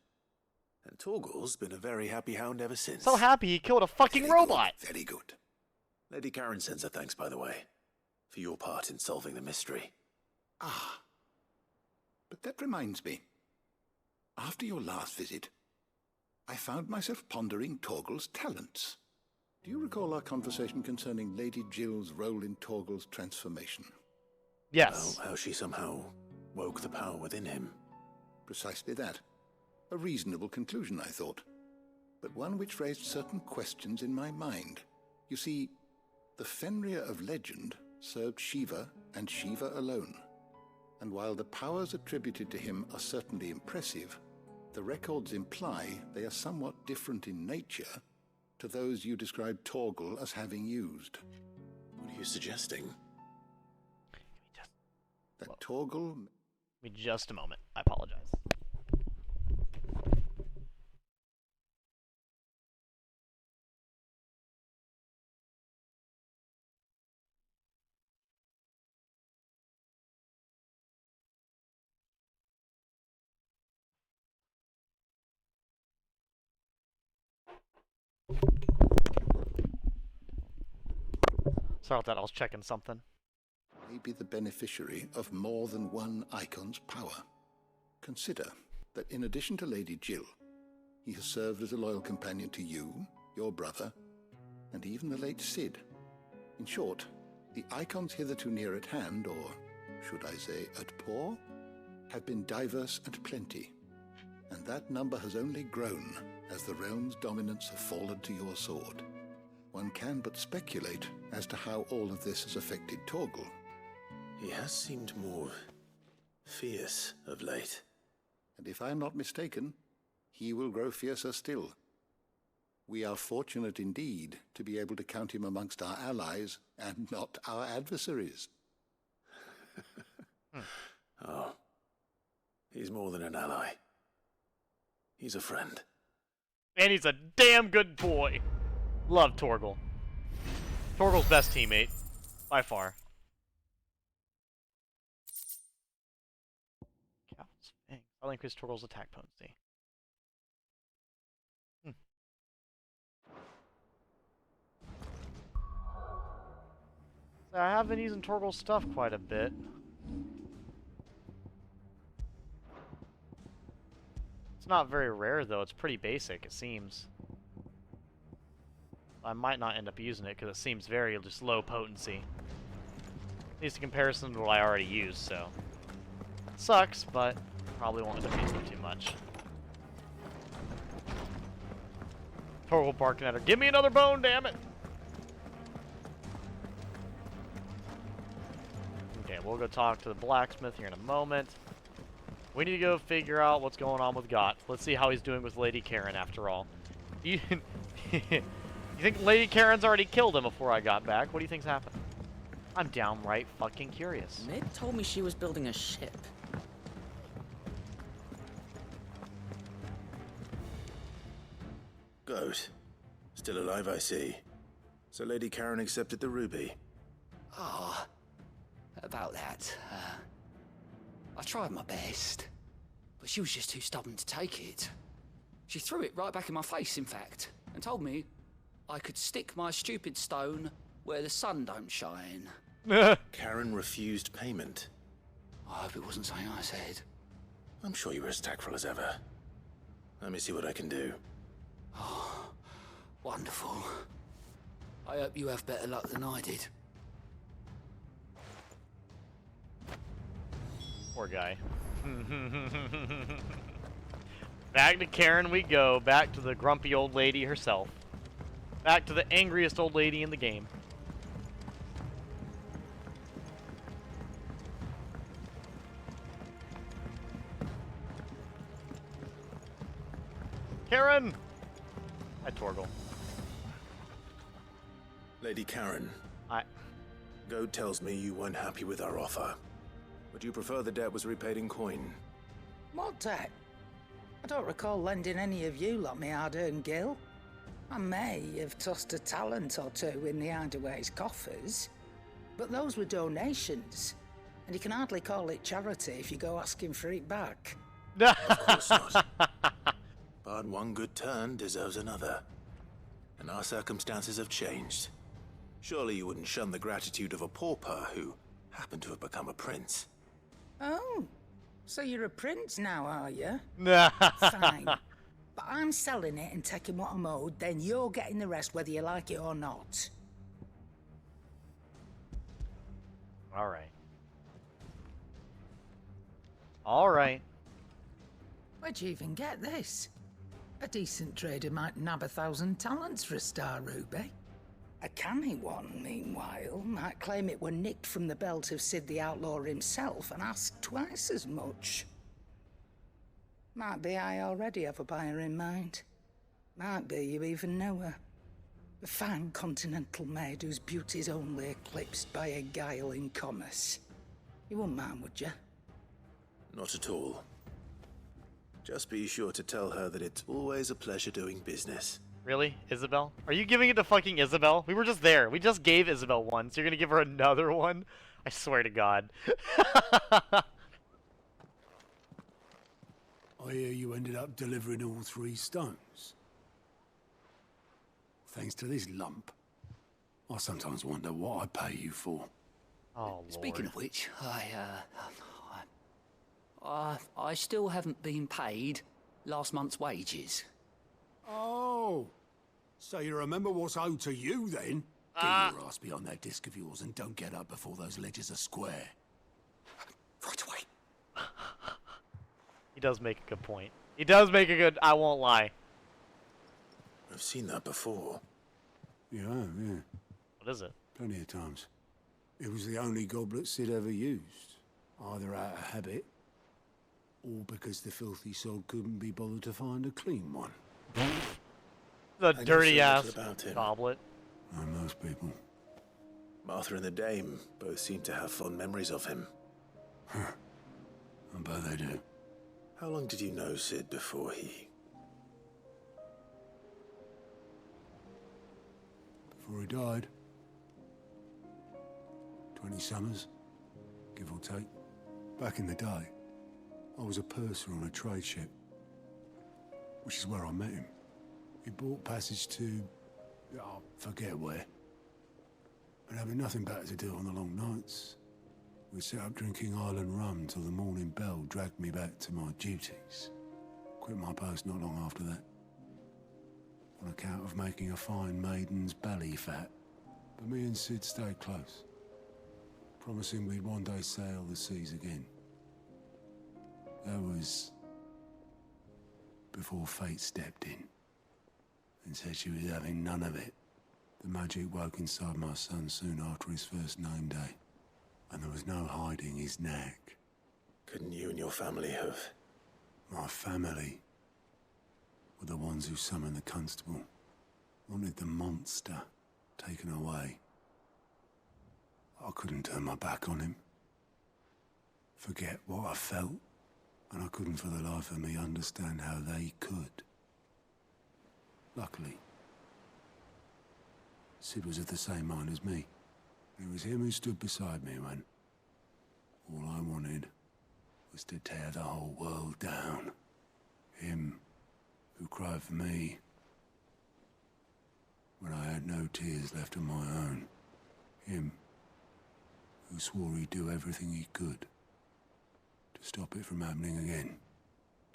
And Torgal's been a very happy hound ever since. So happy he killed a fucking robot! Very good. Lady Karen sends her thanks, by the way, for your part in solving the mystery. Ah. But that reminds me. After your last visit, I found myself pondering Torgal's talents. Do you recall our conversation concerning Lady Jill's role in Torgal's transformation? Yes. Well, how she somehow woke the power within him. Precisely that. A reasonable conclusion, I thought, but one which raised certain questions in my mind. You see, the Fenrir of legend served Shiva and Shiva alone. And while the powers attributed to him are certainly impressive, the records imply they are somewhat different in nature to those you described Torgal as having used. What are you suggesting? That Torgal... Give me just a moment. I apologize. Sorry about that, I was checking something. May be the beneficiary of more than one icon's power. Consider that in addition to Lady Jill, he has served as a loyal companion to you, your brother, and even the late Cid. In short, the icons hitherto near at hand, or should I say at paw, have been diverse and plenty, and that number has only grown as the realm's dominance have fallen to your sword. One can but speculate as to how all of this has affected Torgal. He has seemed more fierce of late. And if I am not mistaken, he will grow fiercer still. We are fortunate indeed to be able to count him amongst our allies and not our adversaries. Oh, he's more than an ally. He's a friend. And he's a damn good boy. Love Torgal. Torgal's best teammate. By far. I'll increase Torgal's attack potency. So I have been using Torgal's stuff quite a bit. It's not very rare though, it's pretty basic, it seems. I might not end up using it because it seems very just low potency. At least in comparison to what I already use, so. Sucks, but probably won't end up using it too much. Torgal barking at her, give me another bone, damn it! Okay, we'll go talk to the blacksmith here in a moment. We need to go figure out what's going on with Gott. Let's see how he's doing with Lady Karen after all. You think Lady Karen's already killed him before I got back? What do you think's happened? I'm downright fucking curious. Mid told me she was building a ship. Goat. Still alive, I see. So Lady Karen accepted the ruby? Ah, about that. I tried my best, but she was just too stubborn to take it. She threw it right back in my face, in fact, and told me I could stick my stupid stone where the sun don't shine. Karen refused payment. I hope it wasn't something I said. I'm sure you were as tactful as ever. Let me see what I can do. Oh, wonderful. I hope you have better luck than I did. Poor guy. Back to Karen we go. Back to the grumpy old lady herself. Back to the angriest old lady in the game. Karen! Hi, Torgal. Lady Karen. Goad tells me you weren't happy with our offer. Would you prefer the debt was repaid in coin? What debt? I don't recall lending any of you lot me hard-earned gil. I may have tossed a talent or two in the Hideaway's coffers, but those were donations, and you can hardly call it charity if you go asking for it back. Of course not. But one good turn deserves another. And our circumstances have changed. Surely you wouldn't shun the gratitude of a pauper who happened to have become a prince. Oh, so you're a prince now, are you? Nah. Fine. But I'm selling it and taking what I'm owed, then you're getting the rest whether you like it or not. Alright. Alright. Where'd you even get this? A decent trader might nab 1,000 talents for a star ruby. A canny one, meanwhile, might claim it were nicked from the belt of Sid the Outlaw himself and ask twice as much. Might be I already have a buyer in mind. Might be you even know her. A fine continental maid whose beauty's only eclipsed by a guile in commerce. You wouldn't mind, would you? Not at all. Just be sure to tell her that it's always a pleasure doing business. Really? Isabel? Are you giving it to fucking Isabel? We were just there. We just gave Isabel one, so you're gonna give her another one? I swear to God. I hear you ended up delivering all 3 stones. Thanks to this lump. I sometimes wonder what I pay you for. Oh, Lord. Speaking of which, I still haven't been paid last month's wages. Oh, so you remember what's owed to you then? Get your ass behind that disc of yours and don't get up before those ledgers are square. Right away. He does make a good point. He does make a good... I won't lie. I've seen that before. Yeah. What is it? Plenty of times. It was the only goblet Sid ever used. Either out of habit, or because the filthy soul couldn't be bothered to find a clean one. The dirty-ass about goblet. Like most people. Martha and the Dame both seem to have fond memories of him. I bet they do. How long did you know Sid before he... Before he died. 20 summers, give or take. Back in the day, I was a purser on a trade ship, which is where I met him. He bought passage to... I forget where. But having nothing better to do on the long nights, we set up drinking island rum till the morning bell dragged me back to my duties. Quit my post not long after that. On account of making a fine maiden's belly fat. But me and Sid stayed close, promising we'd one day sail the seas again. That was before fate stepped in and said she was having none of it. The magic woke inside my son soon after his first name day, and there was no hiding his knack. Couldn't you and your family have... My family were the ones who summoned the constable, wanted the monster taken away. I couldn't turn my back on him, forget what I felt, and I couldn't for the life of me understand how they could. Luckily, Sid was of the same mind as me. It was him who stood beside me when all I wanted was to tear the whole world down. Him who cried for me when I had no tears left of my own. Him who swore he'd do everything he could to stop it from happening again.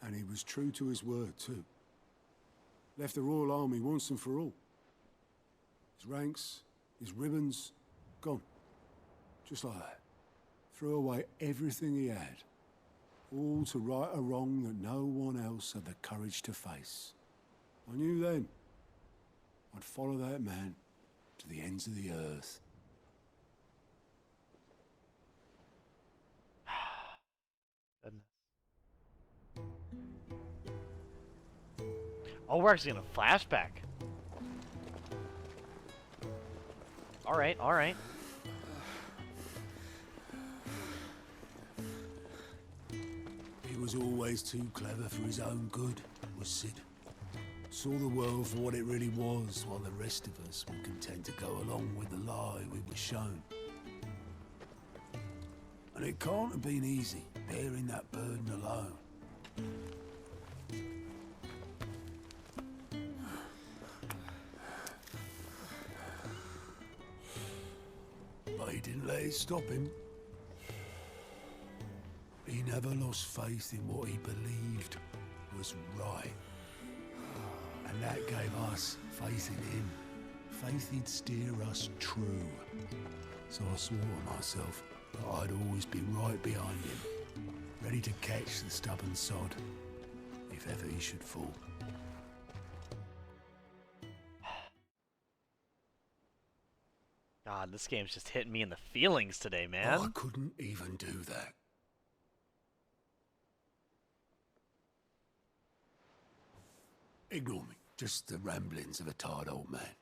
And he was true to his word, too. Left the Royal Army once and for all. His ranks, his ribbons, gone. Just like that. Threw away everything he had. All to right a wrong that no one else had the courage to face. I knew then I'd follow that man to the ends of the earth. Oh, we're actually in a flashback. Alright, alright. He was always too clever for his own good, was Sid. Saw the world for what it really was, while the rest of us were content to go along with the lie we were shown. And it can't have been easy, bearing that burden alone. But he didn't let it stop him. He never lost faith in what he believed was right. And that gave us faith in him. Faith he'd steer us true. So I swore to myself that I'd always be right behind him, ready to catch the stubborn sod, if ever he should fall. God, this game's just hitting me in the feelings today, man. I couldn't even do that. Ignore me. Just the ramblings of a tired old man.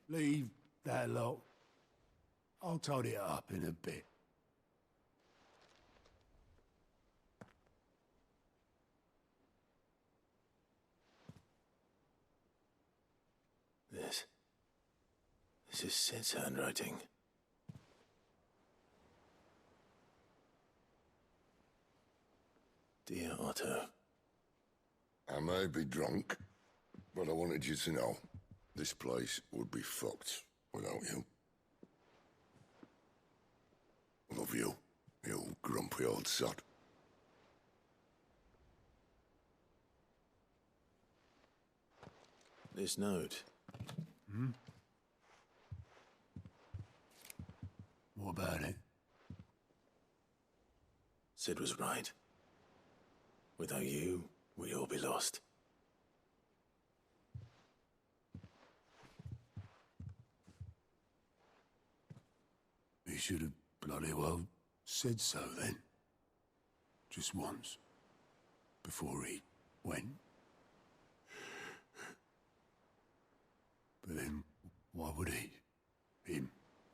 Leave that lot. I'll tidy it up in a bit. This is Sid's handwriting. Dear Otto. I may be drunk, but I wanted you to know this place would be fucked without you. Love you, you grumpy old sod. This note. Hmm? What about it? Sid was right. Without you, we'd all be lost. He should have bloody well said so then. Just once. Before he went. But then, why would he? Him,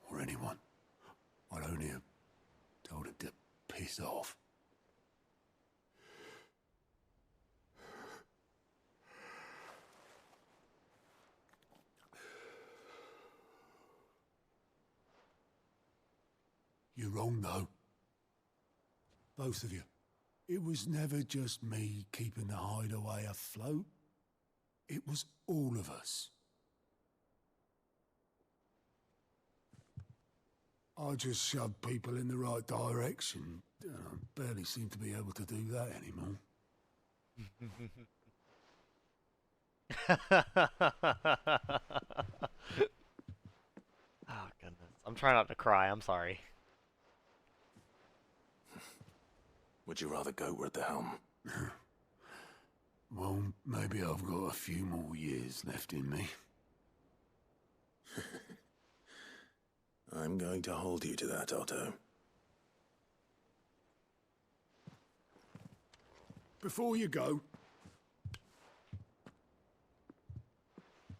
or anyone? I'd only have told him to piss off. You're wrong, though. Both of you. It was never just me keeping the hideaway afloat. It was all of us. I just shoved people in the right direction. I barely seem to be able to do that anymore. Oh, goodness. I'm trying not to cry. I'm sorry. Would you rather go at the helm? Well, maybe I've got a few more years left in me. I'm going to hold you to that, Otto. Before you go,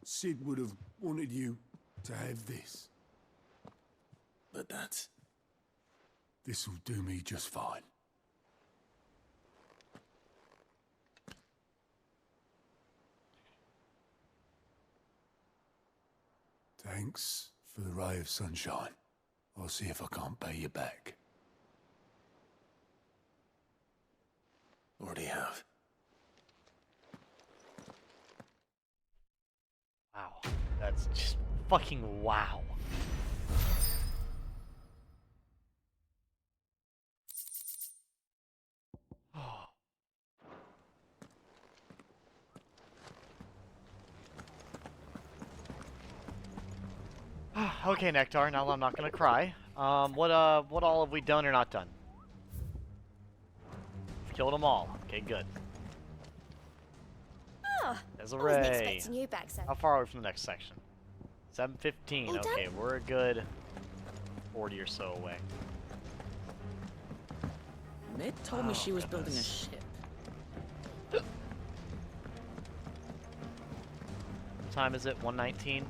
Sid would have wanted you to have this. But that's... This'll do me just fine. Thanks for the ray of sunshine. I'll see if I can't pay you back. Already have. Wow. That's just fucking wow. Okay, Nectar, now I'm not gonna cry. What all have we done or not done? Killed them all. Okay, good. Oh, There's a I wasn't ray. expecting you back, Sam. How far are we from the next section? 7:15. All done? Okay, we're a good 40 or so away. Mid told me she was building a goodness. ship. What time is it? 1:19?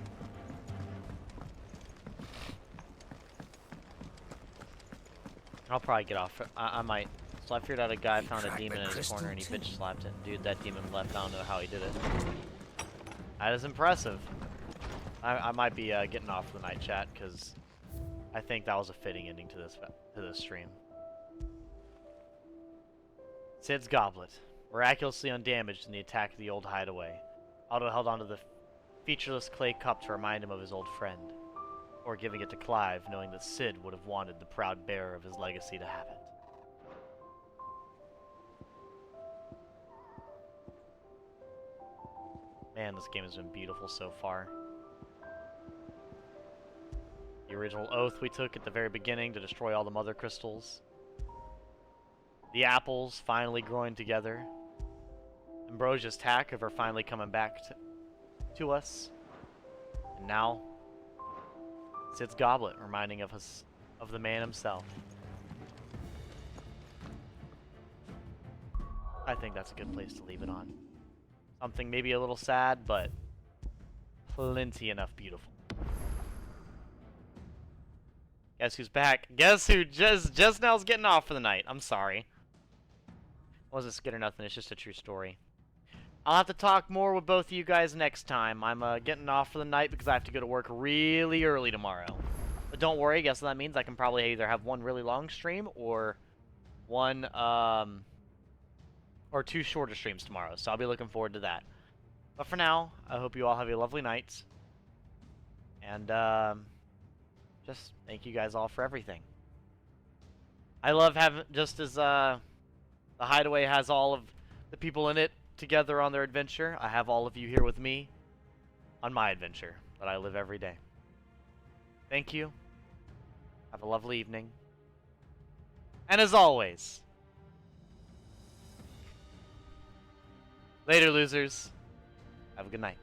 I'll probably get off. I might. So I figured out a guy found a demon in his corner and he bitch slapped it. Dude, that demon left. I don't know how he did it. That is impressive. I might be getting off for the night, chat, because I think that was a fitting ending to this stream. Sid's goblet, miraculously undamaged in the attack of the old hideaway. Otto held onto the featureless clay cup to remind him of his old friend, or giving it to Clive, knowing that Sid would have wanted the proud bearer of his legacy to have it. Man, this game has been beautiful so far. The original oath we took at the very beginning to destroy all the mother crystals. The apples finally growing together. Ambrosia's tack of her finally coming back to us. And now, Sid's goblet reminding us of the man himself. I think that's a good place to leave it on. Something maybe a little sad, but plenty enough beautiful. Guess who's back? Guess who just now's getting off for the night? I'm sorry. Wasn't scared or nothing, it's just a true story. I'll have to talk more with both of you guys next time. I'm getting off for the night because I have to go to work really early tomorrow. But don't worry, guess what that means? I can probably either have one really long stream or one, or two shorter streams tomorrow, so I'll be looking forward to that. But for now, I hope you all have a lovely night. And, just thank you guys all for everything. I love having, just as, the Hideaway has all of the people in it together on their adventure, I have all of you here with me on my adventure that I live every day. Thank you. Have a lovely evening. And as always, later, losers. Have a good night.